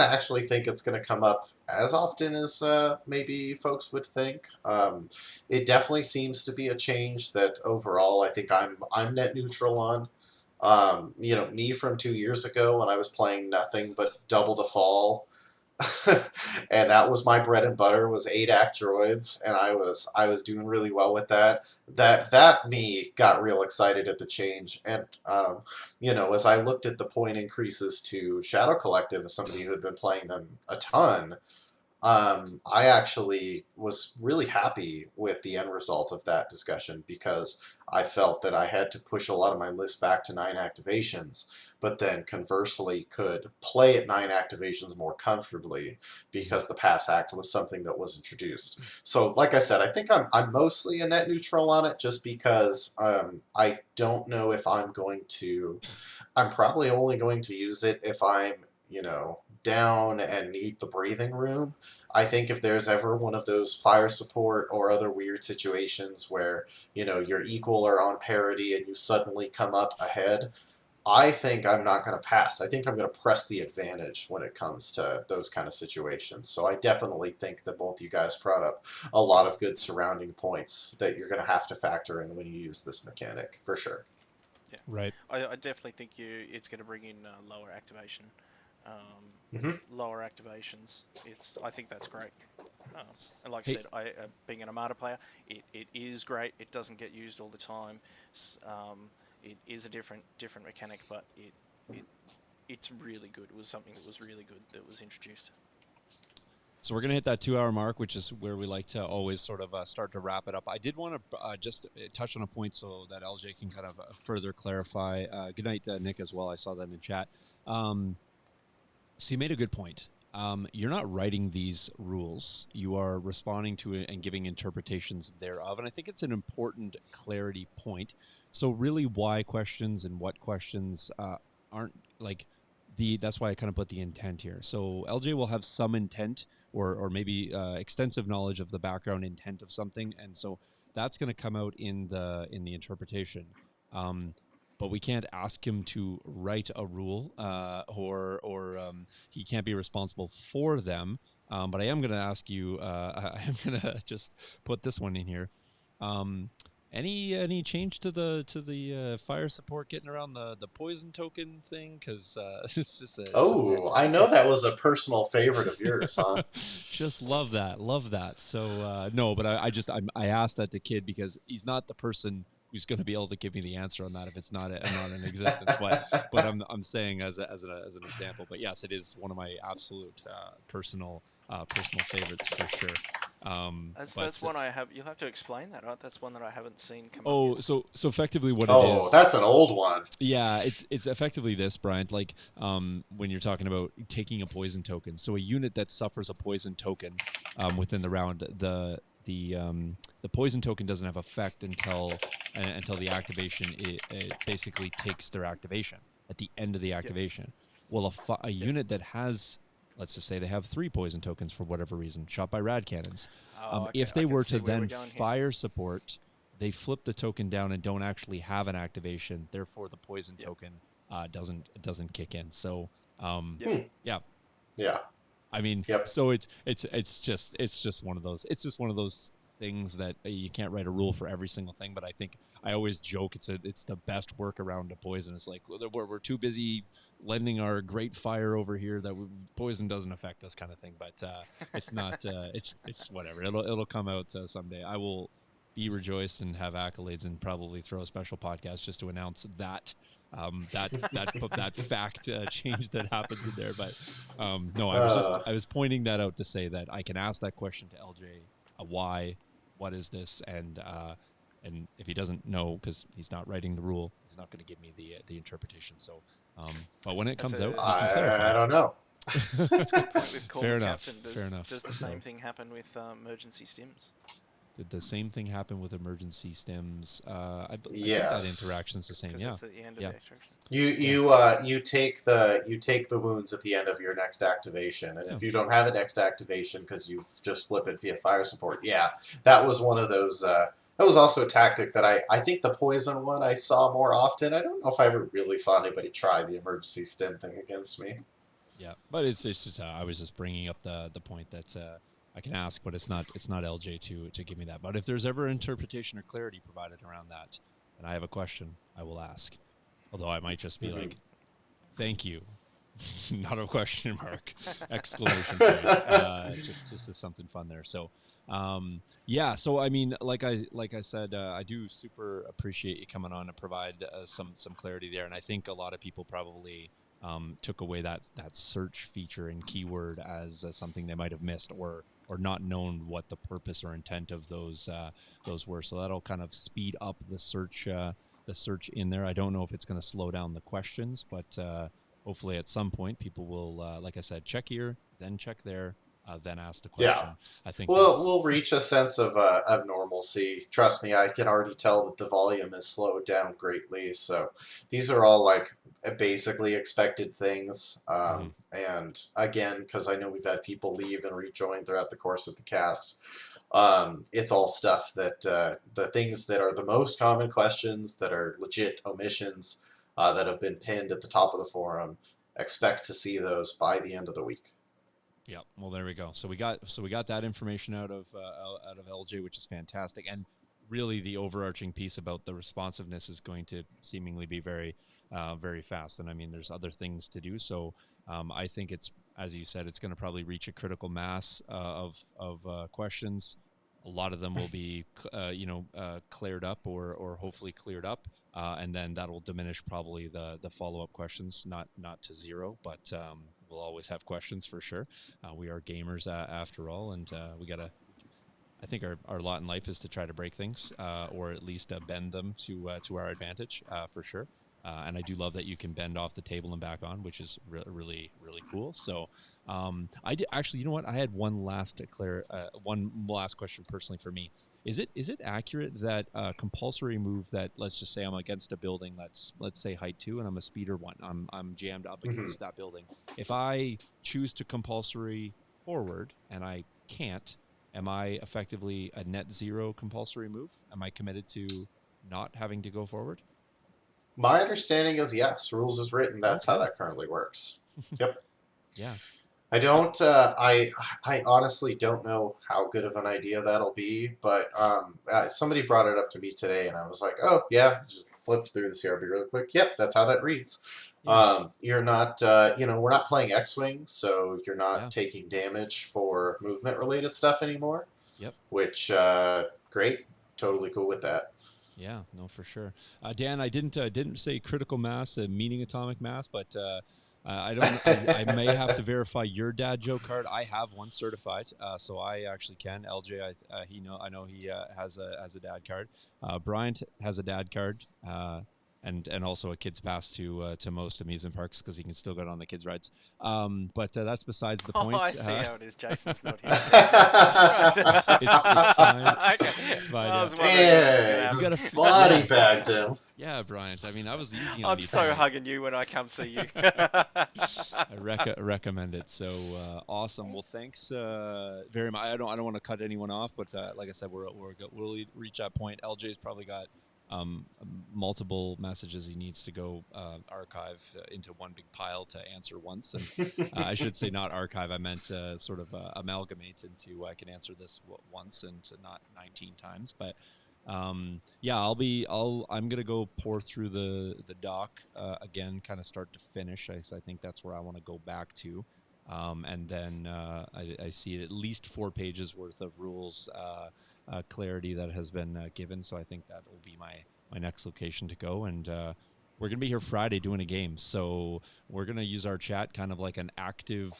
actually think it's going to come up as often as maybe folks would think. It definitely seems to be a change that overall I think I'm net neutral on. Me from 2 years ago when I was playing nothing but double the fall, and that was my bread and butter was 8 act droids, and I was doing really well with that. That me got real excited at the change, and as I looked at the point increases to Shadow Collective as somebody who had been playing them a ton, I actually was really happy with the end result of that discussion because I felt that I had to push a lot of my list back to 9 activations, but then conversely could play at 9 activations more comfortably because the pass act was something that was introduced. So, like I said, I think I'm mostly a net neutral on it just because I don't know if I'm going to. I'm probably only going to use it if I'm, down and need the breathing room. I think if there's ever one of those fire support or other weird situations where, you're equal or on parity and you suddenly come up ahead, I think I'm not going to pass. I think I'm going to press the advantage when it comes to those kind of situations. So I definitely think that both you guys brought up a lot of good surrounding points that you're going to have to factor in when you use this mechanic, for sure. Yeah, Right. I definitely think it's going to bring in lower activation, um, Hmm. lower activations. I think that's great. And like I Hey, said, being an Armada player, it is great. It doesn't get used all the time. It is a different mechanic, but it it's really good. It was something that was really good that was introduced. so we're going to hit that 2 hour mark, which is where we like to always sort of start to wrap it up. I did want to just touch on a point so that LJ can kind of further clarify. Good night, Nick, as well. I saw that in chat. Um, so you made a good point. You're not writing these rules. You are responding to it and giving interpretations thereof. And I think it's an important clarity point. So really why questions and what questions aren't like that's why I kind of put the intent here. So LJ will have some intent or maybe extensive knowledge of the background intent of something. And so that's going to come out in the interpretation. But we can't ask him to write a rule or he can't be responsible for them. But I am going to ask you. I am going to just put this one in here. Any change to the fire support getting around the poison token thing? Because it's just Oh, I know that was a personal favorite of yours, huh? just love that. So no, but I asked that to Kid because he's not the person who's going to be able to give me the answer on that if it's not not in existence. But I'm saying as an example. But yes, it is one of my absolute personal favorites for sure. That's one I have. You'll have to explain that, right? That's one that I haven't seen come up Oh, yet. so effectively what it Oh, is. that's an old one. Yeah, it's effectively this, Bryant. Like, when you're talking about taking a poison token, so a unit that suffers a poison token, within the round, the poison token doesn't have effect until the activation. It basically takes their activation at the end of the Yep. activation. Well, a unit that has, let's just say they have 3 poison tokens for whatever reason, shot by rad cannons. Oh, okay. If I they can were see to where we're then going here. fire support, they flip the token down and don't actually have an activation. Therefore, the poison Yep. token doesn't kick in. So, Yep. yeah. Yeah. I mean, Yep. so it's just one of those things that you can't write a rule for every single thing. But I think I always joke it's the best workaround to poison. It's like we're too busy lending our great fire over here that poison doesn't affect us, kind of thing. But it's not. It's whatever. It'll come out someday. I will be rejoiced and have accolades and probably throw a special podcast just to announce that fact change that happened in there. But no, I was pointing that out to say that I can ask that question to LJ, why, what is this, and if he doesn't know because he's not writing the rule, he's not going to give me the interpretation. So, but when it comes out, he can clarify. I don't know. That's a good point with Call Fair the enough. Captain. Fair enough. Does the So, same thing happen with emergency stims? did the same thing happen with emergency stems? I think that Yes. interaction's the same. Because Yeah. it's at the end of the extraction. You take the wounds at the end of your next activation, and if you don't have a next activation because you've just flip it via fire support, that was one of those. That was also a tactic that I think the poison one I saw more often. I don't know if I ever really saw anybody try the emergency stim thing against me. Yeah, but it's just I was just bringing up the point that I can ask, but it's not LJ to give me that. But if there's ever interpretation or clarity provided around that, and I have a question, I will ask. Although I might just be like, "Thank you," not a question mark, exclamation point. Just as something fun there. So, yeah. So I mean, like I said, I do super appreciate you coming on to provide some clarity there, and I think a lot of people probably took away that search feature and keyword as something they might have missed or not known what the purpose or intent of those were. So that'll kind of speed up the search in there. I don't know if it's going to slow down the questions, but hopefully at some point people will, like I said, check here, then check there, then ask the question. Yeah. I think we'll reach a sense of normalcy. Trust me, I can already tell that the volume has slowed down greatly. So these are all like basically expected things. And again, because I know we've had people leave and rejoin throughout the course of the cast, it's all stuff that the things that are the most common questions that are legit omissions that have been pinned at the top of the forum. Expect to see those by the end of the week. Yeah, well, there we go. So we got that information out of LJ, which is fantastic, and really the overarching piece about the responsiveness is going to seemingly be very, very fast. And I mean, there's other things to do. So I think it's, as you said, it's going to probably reach a critical mass of questions. A lot of them will be, cleared up or hopefully cleared up, and then that'll diminish probably the follow up questions, not to zero, but we'll always have questions for sure. We are gamers after all, and we gotta. I think our lot in life is to try to break things, or at least bend them to our advantage, for sure. And I do love that you can bend off the table and back on, which is really cool. So I did actually. You know what? I had one last question personally for me. Is it accurate that compulsory move that, let's just say I'm against a building, let's say height 2 and I'm a speeder 1, I'm jammed up against that building. If I choose to compulsory forward and I can't, am I effectively a net 0 compulsory move? Am I committed to not having to go forward? My understanding is yes. Rules is written. That's how that currently works. Yep. Yeah. I don't. I honestly don't know how good of an idea that'll be, but somebody brought it up to me today, and I was like, "Oh yeah," just flipped through the CRB really quick. Yep, that's how that reads. Yeah, You're not, we're not playing X-wing, so you're not yeah, taking damage for movement-related stuff anymore. yep. Which, great, totally cool with that. Yeah, no, for sure. Dan, I didn't say critical mass, meaning atomic mass, but I don't. I may have to verify your dad joke card. I have one certified, so I actually can. LJ, I know he has a dad card. Bryant has a dad card, and also a kids pass to most amusement parks because he can still go on the kids rides. But that's besides the Oh, point. I see how it is. Jason's not here. Right. It's fine. Okay. It's fine. I Yeah, was wondering when it was going to Dang, you got happen. to. just body bagged him. Yeah, Bryant. I mean, I was easy on I'm you so tonight. hugging you when I come see you. I recommend it. So awesome. Well, thanks very much. I don't want to cut anyone off, but like I said, we'll reach that point. LJ's probably got multiple messages he needs to go archive into one big pile to answer once. And I should say not archive. I meant sort of amalgamate into I can answer this once and not 19 times. But yeah, I'm gonna go pour through the doc again, kind of start to finish. I think that's where I want to go back to. And then I see at least 4 pages worth of rules clarity that has been given. So I think that will be my next location to go. And we're going to be here Friday doing a game. So we're going to use our chat kind of like an active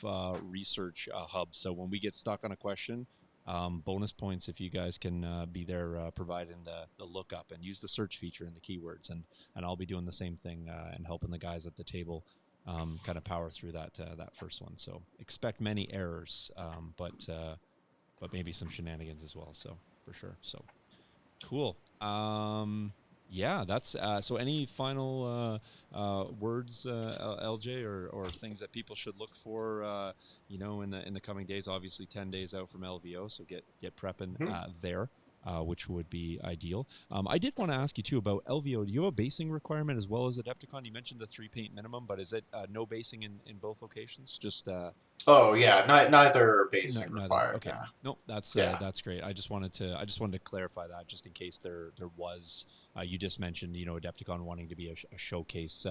research hub. So when we get stuck on a question, bonus points if you guys can be there providing the lookup and use the search feature and the keywords. And I'll be doing the same thing and helping the guys at the table kind of power through that first one. So expect many errors, but maybe some shenanigans as well. So for sure. So cool. Yeah, that's so. Any final words, LJ, or things that people should look for? In the coming days. Obviously, 10 days out from LVO, so get prepping there. Which would be ideal. I did want to ask you too about LVO. Do you have a basing requirement as well as Adepticon? You mentioned the 3 paint minimum, but is it no basing in both locations? Just Oh yeah, neither basing neither. required. Okay, Nah. no, Yeah. that's great. I just wanted to clarify that just in case there was. You just mentioned Adepticon wanting to be a showcase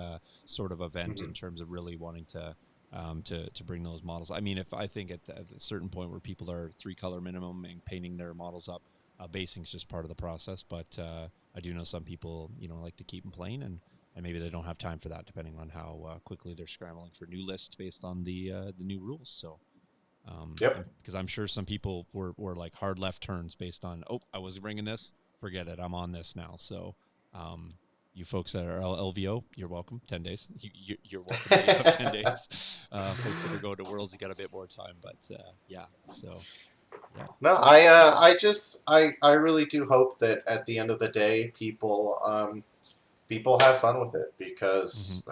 sort of event in terms of really wanting to bring those models. I mean, if I think at a certain point where people are 3 color minimum and painting their models up, basing is just part of the process. But I do know some people like to keep them plain and maybe they don't have time for that, depending on how quickly they're scrambling for new lists based on the new rules. So, Yep. because I'm sure some people were like hard left turns based on, oh, I was bringing this, forget it, I'm on this now. So, you folks that are LVO, you're welcome. 10 days. You're welcome. You have 10 days. Folks that are going to Worlds, you got a bit more time. But yeah, so yeah. No, I really do hope that at the end of the day, people have fun with it because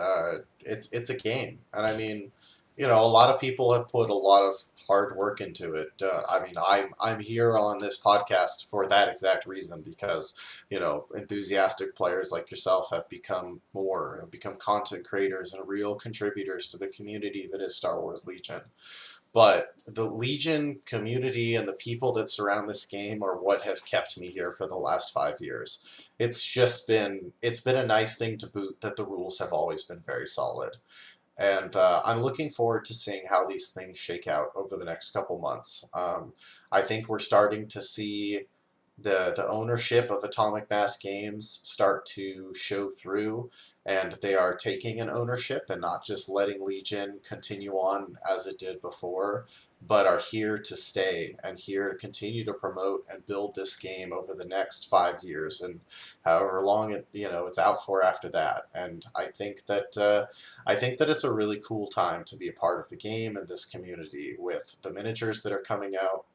it's a game, and I mean, a lot of people have put a lot of hard work into it. I mean, I'm here on this podcast for that exact reason because enthusiastic players like yourself have become content creators and real contributors to the community that is Star Wars Legion. But the Legion community and the people that surround this game are what have kept me here for the last 5 years. It's been a nice thing to boot that the rules have always been very solid. And I'm looking forward to seeing how these things shake out over the next couple months. I think we're starting to see the ownership of Atomic Mass Games start to show through, and they are taking an ownership and not just letting Legion continue on as it did before, but are here to stay and here to continue to promote and build this game over the next 5 years and however long it's out for after that. And I think that it's a really cool time to be a part of the game and this community with the miniatures that are coming out,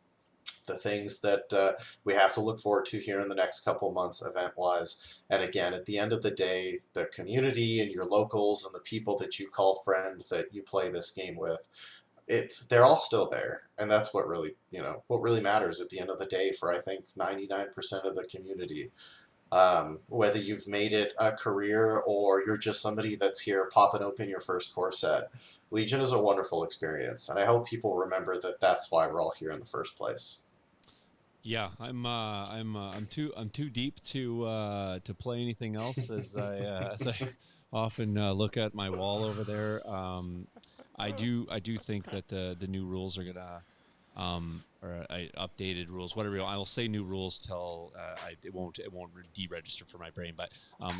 the things that we have to look forward to here in the next couple months event-wise. And again, at the end of the day, the community and your locals and the people that you call friend that you play this game with, they're all still there. And that's what really matters at the end of the day for, I think, 99% of the community. Whether you've made it a career or you're just somebody that's here popping open your first core set, Legion is a wonderful experience, and I hope people remember that that's why we're all here in the first place. Yeah, I'm too deep to play anything else as I often look at my wall over there. I do think that the new rules are gonna or updated rules, whatever. I'll say new rules till it won't deregister for my brain. But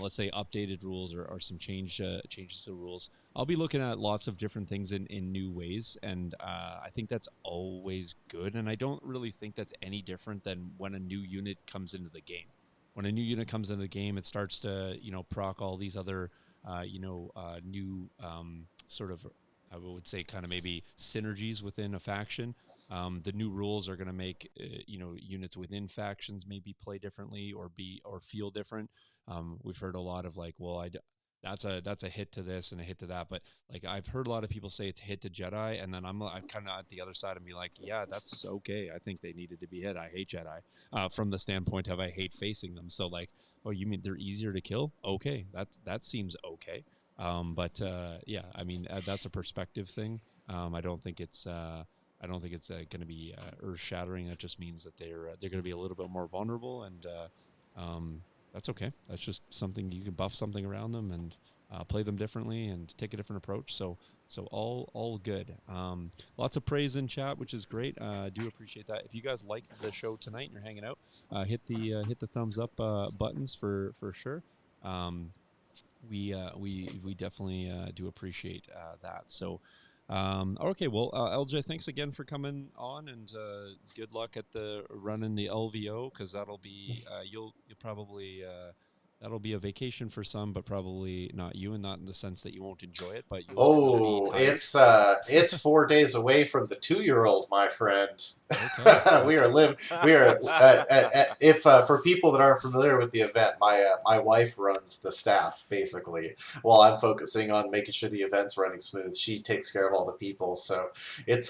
let's say updated rules or some changes to rules. I'll be looking at lots of different things in new ways, and I think that's always good. And I don't really think that's any different than when a new unit comes into the game. When a new unit comes into the game, it starts to proc all these other new sort of, I would say, kind of maybe synergies within a faction. The new rules are going to make units within factions maybe play differently or feel different. We've heard a lot of like, well, that's a hit to this and a hit to that, but like I've heard a lot of people say it's a hit to Jedi, and then I'm kind of at the other side and be like, yeah, that's okay. I think they needed to be hit. I hate Jedi from the standpoint of I hate facing them. So like, oh, you mean they're easier to kill? Okay, that seems okay. But yeah, I mean that's a perspective thing. I don't think it's going to be earth shattering. That just means that they're going to be a little bit more vulnerable, and that's okay. That's just something you can buff something around them and play them differently and take a different approach. So all good. Lots of praise in chat, which is great. Do appreciate that. If you guys liked the show tonight and you're hanging out, hit the thumbs up buttons for sure. We definitely do appreciate that. So, okay, well, LJ, thanks again for coming on, and good luck at the running the LVO, because that'll be you'll probably that'll be a vacation for some, but probably not you, and not in the sense that you won't enjoy it, but you'll be Oh, tired. it's 4 days away from the 2-year-old, my friend. Okay, We okay. are live. We are if for people that aren't familiar with the event, my wife runs the staff basically. While I'm focusing on making sure the event's running smooth, she takes care of all the people. So it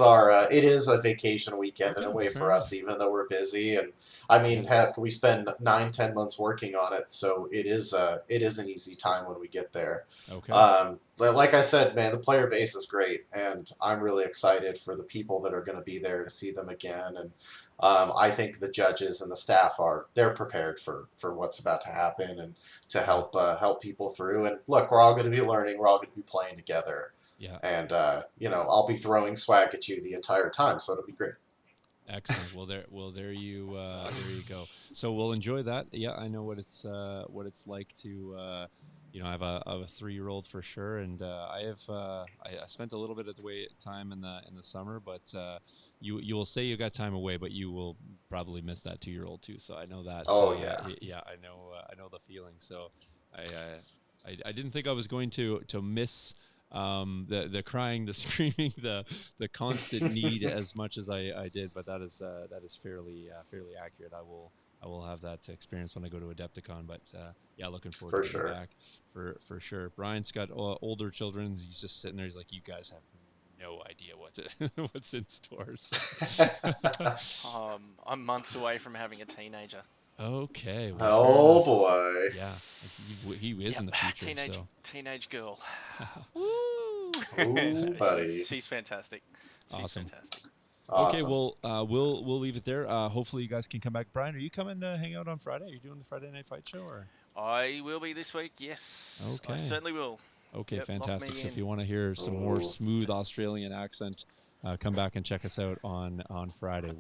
is a vacation weekend in Okay, a way fair for enough. us, even though we're busy. And I mean, Yeah. heck, we spend 9-10 months working on it, so it is an easy time when we get there. Okay. But like I said, man, the player base is great, and I'm really excited for the people that are going to be there to see them again. And I think the judges and the staff they're prepared for what's about to happen and to Yeah. help people through. And look, we're all going to be learning, we're all going to be playing together, Yeah. and I'll be throwing swag at you the entire time, so it'll be great. Excellent. There you go. So we'll enjoy that. Yeah, I know what it's like to I have a 3-year-old for sure, and I spent a little bit of the way time in the summer, but you will say you got time away, but you will probably miss that 2-year-old too. So I know that. Oh yeah, Yeah, I know the feeling. So I, uh, I didn't think I was going to miss the crying, the screaming, the constant need as much as I did, but that is fairly accurate. I will have that experience when I go to Adepticon, but yeah, looking forward to for getting sure. back for sure. Brian's got older children. He's just sitting there. He's like, you guys have no idea what's in store. So. I'm months away from having a teenager. Okay, well, fair Oh enough. boy. Yeah, he is Yep, in the future, so. teenage girl. Woo! Ooh, No, buddy. she's fantastic. She's Awesome. fantastic. Okay, Awesome. well, we'll leave it there. Hopefully, you guys can come back. Brian, are you coming to hang out on Friday? Are you doing the Friday Night Fight show, or? I will be this week. Yes, I Okay, certainly will. okay, Yep, lock fantastic. me So if in. you want to hear some more Ooh. smooth Australian accent, come back and check us out on Friday.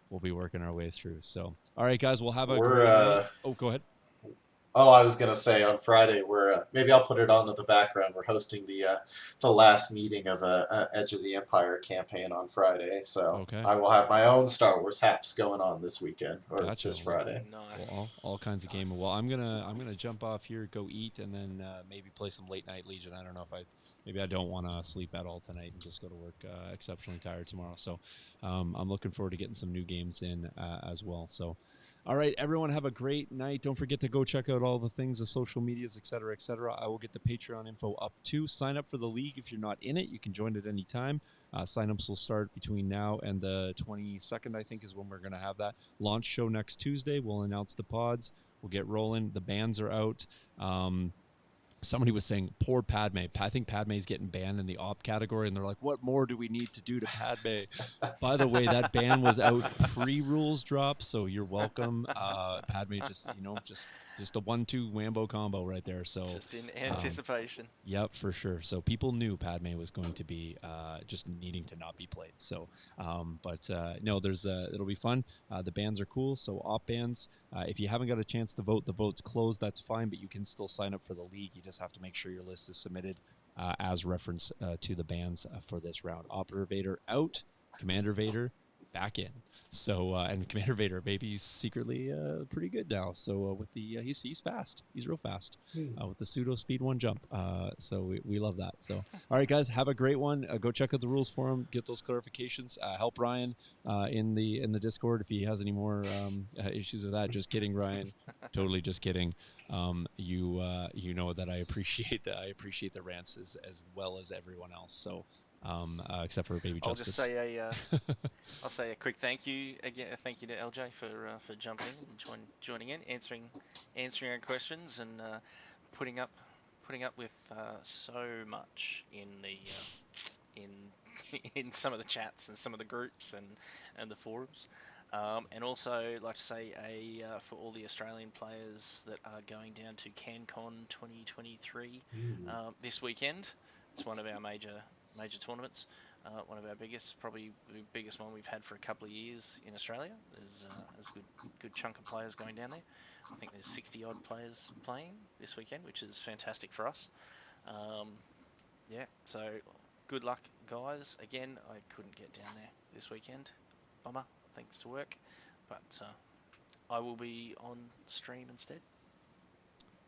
We'll be working our way through. So, all right, guys, we'll have a We're great night. Oh, go ahead. Oh, I was gonna say on Friday we're maybe I'll put it on in the background. We're hosting the last meeting of a Edge of the Empire campaign on Friday, so Okay, I will have my own Star Wars haps going on this weekend or gotcha. this Friday. Well, Nice. all kinds of gaming. Well, I'm gonna jump off here, go eat, and then maybe play some late night Legion. I don't know if maybe I don't want to sleep at all tonight and just go to work exceptionally tired tomorrow. So I'm looking forward to getting some new games in as well. So, all right, everyone, have a great night. Don't forget to go check out all the things, the social medias, et cetera, et cetera. I will get the Patreon info up too. Sign up for the league if you're not in it. You can join at any time. Signups will start between now and the 22nd, I think, is when we're going to have that launch show next Tuesday. We'll announce the pods. We'll get rolling. The bans are out. Somebody was saying, poor Padme. I think Padme's getting banned in the op category, and they're like, what more do we need to do to Padme? By the way, that ban was out pre-rules drop, so you're welcome. Padme just a 1-2 whambo combo right there. So just in anticipation. Yep, for sure. So people knew Padme was going to be just needing to not be played. So, no, it'll be fun. The bans are cool. So op bans, if you haven't got a chance to vote, the vote's closed. That's fine, but you can still sign up for the league. You just have to make sure your list is submitted as reference to the bans for this round. Operator Vader out, Commander Vader back in. So and Commander Vader, baby's secretly pretty good now. So with the he's fast. He's real fast with the pseudo speed 1 jump. So we love that. So all right, guys, have a great one. Go check out the rules forum, get those clarifications. Help Ryan in the Discord if he has any more issues with that. Just kidding, Ryan. Totally just kidding. You know that I appreciate the rants as well as everyone else. So. Except for Baby Justice. I'll say a quick thank you again. Thank you to LJ for jumping in and joining in, answering our questions, and putting up with so much in the in some of the chats and some of the groups and the forums. And also like to say for all the Australian players that are going down to CanCon 2023 this weekend. It's one of our major tournaments, one of our biggest, probably the biggest one we've had for a couple of years in Australia. There's a good chunk of players going down there. I think there's 60 odd players playing this weekend, which is fantastic for us. So good luck, guys. Again, I couldn't get down there this weekend. Bummer, thanks to work, but I will be on stream instead.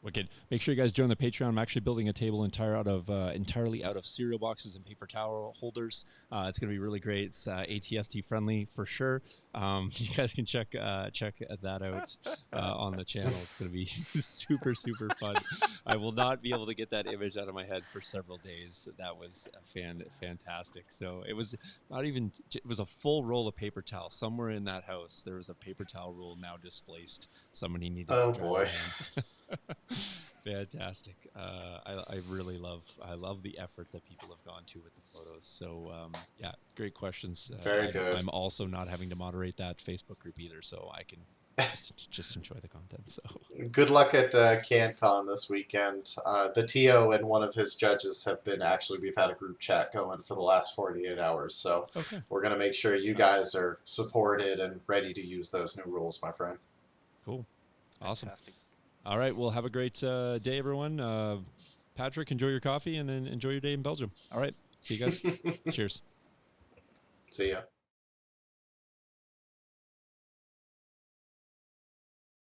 Wicked. Make sure you guys join the Patreon. I'm actually building a table entirely out of cereal boxes and paper towel holders. It's going to be really great. It's ATST friendly for sure. You guys can check that out on the channel. It's going to be super, super fun. I will not be able to get that image out of my head for several days. That was fantastic. So it was it was a full roll of paper towel. Somewhere in that house, there was a paper towel roll now displaced. Somebody needed to dry it. Fantastic. I really love the effort that people have gone to with the photos. So great questions. Very good. I'm also not having to moderate that Facebook group either, so I can just enjoy the content. So good luck at CanCon this weekend. The TO and one of his judges have been we've had a group chat going for the last 48 hours. So we're gonna make sure you guys are supported and ready to use those new rules, my friend. Cool. Awesome. Fantastic. All right, well, have a great day, everyone. Patrick, enjoy your coffee, and then enjoy your day in Belgium. All right, see you guys. Cheers. See ya.